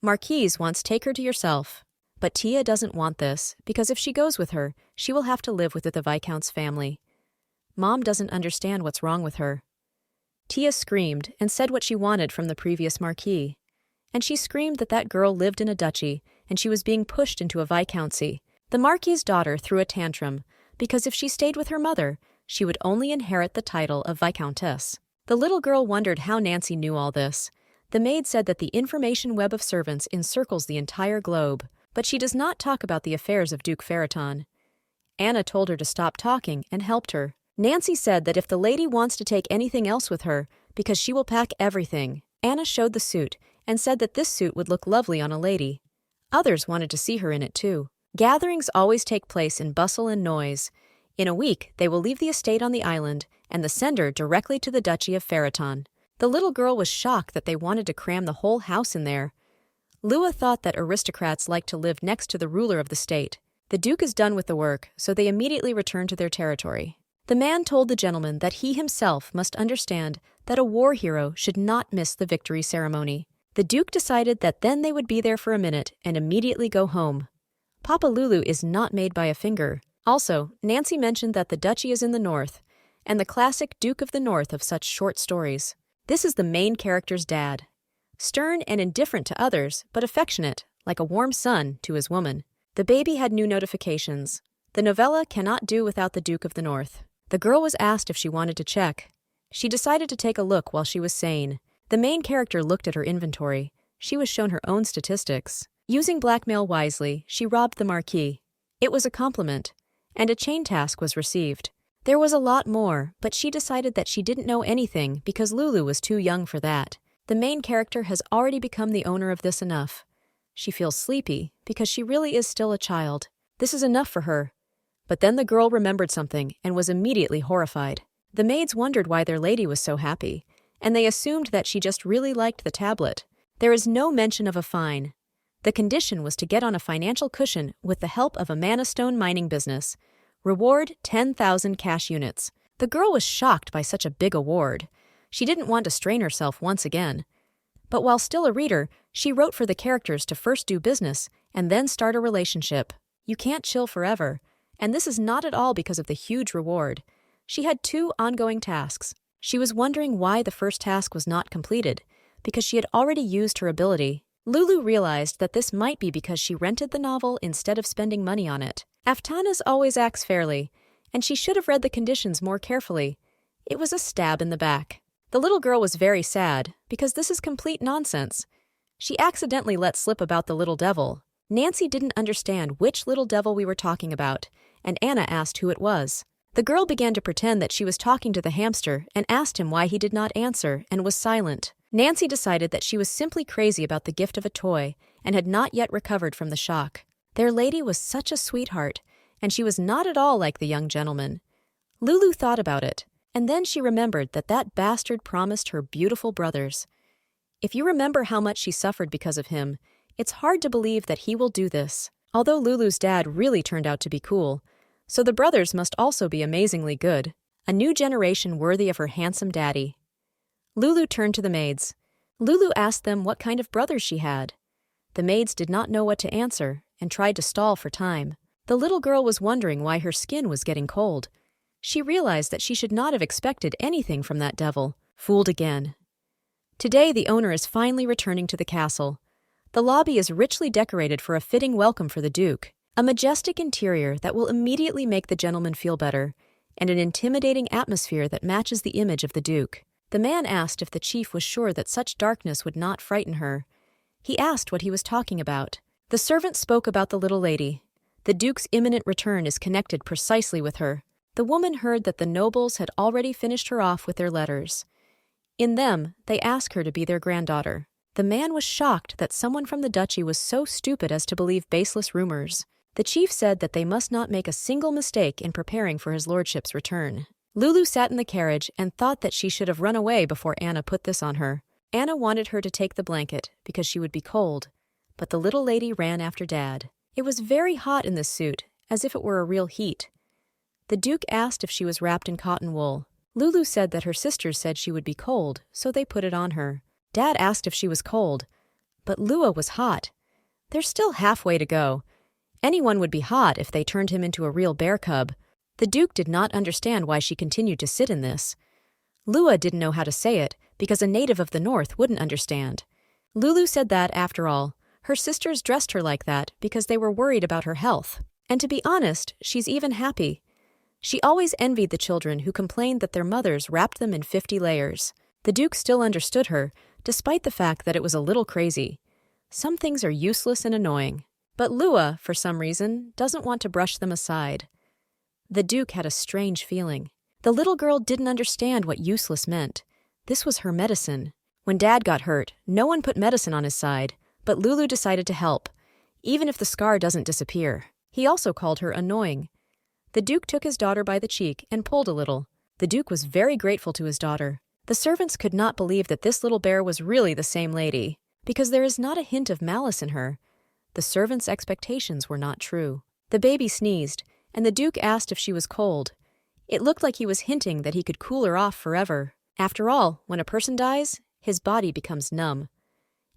Marquise wants take her to yourself. But Tia doesn't want this, because if she goes with her, she will have to live with the Viscount's family. Mom doesn't understand what's wrong with her. Tia screamed and said what she wanted from the previous Marquis. And she screamed that that girl lived in a duchy, and she was being pushed into a viscountcy. The Marquis's daughter threw a tantrum, because if she stayed with her mother, she would only inherit the title of Viscountess. The little girl wondered how Nancy knew all this. The maid said that the information web of servants encircles the entire globe, but she does not talk about the affairs of Duke Ferraton. Anna told her to stop talking and helped her. Nancy said that if the lady wants to take anything else with her, because she will pack everything. Anna showed the suit and said that this suit would look lovely on a lady. Others wanted to see her in it too. Gatherings always take place in bustle and noise. In a week, they will leave the estate on the island and the sender directly to the Duchy of Ferraton. The little girl was shocked that they wanted to cram the whole house in there. Lua thought that aristocrats like to live next to the ruler of the state. The Duke is done with the work, so they immediately return to their territory. The man told the gentleman that he himself must understand that a war hero should not miss the victory ceremony. The Duke decided that then they would be there for a minute and immediately go home. Papa Lulu is not made by a finger. Also, Nancy mentioned that the duchy is in the north, and the classic Duke of the North of such short stories. This is the main character's dad. Stern and indifferent to others, but affectionate, like a warm son, to his woman. The baby had new notifications. The novella cannot do without the Duke of the North. The girl was asked if she wanted to check. She decided to take a look while she was sane. The main character looked at her inventory. She was shown her own statistics. Using blackmail wisely, she robbed the Marquis. It was a compliment, and a chain task was received. There was a lot more, but she decided that she didn't know anything because Lulu was too young for that. The main character has already become the owner of this enough. She feels sleepy because she really is still a child. This is enough for her. But then the girl remembered something and was immediately horrified. The maids wondered why their lady was so happy, and they assumed that she just really liked the tablet. There is no mention of a fine. The condition was to get on a financial cushion with the help of a manastone mining business. Reward 10,000 cash units. The girl was shocked by such a big award. She didn't want to strain herself once again. But while still a reader, she wrote for the characters to first do business and then start a relationship. You can't chill forever, and this is not at all because of the huge reward. She had 2 ongoing tasks. She was wondering why the first task was not completed, because she had already used her ability. Lulu realized that this might be because she rented the novel instead of spending money on it. Aftanas always acts fairly, and she should have read the conditions more carefully. It was a stab in the back. The little girl was very sad, because this is complete nonsense. She accidentally let slip about the little devil. Nancy didn't understand which little devil we were talking about, and Anna asked who it was. The girl began to pretend that she was talking to the hamster and asked him why he did not answer and was silent. Nancy decided that she was simply crazy about the gift of a toy and had not yet recovered from the shock. Their lady was such a sweetheart, and she was not at all like the young gentleman. Lulu thought about it, and then she remembered that that bastard promised her beautiful brothers. If you remember how much she suffered because of him, it's hard to believe that he will do this. Although Lulu's dad really turned out to be cool, so the brothers must also be amazingly good. A new generation worthy of her handsome daddy. Lulu turned to the maids. Lulu asked them what kind of brothers she had. The maids did not know what to answer and tried to stall for time. The little girl was wondering why her skin was getting cold. She realized that she should not have expected anything from that devil. Fooled again. Today the owner is finally returning to the castle. The lobby is richly decorated for a fitting welcome for the Duke. A majestic interior that will immediately make the gentleman feel better, and an intimidating atmosphere that matches the image of the Duke. The man asked if the chief was sure that such darkness would not frighten her. He asked what he was talking about. The servant spoke about the little lady. The Duke's imminent return is connected precisely with her. The woman heard that the nobles had already finished her off with their letters. In them, they asked her to be their granddaughter. The man was shocked that someone from the duchy was so stupid as to believe baseless rumors. The chief said that they must not make a single mistake in preparing for his lordship's return. Lulu sat in the carriage and thought that she should have run away before Anna put this on her. Anna wanted her to take the blanket because she would be cold, but the little lady ran after Dad. It was very hot in this suit, as if it were a real heat. The Duke asked if she was wrapped in cotton wool. Lulu said that her sisters said she would be cold, so they put it on her. Dad asked if she was cold, but Lua was hot. They're still halfway to go. Anyone would be hot if they turned him into a real bear cub. The Duke did not understand why she continued to sit in this. Lua didn't know how to say it, because a native of the north wouldn't understand. Lulu said that, after all, her sisters dressed her like that because they were worried about her health. And to be honest, she's even happy. She always envied the children who complained that their mothers wrapped them in 50 layers. The Duke still understood her, despite the fact that it was a little crazy. Some things are useless and annoying. But Lua, for some reason, doesn't want to brush them aside. The Duke had a strange feeling. The little girl didn't understand what useless meant. This was her medicine. When Dad got hurt, no one put medicine on his side, but Lulu decided to help, even if the scar doesn't disappear. He also called her annoying. The Duke took his daughter by the cheek and pulled a little. The Duke was very grateful to his daughter. The servants could not believe that this little bear was really the same lady, because there is not a hint of malice in her. The servants' expectations were not true. The baby sneezed, and the Duke asked if she was cold. It looked like he was hinting that he could cool her off forever. After all, when a person dies, his body becomes numb.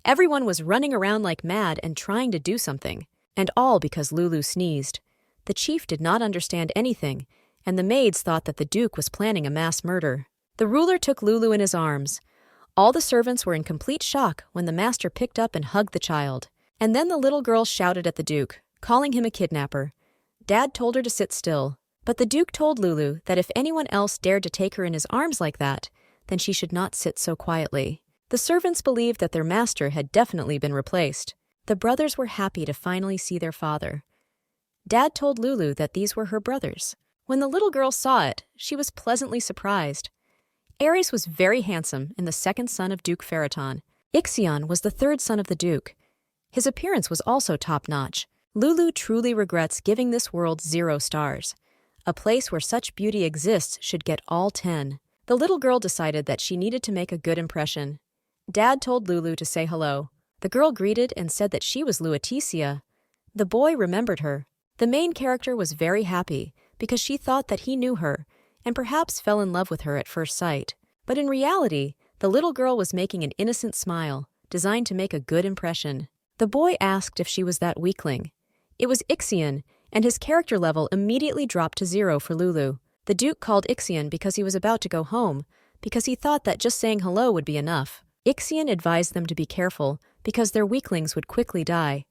Everyone was running around like mad and trying to do something, and all because Lulu sneezed. The chief did not understand anything, and the maids thought that the Duke was planning a mass murder. The ruler took Lulu in his arms. All the servants were in complete shock when the master picked up and hugged the child. And then the little girl shouted at the Duke, calling him a kidnapper. Dad told her to sit still, but the Duke told Lulu that if anyone else dared to take her in his arms like that, then she should not sit so quietly. The servants believed that their master had definitely been replaced. The brothers were happy to finally see their father. Dad told Lulu that these were her brothers. When the little girl saw it, she was pleasantly surprised. Ares was very handsome and the second son of Duke Faraton. Ixion was the third son of the Duke. His appearance was also top-notch. Lulu truly regrets giving this world 0 stars. A place where such beauty exists should get all 10. The little girl decided that she needed to make a good impression. Dad told Lulu to say hello. The girl greeted and said that she was Lutetia. The boy remembered her. The main character was very happy because she thought that he knew her and perhaps fell in love with her at first sight. But in reality, the little girl was making an innocent smile, designed to make a good impression. The boy asked if she was that weakling. It was Ixion, and his character level immediately dropped to 0 for Lulu. The Duke called Ixion because he was about to go home, because he thought that just saying hello would be enough. Ixion advised them to be careful because their weaklings would quickly die.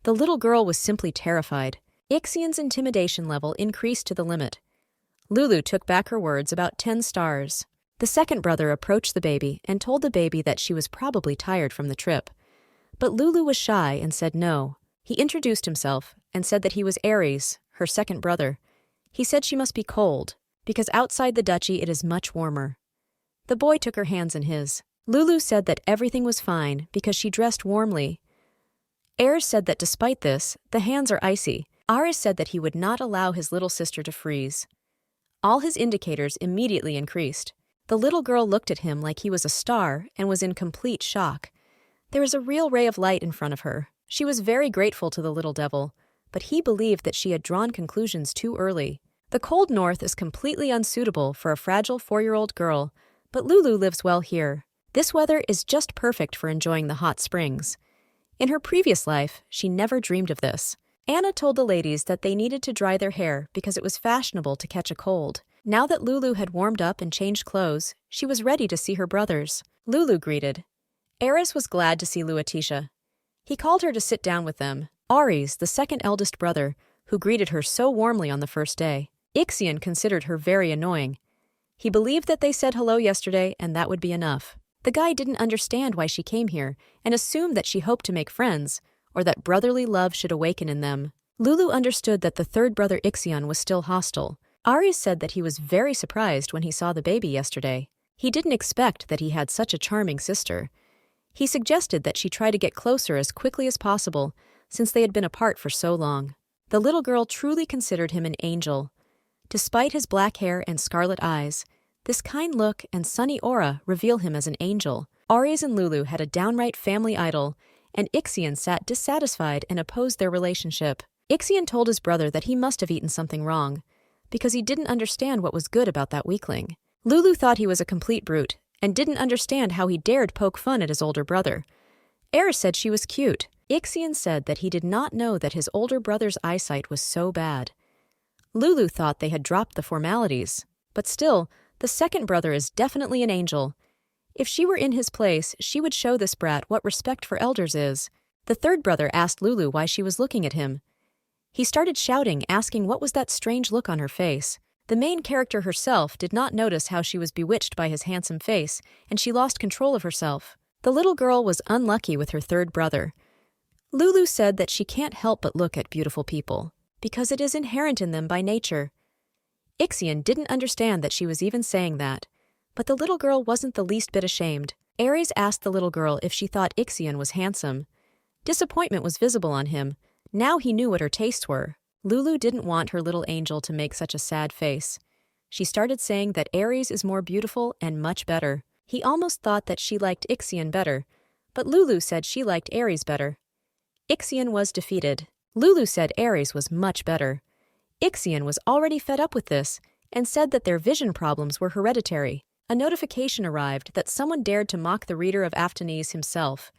The little girl was simply terrified. Ixion's intimidation level increased to the limit. Lulu took back her words about 10 stars. The second brother approached the baby and told the baby that she was probably tired from the trip. But Lulu was shy and said no. He introduced himself and said that he was Ares, her second brother. He said she must be cold, because outside the duchy it is much warmer. The boy took her hands in his. Lulu said that everything was fine because she dressed warmly. Ares said that despite this, the hands are icy. Ares said that he would not allow his little sister to freeze. All his indicators immediately increased. The little girl looked at him like he was a star and was in complete shock. There was a real ray of light in front of her. She was very grateful to the little devil, but he believed that she had drawn conclusions too early. The cold north is completely unsuitable for a fragile 4-year-old girl, but Lulu lives well here. This weather is just perfect for enjoying the hot springs. In her previous life, she never dreamed of this. Anna told the ladies that they needed to dry their hair because it was fashionable to catch a cold. Now that Lulu had warmed up and changed clothes, she was ready to see her brothers. Lulu greeted. Ares was glad to see Lutetia. He called her to sit down with them. Ares, the second eldest brother, who greeted her so warmly on the first day. Ixion considered her very annoying. He believed that they said hello yesterday and that would be enough. The guy didn't understand why she came here and assumed that she hoped to make friends, or that brotherly love should awaken in them. Lulu understood that the third brother Ixion was still hostile. Ares said that he was very surprised when he saw the baby yesterday. He didn't expect that he had such a charming sister. He suggested that she try to get closer as quickly as possible, since they had been apart for so long. The little girl truly considered him an angel. Despite his black hair and scarlet eyes, this kind look and sunny aura reveal him as an angel. Aries and Lulu had a downright family idol, and Ixion sat dissatisfied and opposed their relationship. Ixion told his brother that he must have eaten something wrong, because he didn't understand what was good about that weakling. Lulu thought he was a complete brute, and didn't understand how he dared poke fun at his older brother. Aries said she was cute. Ixion said that he did not know that his older brother's eyesight was so bad. Lulu thought they had dropped the formalities, but still, the second brother is definitely an angel. If she were in his place, she would show this brat what respect for elders is. The third brother asked Lulu why she was looking at him. He started shouting, asking what was that strange look on her face. The main character herself did not notice how she was bewitched by his handsome face, and she lost control of herself. The little girl was unlucky with her third brother. Lulu said that she can't help but look at beautiful people, because it is inherent in them by nature. Ixion didn't understand that she was even saying that, but the little girl wasn't the least bit ashamed. Aries asked the little girl if she thought Ixion was handsome. Disappointment was visible on him. Now he knew what her tastes were. Lulu didn't want her little angel to make such a sad face. She started saying that Aries is more beautiful and much better. He almost thought that she liked Ixion better, but Lulu said she liked Aries better. Ixion was defeated. Lulu said Aries was much better. Ixion was already fed up with this and said that their vision problems were hereditary. A notification arrived that someone dared to mock the reader of Aftonese himself.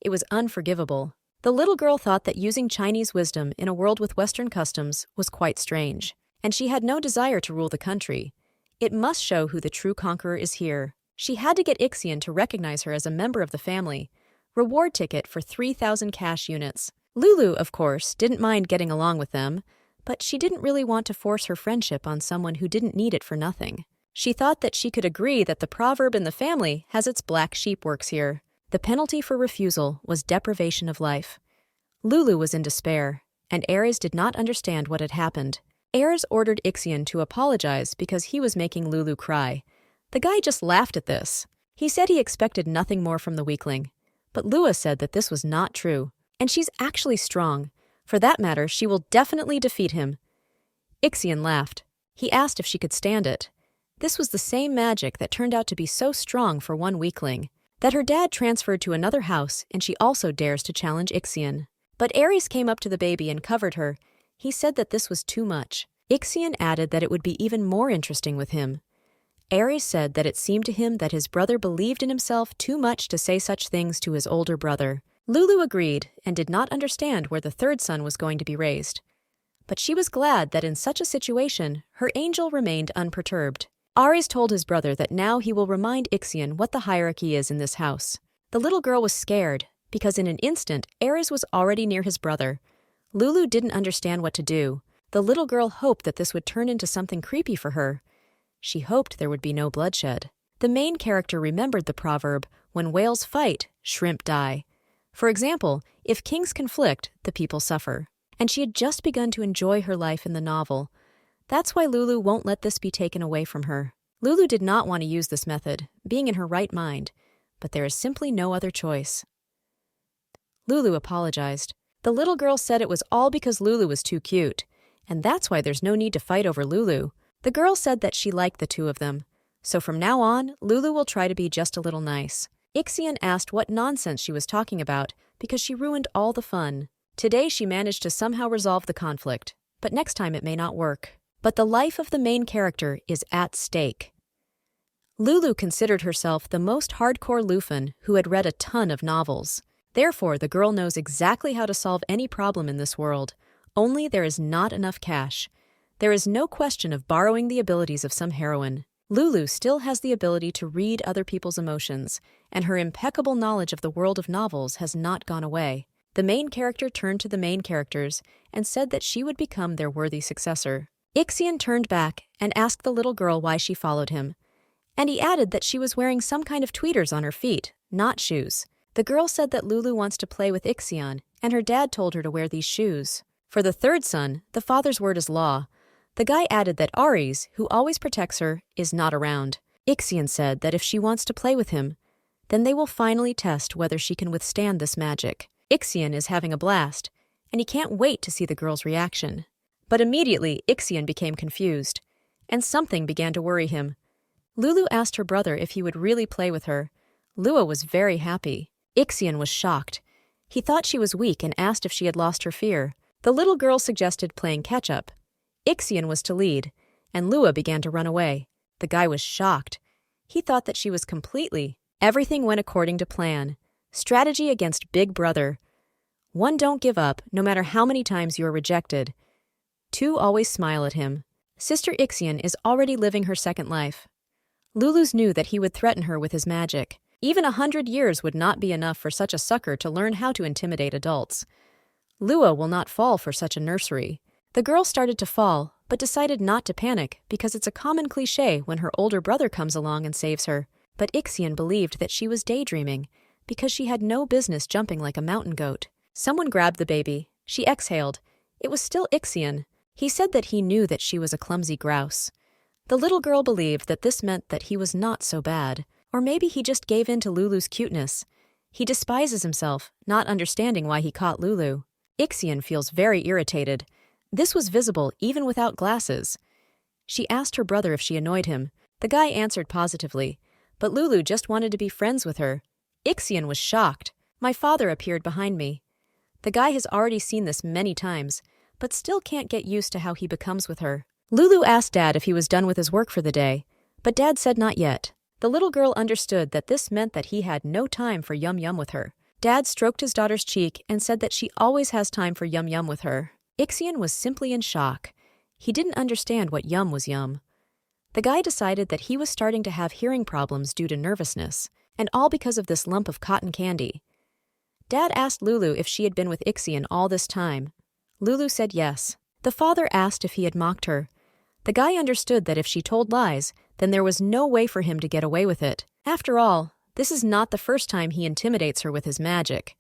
It was unforgivable. The little girl thought that using Chinese wisdom in a world with Western customs was quite strange, and she had no desire to rule the country. It must show who the true conqueror is here. She had to get Ixion to recognize her as a member of the family. Reward ticket for 3,000 cash units. Lulu, of course, didn't mind getting along with them, but she didn't really want to force her friendship on someone who didn't need it for nothing. She thought that she could agree that the proverb in the family has its black sheep works here. The penalty for refusal was deprivation of life. Lulu was in despair, and Aries did not understand what had happened. Aries ordered Ixion to apologize because he was making Lulu cry. The guy just laughed at this. He said he expected nothing more from the weakling. But Lua said that this was not true, and she's actually strong. For that matter, she will definitely defeat him. Ixion laughed. He asked if she could stand it. This was the same magic that turned out to be so strong for one weakling, that her dad transferred to another house, and she also dares to challenge Ixion. But Aries came up to the baby and covered her. He said that this was too much. Ixion added that it would be even more interesting with him. Aries said that it seemed to him that his brother believed in himself too much to say such things to his older brother. Lulu agreed and did not understand where the third son was going to be raised. But she was glad that in such a situation, her angel remained unperturbed. Aries told his brother that now he will remind Ixion what the hierarchy is in this house. The little girl was scared, because in an instant, Aries was already near his brother. Lulu didn't understand what to do. The little girl hoped that this would turn into something creepy for her. She hoped there would be no bloodshed. The main character remembered the proverb, "When whales fight, shrimp die." For example, if kings conflict, the people suffer. And she had just begun to enjoy her life in the novel. That's why Lulu won't let this be taken away from her. Lulu did not want to use this method, being in her right mind, but there is simply no other choice. Lulu apologized. The little girl said it was all because Lulu was too cute, and that's why there's no need to fight over Lulu. The girl said that she liked the two of them, so from now on, Lulu will try to be just a little nice. Ixion asked what nonsense she was talking about because she ruined all the fun. Today she managed to somehow resolve the conflict, but next time it may not work. But the life of the main character is at stake. Lulu considered herself the most hardcore Lufan who had read a ton of novels. Therefore, the girl knows exactly how to solve any problem in this world, only there is not enough cash. There is no question of borrowing the abilities of some heroine. Lulu still has the ability to read other people's emotions, and her impeccable knowledge of the world of novels has not gone away. The main character turned to the main characters and said that she would become their worthy successor. Ixion turned back and asked the little girl why she followed him, and he added that she was wearing some kind of tweeters on her feet, not shoes. The girl said that Lulu wants to play with Ixion, and her dad told her to wear these shoes. For the third son, the father's word is law. The guy added that Aries, who always protects her, is not around. Ixion said that if she wants to play with him, then they will finally test whether she can withstand this magic. Ixion is having a blast, and he can't wait to see the girl's reaction. But immediately, Ixion became confused, and something began to worry him. Lulu asked her brother if he would really play with her. Lua was very happy. Ixion was shocked. He thought she was weak and asked if she had lost her fear. The little girl suggested playing catch-up. Ixion was to lead, and Lua began to run away. The guy was shocked. He thought that she was completely. Everything went according to plan. Strategy against Big Brother. 1. Don't give up, no matter how many times you are rejected. 2. Always smile at him. Sister Ixion is already living her second life. Lulu's knew that he would threaten her with his magic. Even 100 years would not be enough for such a sucker to learn how to intimidate adults. Lua will not fall for such a nursery. The girl started to fall, but decided not to panic because it's a common cliché when her older brother comes along and saves her. But Ixion believed that she was daydreaming because she had no business jumping like a mountain goat. Someone grabbed the baby. She exhaled. It was still Ixion. He said that he knew that she was a clumsy grouse. The little girl believed that this meant that he was not so bad. Or maybe he just gave in to Lulu's cuteness. He despises himself, not understanding why he caught Lulu. Ixion feels very irritated. This was visible even without glasses. She asked her brother if she annoyed him. The guy answered positively, but Lulu just wanted to be friends with her. Ixion was shocked. My father appeared behind me. The guy has already seen this many times, but still can't get used to how he becomes with her. Lulu asked Dad if he was done with his work for the day, but Dad said not yet. The little girl understood that this meant that he had no time for yum-yum with her. Dad stroked his daughter's cheek and said that she always has time for yum-yum with her. Ixion was simply in shock. He didn't understand what yum was yum. The guy decided that he was starting to have hearing problems due to nervousness, and all because of this lump of cotton candy. Dad asked Lulu if she had been with Ixion all this time. Lulu said yes. The father asked if he had mocked her. The guy understood that if she told lies, then there was no way for him to get away with it. After all, this is not the first time he intimidates her with his magic.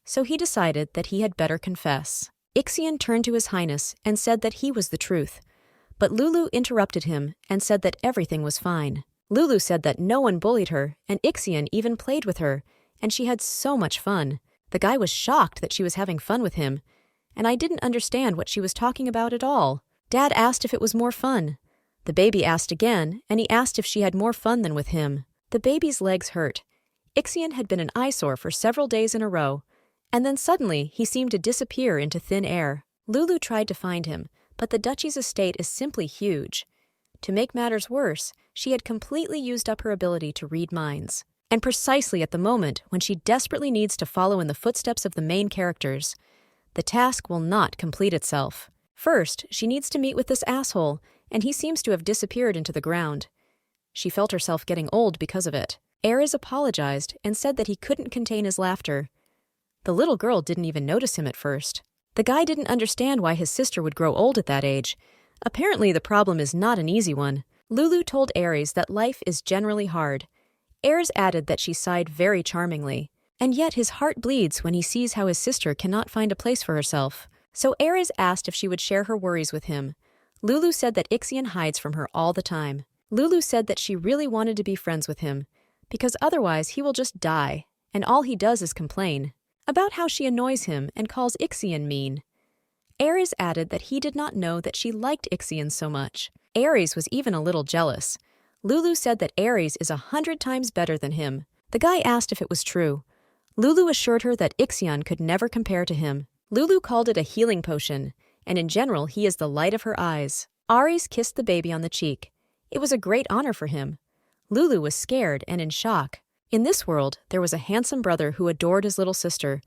So he decided that he had better confess. Ixion turned to His Highness and said that he was the truth. But Lulu interrupted him and said that everything was fine. Lulu said that no one bullied her, and Ixion even played with her, and she had so much fun. The guy was shocked that she was having fun with him, and I didn't understand what she was talking about at all. Dad asked if it was more fun. The baby asked again, and he asked if she had more fun than with him. The baby's legs hurt. Ixion had been an eyesore for several days in a row, and then suddenly he seemed to disappear into thin air. Lulu tried to find him, but the duchy's estate is simply huge. To make matters worse, she had completely used up her ability to read minds. And precisely at the moment when she desperately needs to follow in the footsteps of the main characters, the task will not complete itself. First, she needs to meet with this asshole, and he seems to have disappeared into the ground. She felt herself getting old because of it. Ares apologized and said that he couldn't contain his laughter. The little girl didn't even notice him at first. The guy didn't understand why his sister would grow old at that age. Apparently the problem is not an easy one. Lulu told Ares that life is generally hard. Ares added that she sighed very charmingly, and yet his heart bleeds when he sees how his sister cannot find a place for herself. So Ares asked if she would share her worries with him. Lulu said that Ixion hides from her all the time. Lulu said that she really wanted to be friends with him, because otherwise he will just die, and all he does is complain about how she annoys him and calls Ixion mean. Ares added that he did not know that she liked Ixion so much. Ares was even a little jealous. Lulu said that Ares is 100 times better than him. The guy asked if it was true. Lulu assured her that Ixion could never compare to him. Lulu called it a healing potion, and in general he is the light of her eyes. Ares kissed the baby on the cheek. It was a great honor for him. Lulu was scared and in shock. In this world, there was a handsome brother who adored his little sister.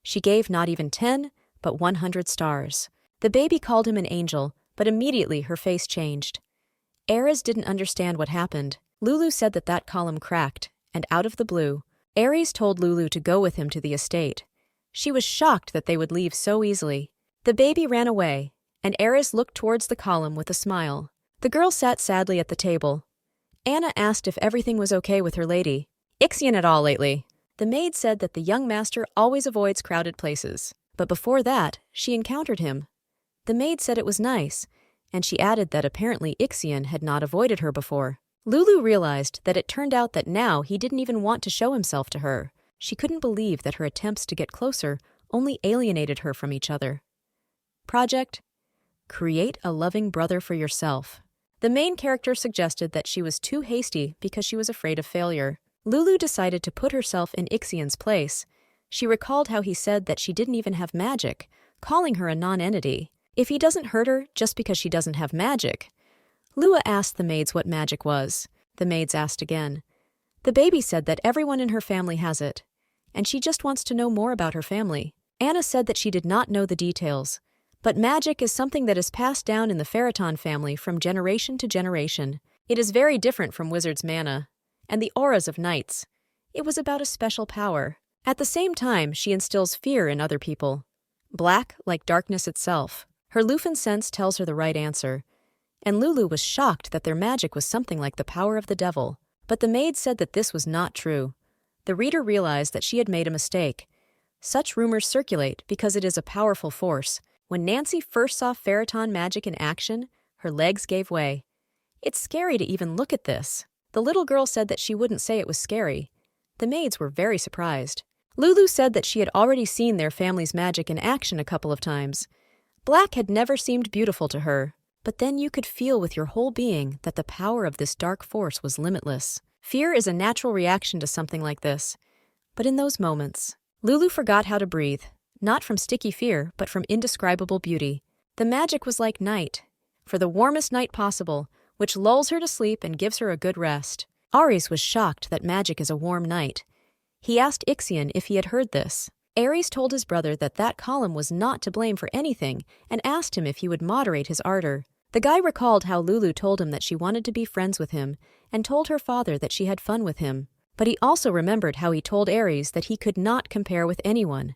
She gave not even 10, but 100 stars. The baby called him an angel, but immediately her face changed. Ares didn't understand what happened. Lulu said that that column cracked, and out of the blue, Ares told Lulu to go with him to the estate. She was shocked that they would leave so easily. The baby ran away, and Ares looked towards the column with a smile. The girl sat sadly at the table. Anna asked if everything was okay with her lady. Ixion at all lately. The maid said that the young master always avoids crowded places, but before that, she encountered him. The maid said it was nice, and she added that apparently Ixion had not avoided her before. Lulu realized that it turned out that now he didn't even want to show himself to her. She couldn't believe that her attempts to get closer only alienated her from each other. Project: create a loving brother for yourself. The main character suggested that she was too hasty because she was afraid of failure. Lulu decided to put herself in Ixian's place. She recalled how he said that she didn't even have magic, calling her a non-entity. If he doesn't hurt her just because she doesn't have magic. Lua asked the maids what magic was. The maids asked again. The baby said that everyone in her family has it, and she just wants to know more about her family. Anna said that she did not know the details, but magic is something that is passed down in the Ferriton family from generation to generation. It is very different from wizards' mana and the auras of knights. It was about a special power. At the same time, she instills fear in other people. Black, like darkness itself. Her Lufin sense tells her the right answer, and Lulu was shocked that their magic was something like the power of the devil. But the maid said that this was not true. The reader realized that she had made a mistake. Such rumors circulate because it is a powerful force. When Nancy first saw Ferriton magic in action, her legs gave way. It's scary to even look at this. The little girl said that she wouldn't say it was scary. The maids were very surprised. Lulu said that she had already seen their family's magic in action a couple of times. Black had never seemed beautiful to her, but then you could feel with your whole being that the power of this dark force was limitless. Fear is a natural reaction to something like this. But in those moments, Lulu forgot how to breathe, not from sticky fear, but from indescribable beauty. The magic was like night, for the warmest night possible, which lulls her to sleep and gives her a good rest. Ares was shocked that magic is a warm night. He asked Ixian if he had heard this. Ares told his brother that that column was not to blame for anything and asked him if he would moderate his ardor. The guy recalled how Lulu told him that she wanted to be friends with him and told her father that she had fun with him. But he also remembered how he told Ares that he could not compare with anyone.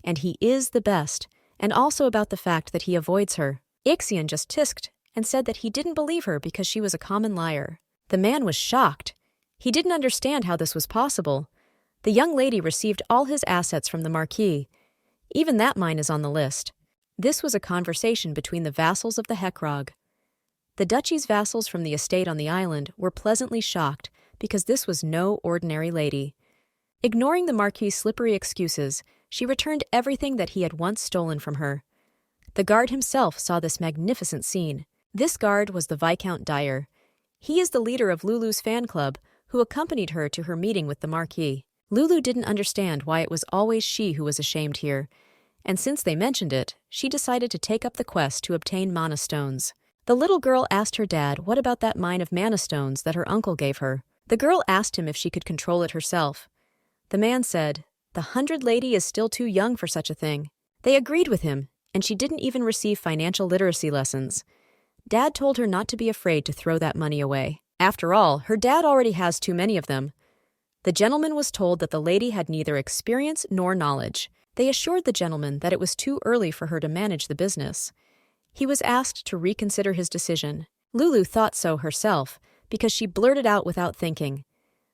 And he is the best, and also about the fact that he avoids her. Ixian just tisked and said that he didn't believe her because she was a common liar. The man was shocked. He didn't understand how this was possible. The young lady received all his assets from the Marquis. Even that mine is on the list. This was a conversation between the vassals of the Heckrog. The duchy's vassals from the estate on the island were pleasantly shocked because this was no ordinary lady. Ignoring the Marquis' slippery excuses, she returned everything that he had once stolen from her. The guard himself saw this magnificent scene. This guard was the Viscount Dyer. He is the leader of Lulu's fan club, who accompanied her to her meeting with the Marquis. Lulu didn't understand why it was always she who was ashamed here, and since they mentioned it, she decided to take up the quest to obtain mana stones. The little girl asked her dad what about that mine of mana stones that her uncle gave her. The girl asked him if she could control it herself. The man said, "The 100 lady is still too young for such a thing." They agreed with him, and she didn't even receive financial literacy lessons. Dad told her not to be afraid to throw that money away. After all, her dad already has too many of them. The gentleman was told that the lady had neither experience nor knowledge. They assured the gentleman that it was too early for her to manage the business. He was asked to reconsider his decision. Lulu thought so herself, because she blurted out without thinking.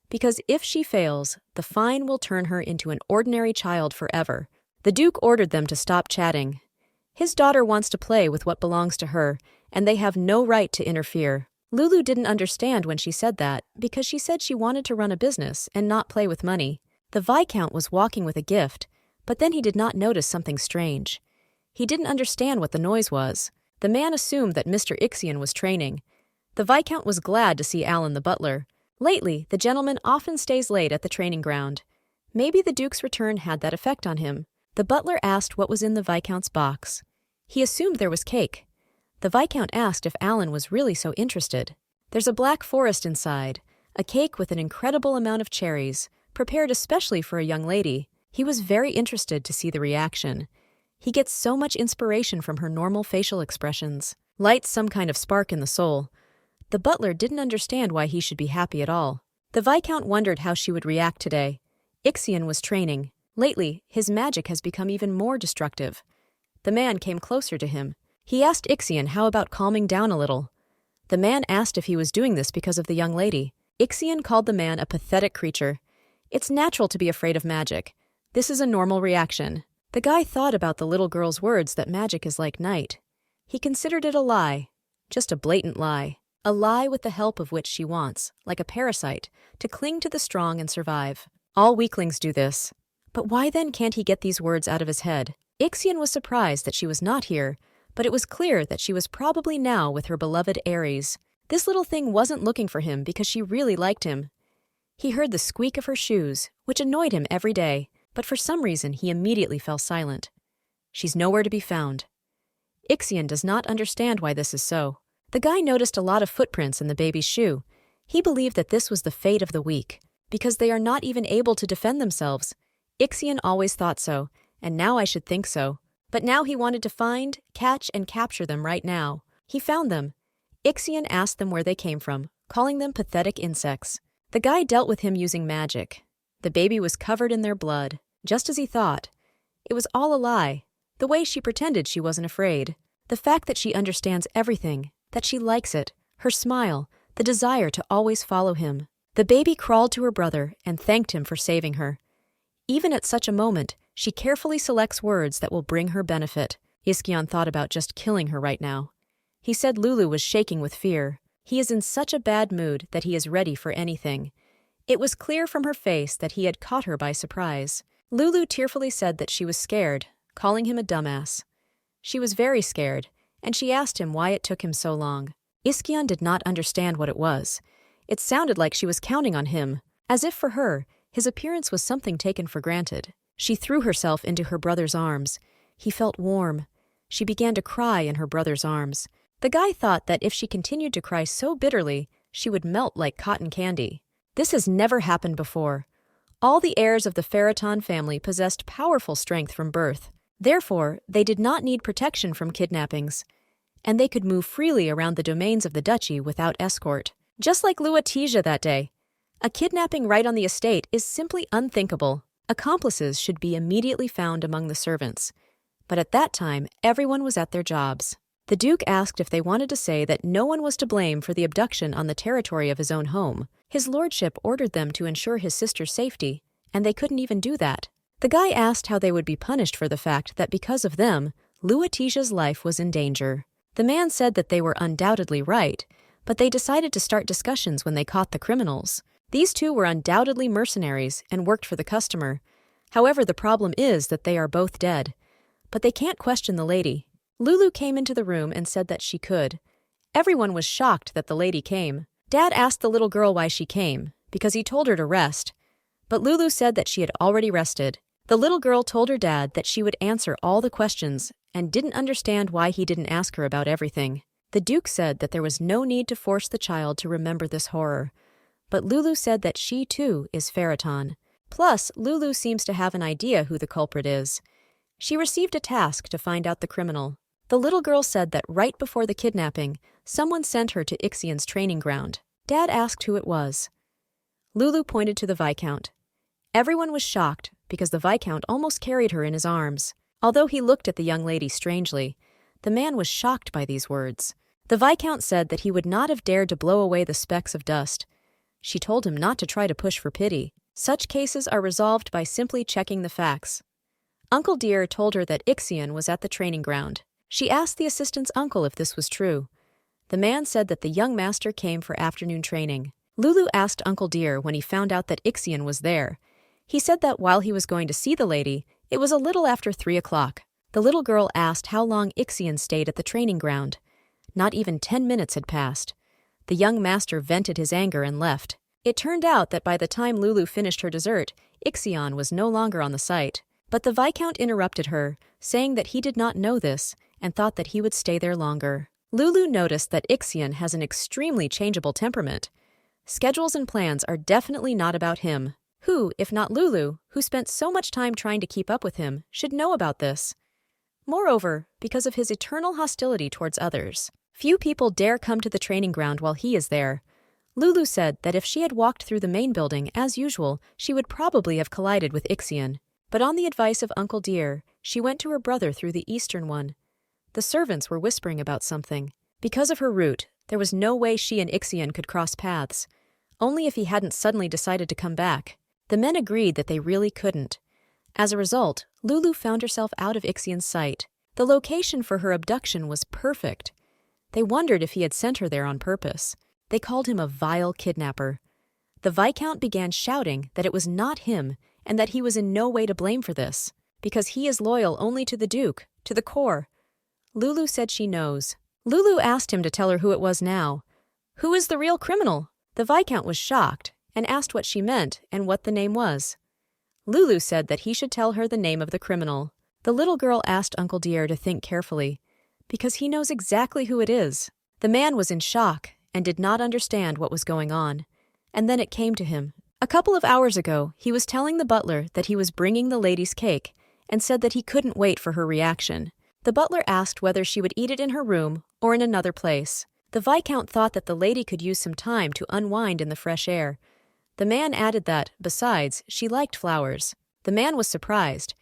Because if she fails, the fine will turn her into an ordinary child forever. The Duke ordered them to stop chatting. His daughter wants to play with what belongs to her, and they have no right to interfere. Lulu didn't understand when she said that, because she said she wanted to run a business and not play with money. The Viscount was walking with a gift, but then he did not notice something strange. He didn't understand what the noise was. The man assumed that Mr. Ixian was training. The Viscount was glad to see Alan the butler. Lately, the gentleman often stays late at the training ground. Maybe the Duke's return had that effect on him. The butler asked what was in the Viscount's box. He assumed there was cake. The Viscount asked if Alan was really so interested. There's a black forest inside, a cake with an incredible amount of cherries, prepared especially for a young lady. He was very interested to see the reaction. He gets so much inspiration from her normal facial expressions. Lights some kind of spark in the soul. The butler didn't understand why he should be happy at all. The Viscount wondered how she would react today. Ixian was training. Lately, his magic has become even more destructive. The man came closer to him. He asked Ixian how about calming down a little. The man asked if he was doing this because of the young lady. Ixian called the man a pathetic creature. It's natural to be afraid of magic. This is a normal reaction. The guy thought about the little girl's words that magic is like night. He considered it a lie. Just a blatant lie. A lie with the help of which she wants, like a parasite, to cling to the strong and survive. All weaklings do this. But why then can't he get these words out of his head? Ixion was surprised that she was not here, but it was clear that she was probably now with her beloved Ares. This little thing wasn't looking for him because she really liked him. He heard the squeak of her shoes, which annoyed him every day, but for some reason he immediately fell silent. She's nowhere to be found. Ixion does not understand why this is so. The guy noticed a lot of footprints in the baby's shoe. He believed that this was the fate of the weak, because they are not even able to defend themselves. Ixion always thought so, and now I should think so. But now he wanted to find, catch, and capture them right now. He found them. Ixion asked them where they came from, calling them pathetic insects. The guy dealt with him using magic. The baby was covered in their blood, just as he thought. It was all a lie. The way she pretended she wasn't afraid. The fact that she understands everything, that she likes it, her smile, the desire to always follow him. The baby crawled to her brother and thanked him for saving her. Even at such a moment, she carefully selects words that will bring her benefit. Ixion thought about just killing her right now. He said Lulu was shaking with fear. He is in such a bad mood that he is ready for anything. It was clear from her face that he had caught her by surprise. Lulu tearfully said that she was scared, calling him a dumbass. She was very scared, and she asked him why it took him so long. Ixion did not understand what it was. It sounded like she was counting on him, as if for her, his appearance was something taken for granted. She threw herself into her brother's arms. He felt warm. She began to cry in her brother's arms. The guy thought that if she continued to cry so bitterly, she would melt like cotton candy. This has never happened before. All the heirs of the Pharaton family possessed powerful strength from birth. Therefore, they did not need protection from kidnappings, and they could move freely around the domains of the duchy without escort. Just like Luatija that day. A kidnapping right on the estate is simply unthinkable. Accomplices should be immediately found among the servants. But at that time, everyone was at their jobs. The Duke asked if they wanted to say that no one was to blame for the abduction on the territory of his own home. His lordship ordered them to ensure his sister's safety, and they couldn't even do that. The guy asked how they would be punished for the fact that because of them, Luatija's life was in danger. The man said that they were undoubtedly right, but they decided to start discussions when they caught the criminals. These two were undoubtedly mercenaries and worked for the customer. However, the problem is that they are both dead. But they can't question the lady. Lulu came into the room and said that she could. Everyone was shocked that the lady came. Dad asked the little girl why she came, because he told her to rest. But Lulu said that she had already rested. The little girl told her dad that she would answer all the questions and didn't understand why he didn't ask her about everything. The Duke said that there was no need to force the child to remember this horror. But Lulu said that she, too, is Pharaton. Plus, Lulu seems to have an idea who the culprit is. She received a task to find out the criminal. The little girl said that right before the kidnapping, someone sent her to Ixion's training ground. Dad asked who it was. Lulu pointed to the Viscount. Everyone was shocked because the Viscount almost carried her in his arms. Although he looked at the young lady strangely, the man was shocked by these words. The Viscount said that he would not have dared to blow away the specks of dust. She told him not to try to push for pity. Such cases are resolved by simply checking the facts. Uncle Dear told her that Ixion was at the training ground. She asked the assistant's uncle if this was true. The man said that the young master came for afternoon training. Lulu asked Uncle Dear when he found out that Ixion was there. He said that while he was going to see the lady, it was a little after 3 o'clock. The little girl asked how long Ixion stayed at the training ground. Not even 10 minutes had passed. The young master vented his anger and left. It turned out that by the time Lulu finished her dessert, Ixion was no longer on the site. But the Viscount interrupted her, saying that he did not know this and thought that he would stay there longer. Lulu noticed that Ixion has an extremely changeable temperament. Schedules and plans are definitely not about him. Who, if not Lulu, who spent so much time trying to keep up with him, should know about this? Moreover, because of his eternal hostility towards others, few people dare come to the training ground while he is there. Lulu said that if she had walked through the main building as usual, she would probably have collided with Ixion. But on the advice of Uncle Dear, she went to her brother through the eastern one. The servants were whispering about something. Because of her route, there was no way she and Ixion could cross paths, only if he hadn't suddenly decided to come back. The men agreed that they really couldn't. As a result, Lulu found herself out of Ixion's sight. The location for her abduction was perfect. They wondered if he had sent her there on purpose. They called him a vile kidnapper. The Viscount began shouting that it was not him and that he was in no way to blame for this, because he is loyal only to the Duke, to the core. Lulu said she knows. Lulu asked him to tell her who it was now. Who is the real criminal? The Viscount was shocked and asked what she meant and what the name was. Lulu said that he should tell her the name of the criminal. The little girl asked Uncle Dear to think carefully, because he knows exactly who it is. The man was in shock and did not understand what was going on. And then it came to him. A couple of hours ago, he was telling the butler that he was bringing the lady's cake and said that he couldn't wait for her reaction. The butler asked whether she would eat it in her room or in another place. The Viscount thought that the lady could use some time to unwind in the fresh air. The man added that, besides, she liked flowers. The man was surprised,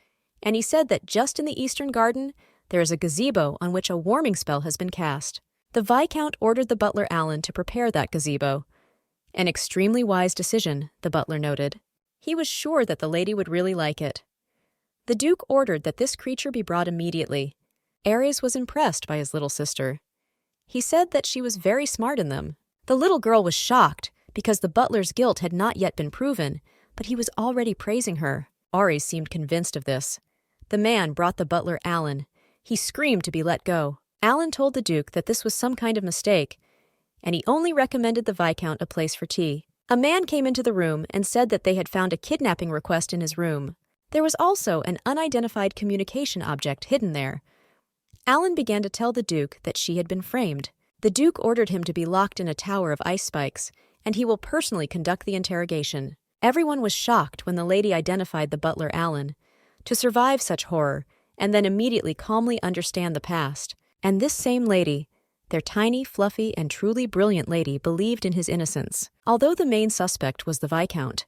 and he said that just in the eastern garden, there is a gazebo on which a warming spell has been cast. The Viscount ordered the butler Alan to prepare that gazebo. An extremely wise decision, the butler noted. He was sure that the lady would really like it. The Duke ordered that this creature be brought immediately. Ares was impressed by his little sister. He said that she was very smart in them. The little girl was shocked because the butler's guilt had not yet been proven, but he was already praising her. Ares seemed convinced of this. The man brought the butler Alan. He screamed to be let go. Alan told the Duke that this was some kind of mistake, and he only recommended the Viscount a place for tea. A man came into the room and said that they had found a kidnapping request in his room. There was also an unidentified communication object hidden there. Alan began to tell the Duke that she had been framed. The Duke ordered him to be locked in a tower of ice spikes, and he will personally conduct the interrogation. Everyone was shocked when the lady identified the butler Alan. To survive such horror, and then immediately calmly understand the past. And this same lady, their tiny, fluffy, and truly brilliant lady, believed in his innocence, although the main suspect was the Viscount.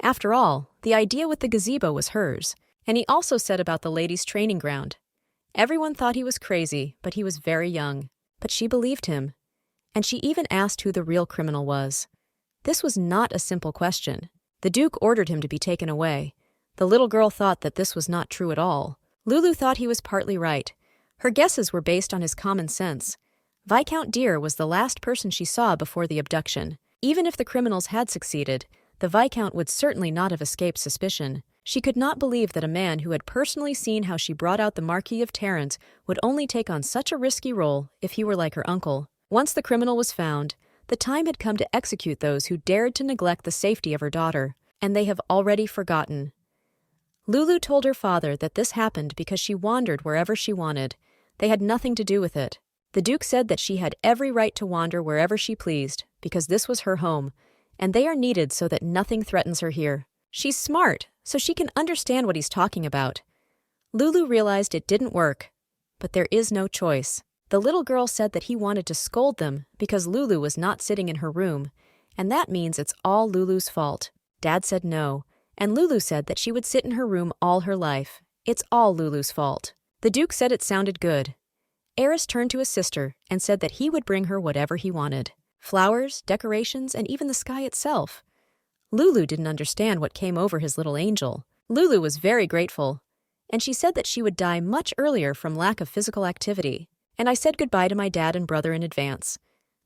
After all, the idea with the gazebo was hers, and he also said about the lady's training ground. Everyone thought he was crazy, but he was very young. But she believed him, and she even asked who the real criminal was. This was not a simple question. The Duke ordered him to be taken away. The little girl thought that this was not true at all. Lulu thought he was partly right. Her guesses were based on his common sense. Viscount Dear was the last person she saw before the abduction. Even if the criminals had succeeded, the Viscount would certainly not have escaped suspicion. She could not believe that a man who had personally seen how she brought out the Marquis of Tarrant would only take on such a risky role if he were like her uncle. Once the criminal was found, the time had come to execute those who dared to neglect the safety of her daughter, and they have already forgotten. Lulu told her father that this happened because she wandered wherever she wanted. They had nothing to do with it. The Duke said that she had every right to wander wherever she pleased, because this was her home, and they are needed so that nothing threatens her here. She's smart, so she can understand what he's talking about. Lulu realized it didn't work, but there is no choice. The little girl said that he wanted to scold them because Lulu was not sitting in her room, and that means it's all Lulu's fault. Dad said no, and Lulu said that she would sit in her room all her life. It's all Lulu's fault. The Duke said it sounded good. Eris turned to his sister and said that he would bring her whatever he wanted. Flowers, decorations, and even the sky itself. Lulu didn't understand what came over his little angel. Lulu was very grateful, and she said that she would die much earlier from lack of physical activity. And I said goodbye to my dad and brother in advance.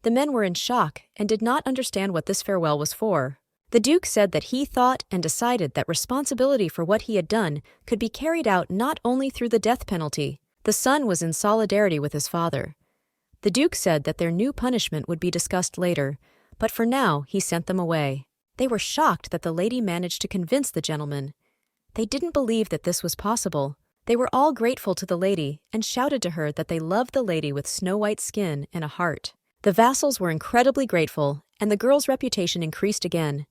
The men were in shock and did not understand what this farewell was for. The Duke said that he thought and decided that responsibility for what he had done could be carried out not only through the death penalty. The son was in solidarity with his father. The Duke said that their new punishment would be discussed later, but for now he sent them away. They were shocked that the lady managed to convince the gentleman. They didn't believe that this was possible. They were all grateful to the lady and shouted to her that they loved the lady with snow-white skin and a heart. The vassals were incredibly grateful, and the girl's reputation increased again.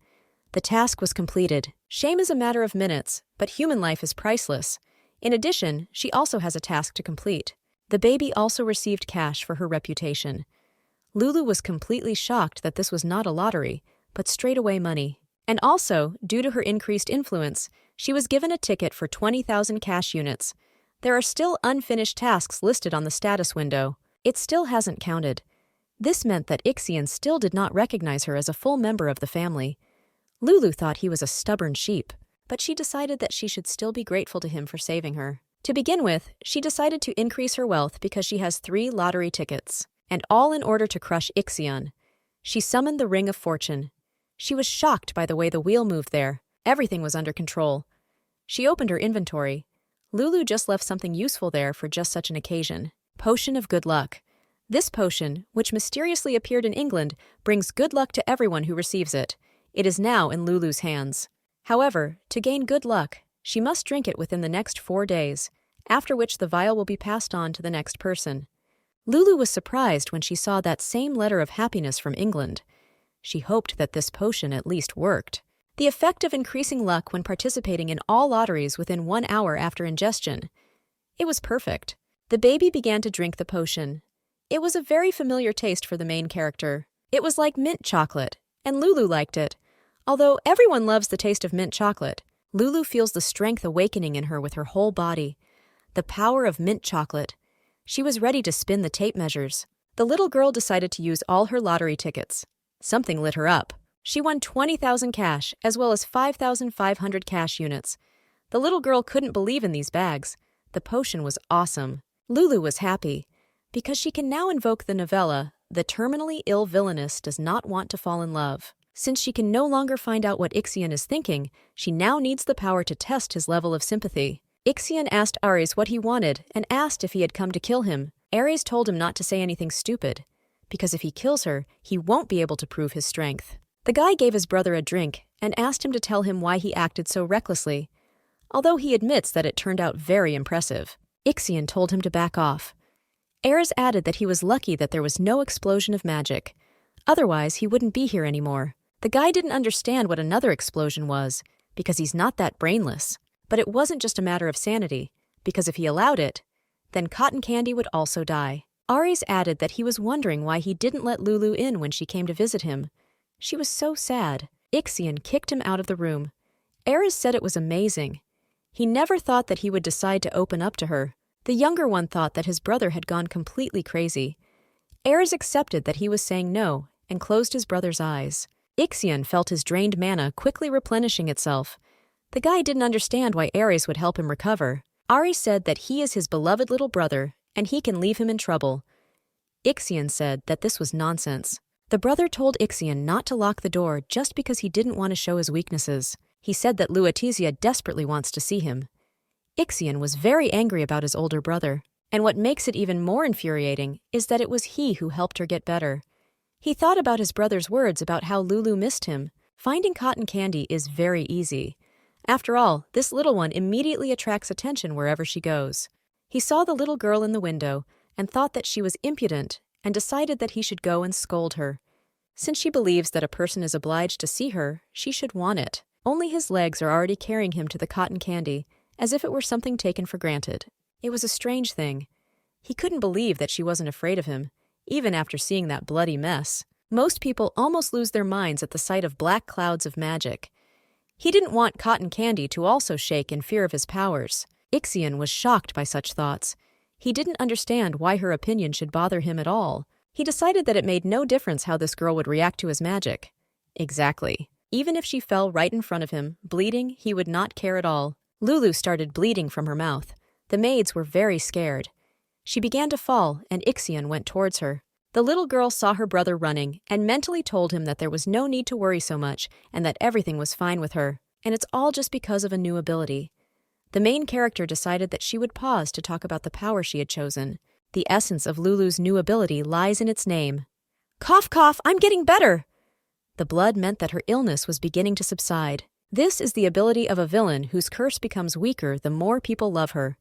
The task was completed. Shame is a matter of minutes, but human life is priceless. In addition, she also has a task to complete. The baby also received cash for her reputation. Lulu was completely shocked that this was not a lottery, but straight-away money. And also, due to her increased influence, she was given a ticket for 20,000 cash units. There are still unfinished tasks listed on the status window. It still hasn't counted. This meant that Ixion still did not recognize her as a full member of the family. Lulu thought he was a stubborn sheep, but she decided that she should still be grateful to him for saving her. To begin with, she decided to increase her wealth because she has 3 lottery tickets, and all in order to crush Ixion. She summoned the Ring of Fortune. She was shocked by the way the wheel moved there. Everything was under control. She opened her inventory. Lulu just left something useful there for just such an occasion. Potion of Good Luck. This potion, which mysteriously appeared in England, brings good luck to everyone who receives it. It is now in Lulu's hands. However, to gain good luck, she must drink it within the next 4 days, after which the vial will be passed on to the next person. Lulu was surprised when she saw that same letter of happiness from England. She hoped that this potion at least worked. The effect of increasing luck when participating in all lotteries within 1 hour after ingestion. It was perfect. The baby began to drink the potion. It was a very familiar taste for the main character. It was like mint chocolate, and Lulu liked it. Although everyone loves the taste of mint chocolate, Lulu feels the strength awakening in her with her whole body. The power of mint chocolate. She was ready to spin the tape measures. The little girl decided to use all her lottery tickets. Something lit her up. She won 20,000 cash, as well as 5,500 cash units. The little girl couldn't believe in these bags. The potion was awesome. Lulu was happy, because she can now invoke the novella, The Terminally Ill Villainess Does Not Want to Fall in Love. Since she can no longer find out what Ixion is thinking, she now needs the power to test his level of sympathy. Ixion asked Ares what he wanted and asked if he had come to kill him. Ares told him not to say anything stupid, because if he kills her, he won't be able to prove his strength. The guy gave his brother a drink and asked him to tell him why he acted so recklessly, although he admits that it turned out very impressive. Ixion told him to back off. Ares added that he was lucky that there was no explosion of magic. Otherwise, he wouldn't be here anymore. The guy didn't understand what another explosion was, because he's not that brainless. But it wasn't just a matter of sanity, because if he allowed it, then Cotton Candy would also die. Ares added that he was wondering why he didn't let Lulu in when she came to visit him. She was so sad. Ixion kicked him out of the room. Ares said it was amazing. He never thought that he would decide to open up to her. The younger one thought that his brother had gone completely crazy. Ares accepted that he was saying no and closed his brother's eyes. Ixion felt his drained mana quickly replenishing itself. The guy didn't understand why Ares would help him recover. Ares said that he is his beloved little brother and he can leave him in trouble. Ixion said that this was nonsense. The brother told Ixion not to lock the door just because he didn't want to show his weaknesses. He said that Luatizia desperately wants to see him. Ixion was very angry about his older brother, and what makes it even more infuriating is that it was he who helped her get better. He thought about his brother's words about how Lulu missed him. Finding Cotton Candy is very easy. After all, this little one immediately attracts attention wherever she goes. He saw the little girl in the window and thought that she was impudent and decided that he should go and scold her. Since she believes that a person is obliged to see her, she should want it. Only his legs are already carrying him to the cotton candy, as if it were something taken for granted. It was a strange thing. He couldn't believe that she wasn't afraid of him, even after seeing that bloody mess. Most people almost lose their minds at the sight of black clouds of magic. He didn't want Cotton Candy to also shake in fear of his powers. Ixion was shocked by such thoughts. He didn't understand why her opinion should bother him at all. He decided that it made no difference how this girl would react to his magic. Exactly. Even if she fell right in front of him, bleeding, he would not care at all. Lulu started bleeding from her mouth. The maids were very scared. She began to fall, and Ixion went towards her. The little girl saw her brother running and mentally told him that there was no need to worry so much and that everything was fine with her, and it's all just because of a new ability. The main character decided that she would pause to talk about the power she had chosen. The essence of Lulu's new ability lies in its name. Cough, cough, I'm getting better! The blood meant that her illness was beginning to subside. This is the ability of a villain whose curse becomes weaker the more people love her.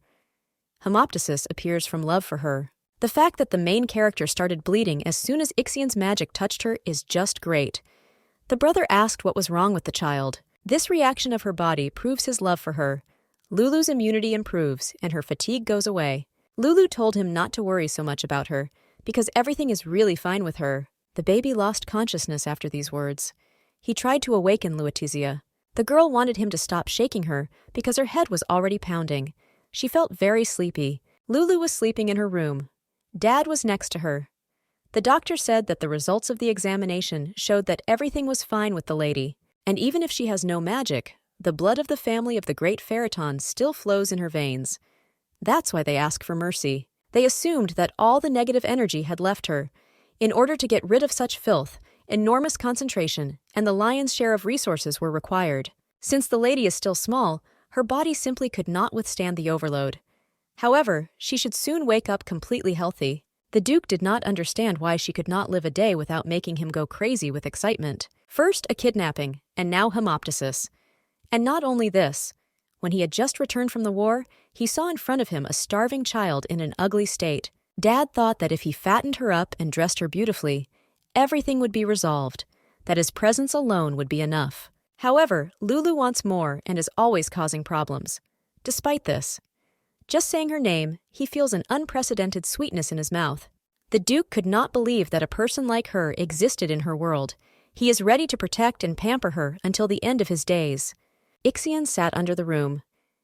Hemoptysis appears from love for her. The fact that the main character started bleeding as soon as Ixion's magic touched her is just great. The brother asked what was wrong with the child. This reaction of her body proves his love for her. Lulu's immunity improves, and her fatigue goes away. Lulu told him not to worry so much about her, because everything is really fine with her. The baby lost consciousness after these words. He tried to awaken Luatizia. The girl wanted him to stop shaking her because her head was already pounding. She felt very sleepy. Lulu was sleeping in her room. Dad was next to her. The doctor said that the results of the examination showed that everything was fine with the lady, and even if she has no magic, the blood of the family of the Great Ferriton still flows in her veins. That's why they ask for mercy. They assumed that all the negative energy had left her. In order to get rid of such filth, enormous concentration and the lion's share of resources were required. Since the lady is still small, Her body simply could not withstand the overload. However, she should soon wake up completely healthy. The Duke did not understand why she could not live a day without making him go crazy with excitement. First a kidnapping, and now hemoptysis. And not only this, when he had just returned from the war, he saw in front of him a starving child in an ugly state. Dad thought that if he fattened her up and dressed her beautifully, everything would be resolved, that his presence alone would be enough. However, Lulu wants more and is always causing problems. Despite this, just saying her name, he feels an unprecedented sweetness in his mouth. The Duke could not believe that a person like her existed in her world. He is ready to protect and pamper her until the end of his days. Ixion sat under the room.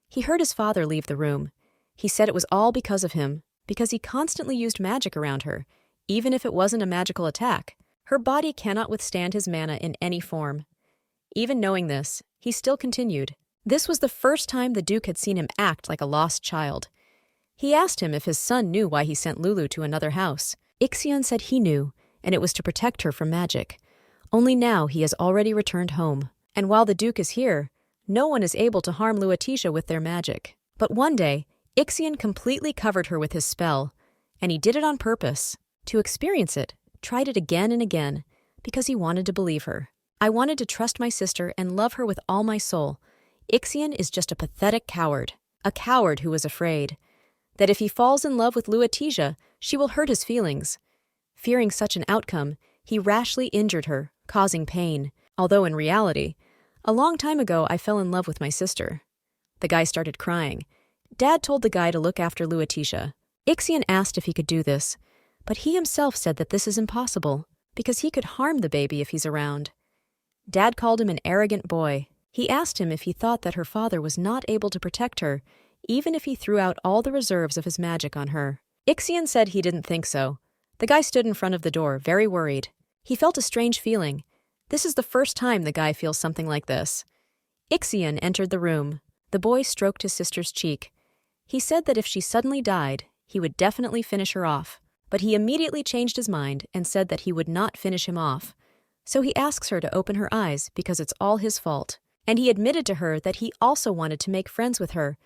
He heard his father leave the room. He said it was all because of him, because he constantly used magic around her, even if it wasn't a magical attack. Her body cannot withstand his mana in any form. Even knowing this, he still continued. This was the first time the Duke had seen him act like a lost child. He asked him if his son knew why he sent Lulu to another house. Ixion said he knew, and it was to protect her from magic. Only now he has already returned home, and while the Duke is here, no one is able to harm Luatisha with their magic. But one day, Ixion completely covered her with his spell, and he did it on purpose. To experience it, tried it again and again, because he wanted to believe her. I wanted to trust my sister and love her with all my soul. Ixion is just a pathetic coward, a coward who is afraid that if he falls in love with Luatisha, she will hurt his feelings. Fearing such an outcome, he rashly injured her, causing pain, although in reality, a long time ago I fell in love with my sister. The guy started crying. Dad told the guy to look after Luatisha. Ixion asked if he could do this, but he himself said that this is impossible, because he could harm the baby if he's around. Dad called him an arrogant boy. He asked him if he thought that her father was not able to protect her, even if he threw out all the reserves of his magic on her. Ixion said he didn't think so. The guy stood in front of the door, very worried. He felt a strange feeling. This is the first time the guy feels something like this. Ixion entered the room. The boy stroked his sister's cheek. He said that if she suddenly died, he would definitely finish her off. But he immediately changed his mind and said that he would not finish him off. So he asks her to open her eyes because it's all his fault. And he admitted to her that he also wanted to make friends with her.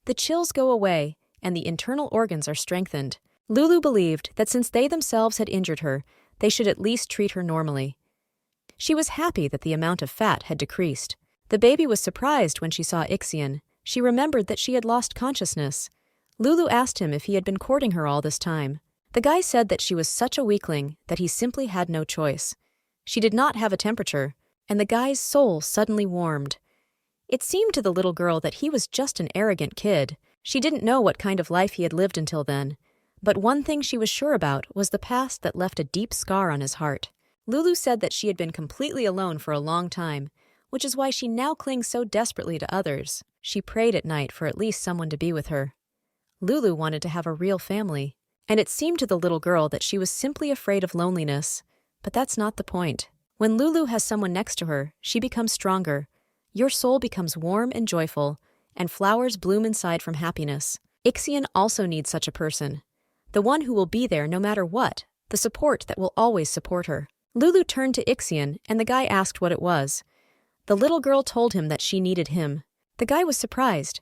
The chills go away, and the internal organs are strengthened. Lulu believed that since they themselves had injured her, they should at least treat her normally. She was happy that the amount of fat had decreased. The baby was surprised when she saw Ixion. She remembered that she had lost consciousness. Lulu asked him if he had been courting her all this time. The guy said that she was such a weakling that he simply had no choice. She did not have a temperature, and the guy's soul suddenly warmed. It seemed to the little girl that he was just an arrogant kid. She didn't know what kind of life he had lived until then. But one thing she was sure about was the past that left a deep scar on his heart. Lulu said that she had been completely alone for a long time, which is why she now clings so desperately to others. She prayed at night for at least someone to be with her. Lulu wanted to have a real family, and it seemed to the little girl that she was simply afraid of loneliness. But that's not the point. When Lulu has someone next to her, she becomes stronger. Your soul becomes warm and joyful, and flowers bloom inside from happiness. Ixion also needs such a person. The one who will be there no matter what, the support that will always support her. Lulu turned to Ixion, and the guy asked what it was. The little girl told him that she needed him. The guy was surprised.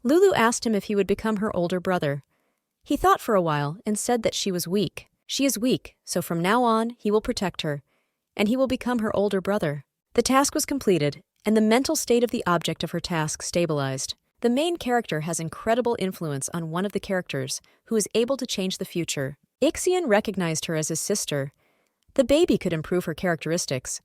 Lulu asked him if he would become her older brother. He thought for a while and said that she was weak. She is weak, so from now on he will protect her, and he will become her older brother. The task was completed, and the mental state of the object of her task stabilized. The main character has incredible influence on one of the characters, who is able to change the future. Ixion recognized her as his sister. The baby could improve her characteristics.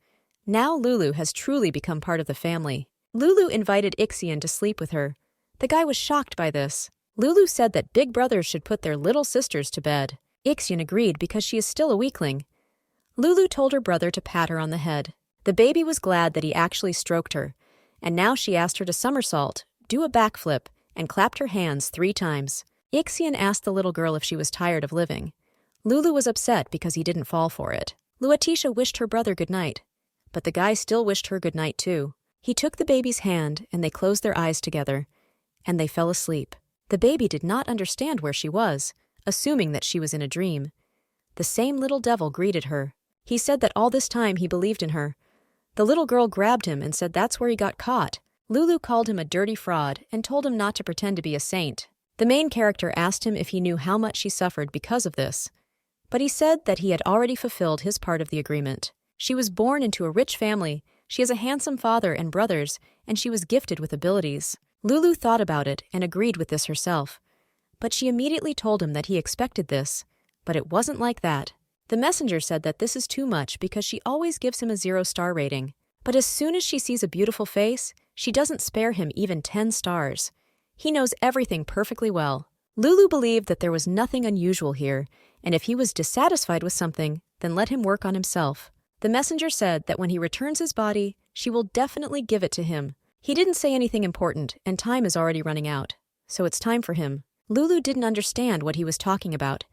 Now Lulu has truly become part of the family. Lulu invited Ixion to sleep with her. The guy was shocked by this. Lulu said that big brothers should put their little sisters to bed. Ixion agreed because she is still a weakling. Lulu told her brother to pat her on the head. The baby was glad that he actually stroked her, and now she asked her to somersault, do a backflip, and clapped her hands 3 times. Ixion asked the little girl if she was tired of living. Lulu was upset because he didn't fall for it. Luatisha wished her brother good night, but the guy still wished her good night too. He took the baby's hand, and they closed their eyes together, and they fell asleep. The baby did not understand where she was, assuming that she was in a dream. The same little devil greeted her. He said that all this time he believed in her. The little girl grabbed him and said that's where he got caught. Lulu called him a dirty fraud and told him not to pretend to be a saint. The main character asked him if he knew how much she suffered because of this, but he said that he had already fulfilled his part of the agreement. She was born into a rich family, she has a handsome father and brothers, and she was gifted with abilities. Lulu thought about it and agreed with this herself, but she immediately told him that he expected this, but it wasn't like that. The messenger said that this is too much because she always gives him a 0-star rating, but as soon as she sees a beautiful face, she doesn't spare him even 10 stars. He knows everything perfectly well. Lulu believed that there was nothing unusual here, and if he was dissatisfied with something, then let him work on himself. The messenger said that when he returns his body, she will definitely give it to him. He didn't say anything important, and time is already running out, so it's time for him. Lulu didn't understand what he was talking about.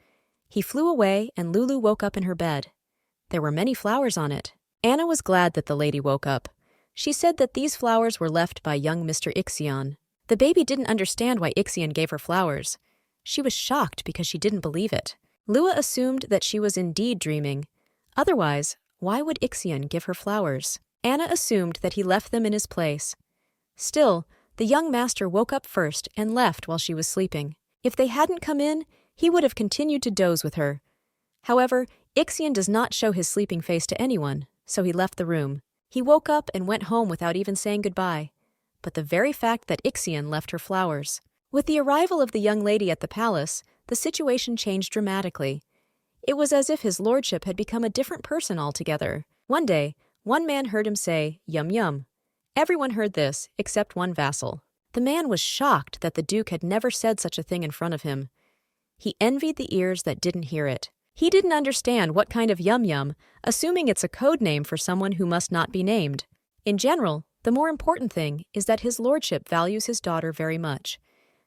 He flew away, and Lulu woke up in her bed. There were many flowers on it. Anna was glad that the lady woke up. She said that these flowers were left by young Mr. Ixion. The baby didn't understand why Ixion gave her flowers. She was shocked because she didn't believe it. Lua assumed that she was indeed dreaming. Otherwise, why would Ixion give her flowers? Anna assumed that he left them in his place. Still, the young master woke up first and left while she was sleeping. If they hadn't come in, he would have continued to doze with her. However, Ixion does not show his sleeping face to anyone, so he left the room. He woke up and went home without even saying goodbye. But the very fact that Ixion left her flowers. With the arrival of the young lady at the palace, the situation changed dramatically. It was as if his lordship had become a different person altogether. One day, one man heard him say, "Yum yum." Everyone heard this, except one vassal. The man was shocked that the duke had never said such a thing in front of him. He envied the ears that didn't hear it. He didn't understand what kind of yum yum, assuming it's a code name for someone who must not be named. In general, the more important thing is that his lordship values his daughter very much.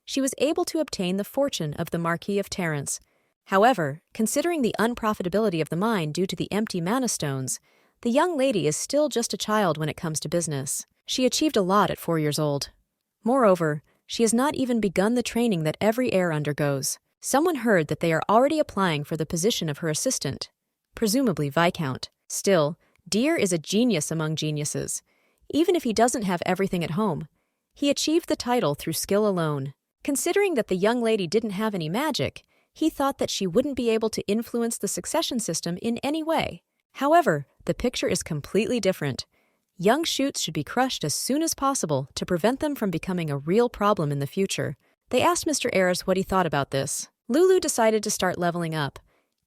She was able to obtain the fortune of the Marquis of Terrence. However, considering the unprofitability of the mine due to the empty mana stones, the young lady is still just a child when it comes to business. She achieved a lot at 4 years old. Moreover, she has not even begun the training that every heir undergoes. Someone heard that they are already applying for the position of her assistant, presumably Viscount. Still, Deer is a genius among geniuses. Even if he doesn't have everything at home, he achieved the title through skill alone. Considering that the young lady didn't have any magic, he thought that she wouldn't be able to influence the succession system in any way. However, the picture is completely different. Young shoots should be crushed as soon as possible to prevent them from becoming a real problem in the future. They asked Mr. Ayres what he thought about this. Lulu decided to start leveling up.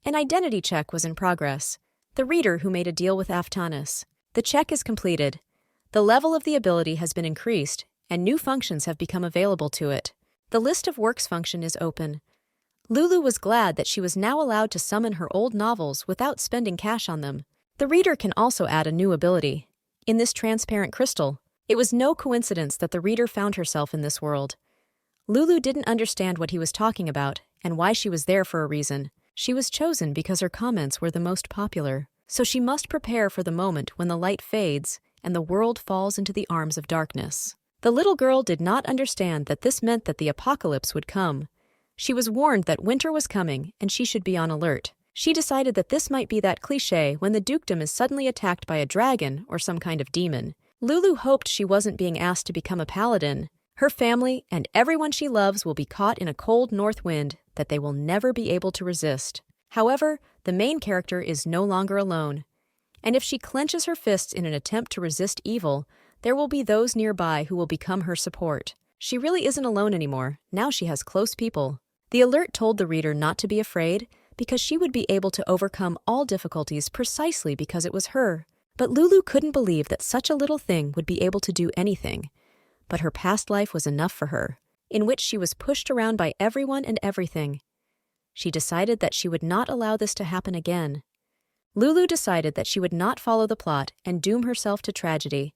An identity check was in progress. The reader who made a deal with Aftanis. The check is completed. The level of the ability has been increased, and new functions have become available to it. The list of works function is open. Lulu was glad that she was now allowed to summon her old novels without spending cash on them. The reader can also add a new ability. In this transparent crystal, it was no coincidence that the reader found herself in this world. Lulu didn't understand what he was talking about and why she was there for a reason. She was chosen because her comments were the most popular, so she must prepare for the moment when the light fades and the world falls into the arms of darkness. The little girl did not understand that this meant that the apocalypse would come. She was warned that winter was coming and she should be on alert. She decided that this might be that cliché when the dukedom is suddenly attacked by a dragon or some kind of demon. Lulu hoped she wasn't being asked to become a paladin. Her family and everyone she loves will be caught in a cold north wind that they will never be able to resist. However, the main character is no longer alone. And if she clenches her fists in an attempt to resist evil, there will be those nearby who will become her support. She really isn't alone anymore. Now she has close people. The alert told the reader not to be afraid because she would be able to overcome all difficulties precisely because it was her. But Lulu couldn't believe that such a little thing would be able to do anything. But her past life was enough for her, in which she was pushed around by everyone and everything. She decided that she would not allow this to happen again. Lulu decided that she would not follow the plot and doom herself to tragedy.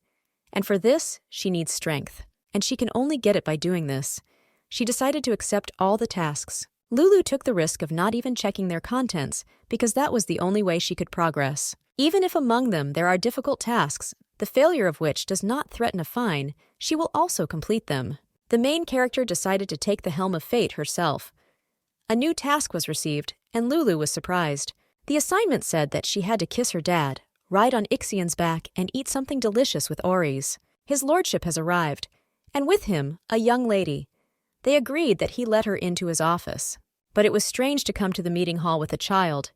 And for this, she needs strength, and she can only get it by doing this. She decided to accept all the tasks. Lulu took the risk of not even checking their contents because that was the only way she could progress. Even if among them there are difficult tasks, the failure of which does not threaten a fine, she will also complete them. The main character decided to take the helm of fate herself. A new task was received, and Lulu was surprised. The assignment said that she had to kiss her dad, ride on Ixion's back, and eat something delicious with Oris. His lordship has arrived, and with him, a young lady. They agreed that he let her into his office. But it was strange to come to the meeting hall with a child.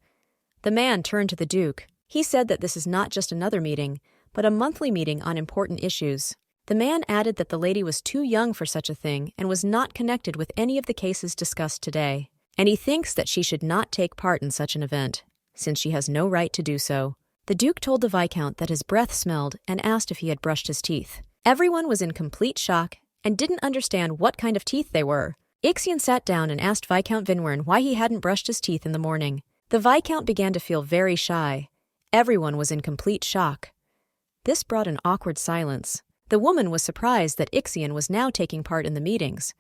The man turned to the Duke. He said that this is not just another meeting, but a monthly meeting on important issues. The man added that the lady was too young for such a thing and was not connected with any of the cases discussed today, and he thinks that she should not take part in such an event, since she has no right to do so. The Duke told the Viscount that his breath smelled and asked if he had brushed his teeth. Everyone was in complete shock and didn't understand what kind of teeth they were. Ixion sat down and asked Viscount Vinwern why he hadn't brushed his teeth in the morning. The Viscount began to feel very shy. Everyone was in complete shock. This brought an awkward silence. The woman was surprised that Ixion was now taking part in the meetings.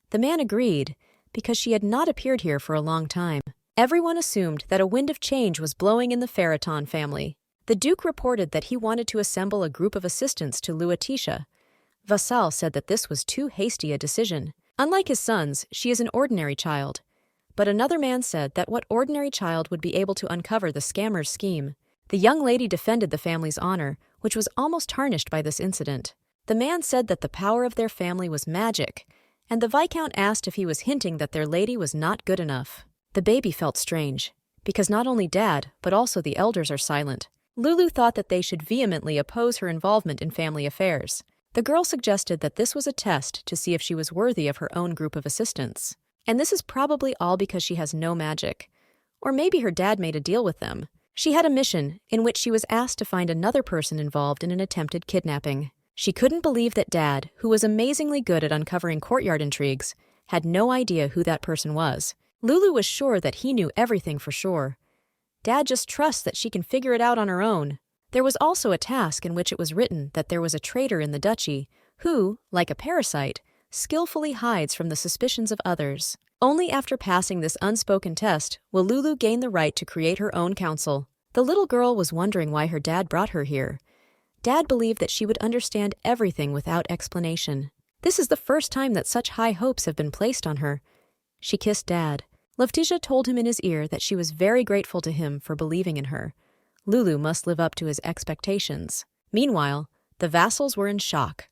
The man agreed, because she had not appeared here for a long time. Everyone assumed that a wind of change was blowing in the Ferraton family. The Duke reported that he wanted to assemble a group of assistants to Luatisha. Vassal said that this was too hasty a decision. Unlike his sons, she is an ordinary child. But another man said that what ordinary child would be able to uncover the scammer's scheme? The young lady defended the family's honor, which was almost tarnished by this incident. The man said that the power of their family was magic, and the Viscount asked if he was hinting that their lady was not good enough. The baby felt strange, because not only Dad, but also the elders are silent. Lulu thought that they should vehemently oppose her involvement in family affairs. The girl suggested that this was a test to see if she was worthy of her own group of assistants. And this is probably all because she has no magic. Or maybe her dad made a deal with them. She had a mission in which she was asked to find another person involved in an attempted kidnapping. She couldn't believe that Dad, who was amazingly good at uncovering courtyard intrigues, had no idea who that person was. Lulu was sure that he knew everything for sure. Dad just trusts that she can figure it out on her own. There was also a task in which it was written that there was a traitor in the duchy who, like a parasite, skillfully hides from the suspicions of others. Only after passing this unspoken test will Lulu gain the right to create her own council. The little girl was wondering why her dad brought her here. Dad believed that she would understand everything without explanation. This is the first time that such high hopes have been placed on her. She kissed Dad. Leftitia told him in his ear that she was very grateful to him for believing in her. Lulu must live up to his expectations. Meanwhile, the vassals were in shock.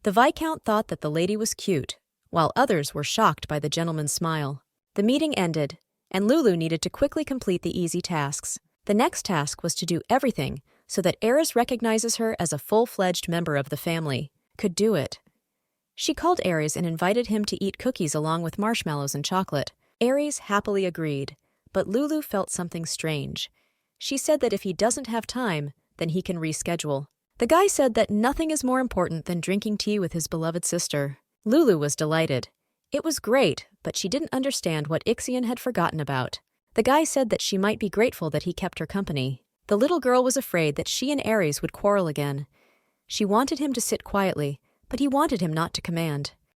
The Viscount thought that the lady was cute, while others were shocked by the gentleman's smile. The meeting ended, and Lulu needed to quickly complete the easy tasks. The next task was to do everything so that Eris recognizes her as a full-fledged member of the family. Could do it. She called Ares and invited him to eat cookies along with marshmallows and chocolate. Ares happily agreed, but Lulu felt something strange. She said that if he doesn't have time, then he can reschedule. The guy said that nothing is more important than drinking tea with his beloved sister. Lulu was delighted. It was great, but she didn't understand what Ixion had forgotten about. The guy said that she might be grateful that he kept her company. The little girl was afraid that she and Ares would quarrel again. She wanted him to sit quietly, but he wanted him not to command.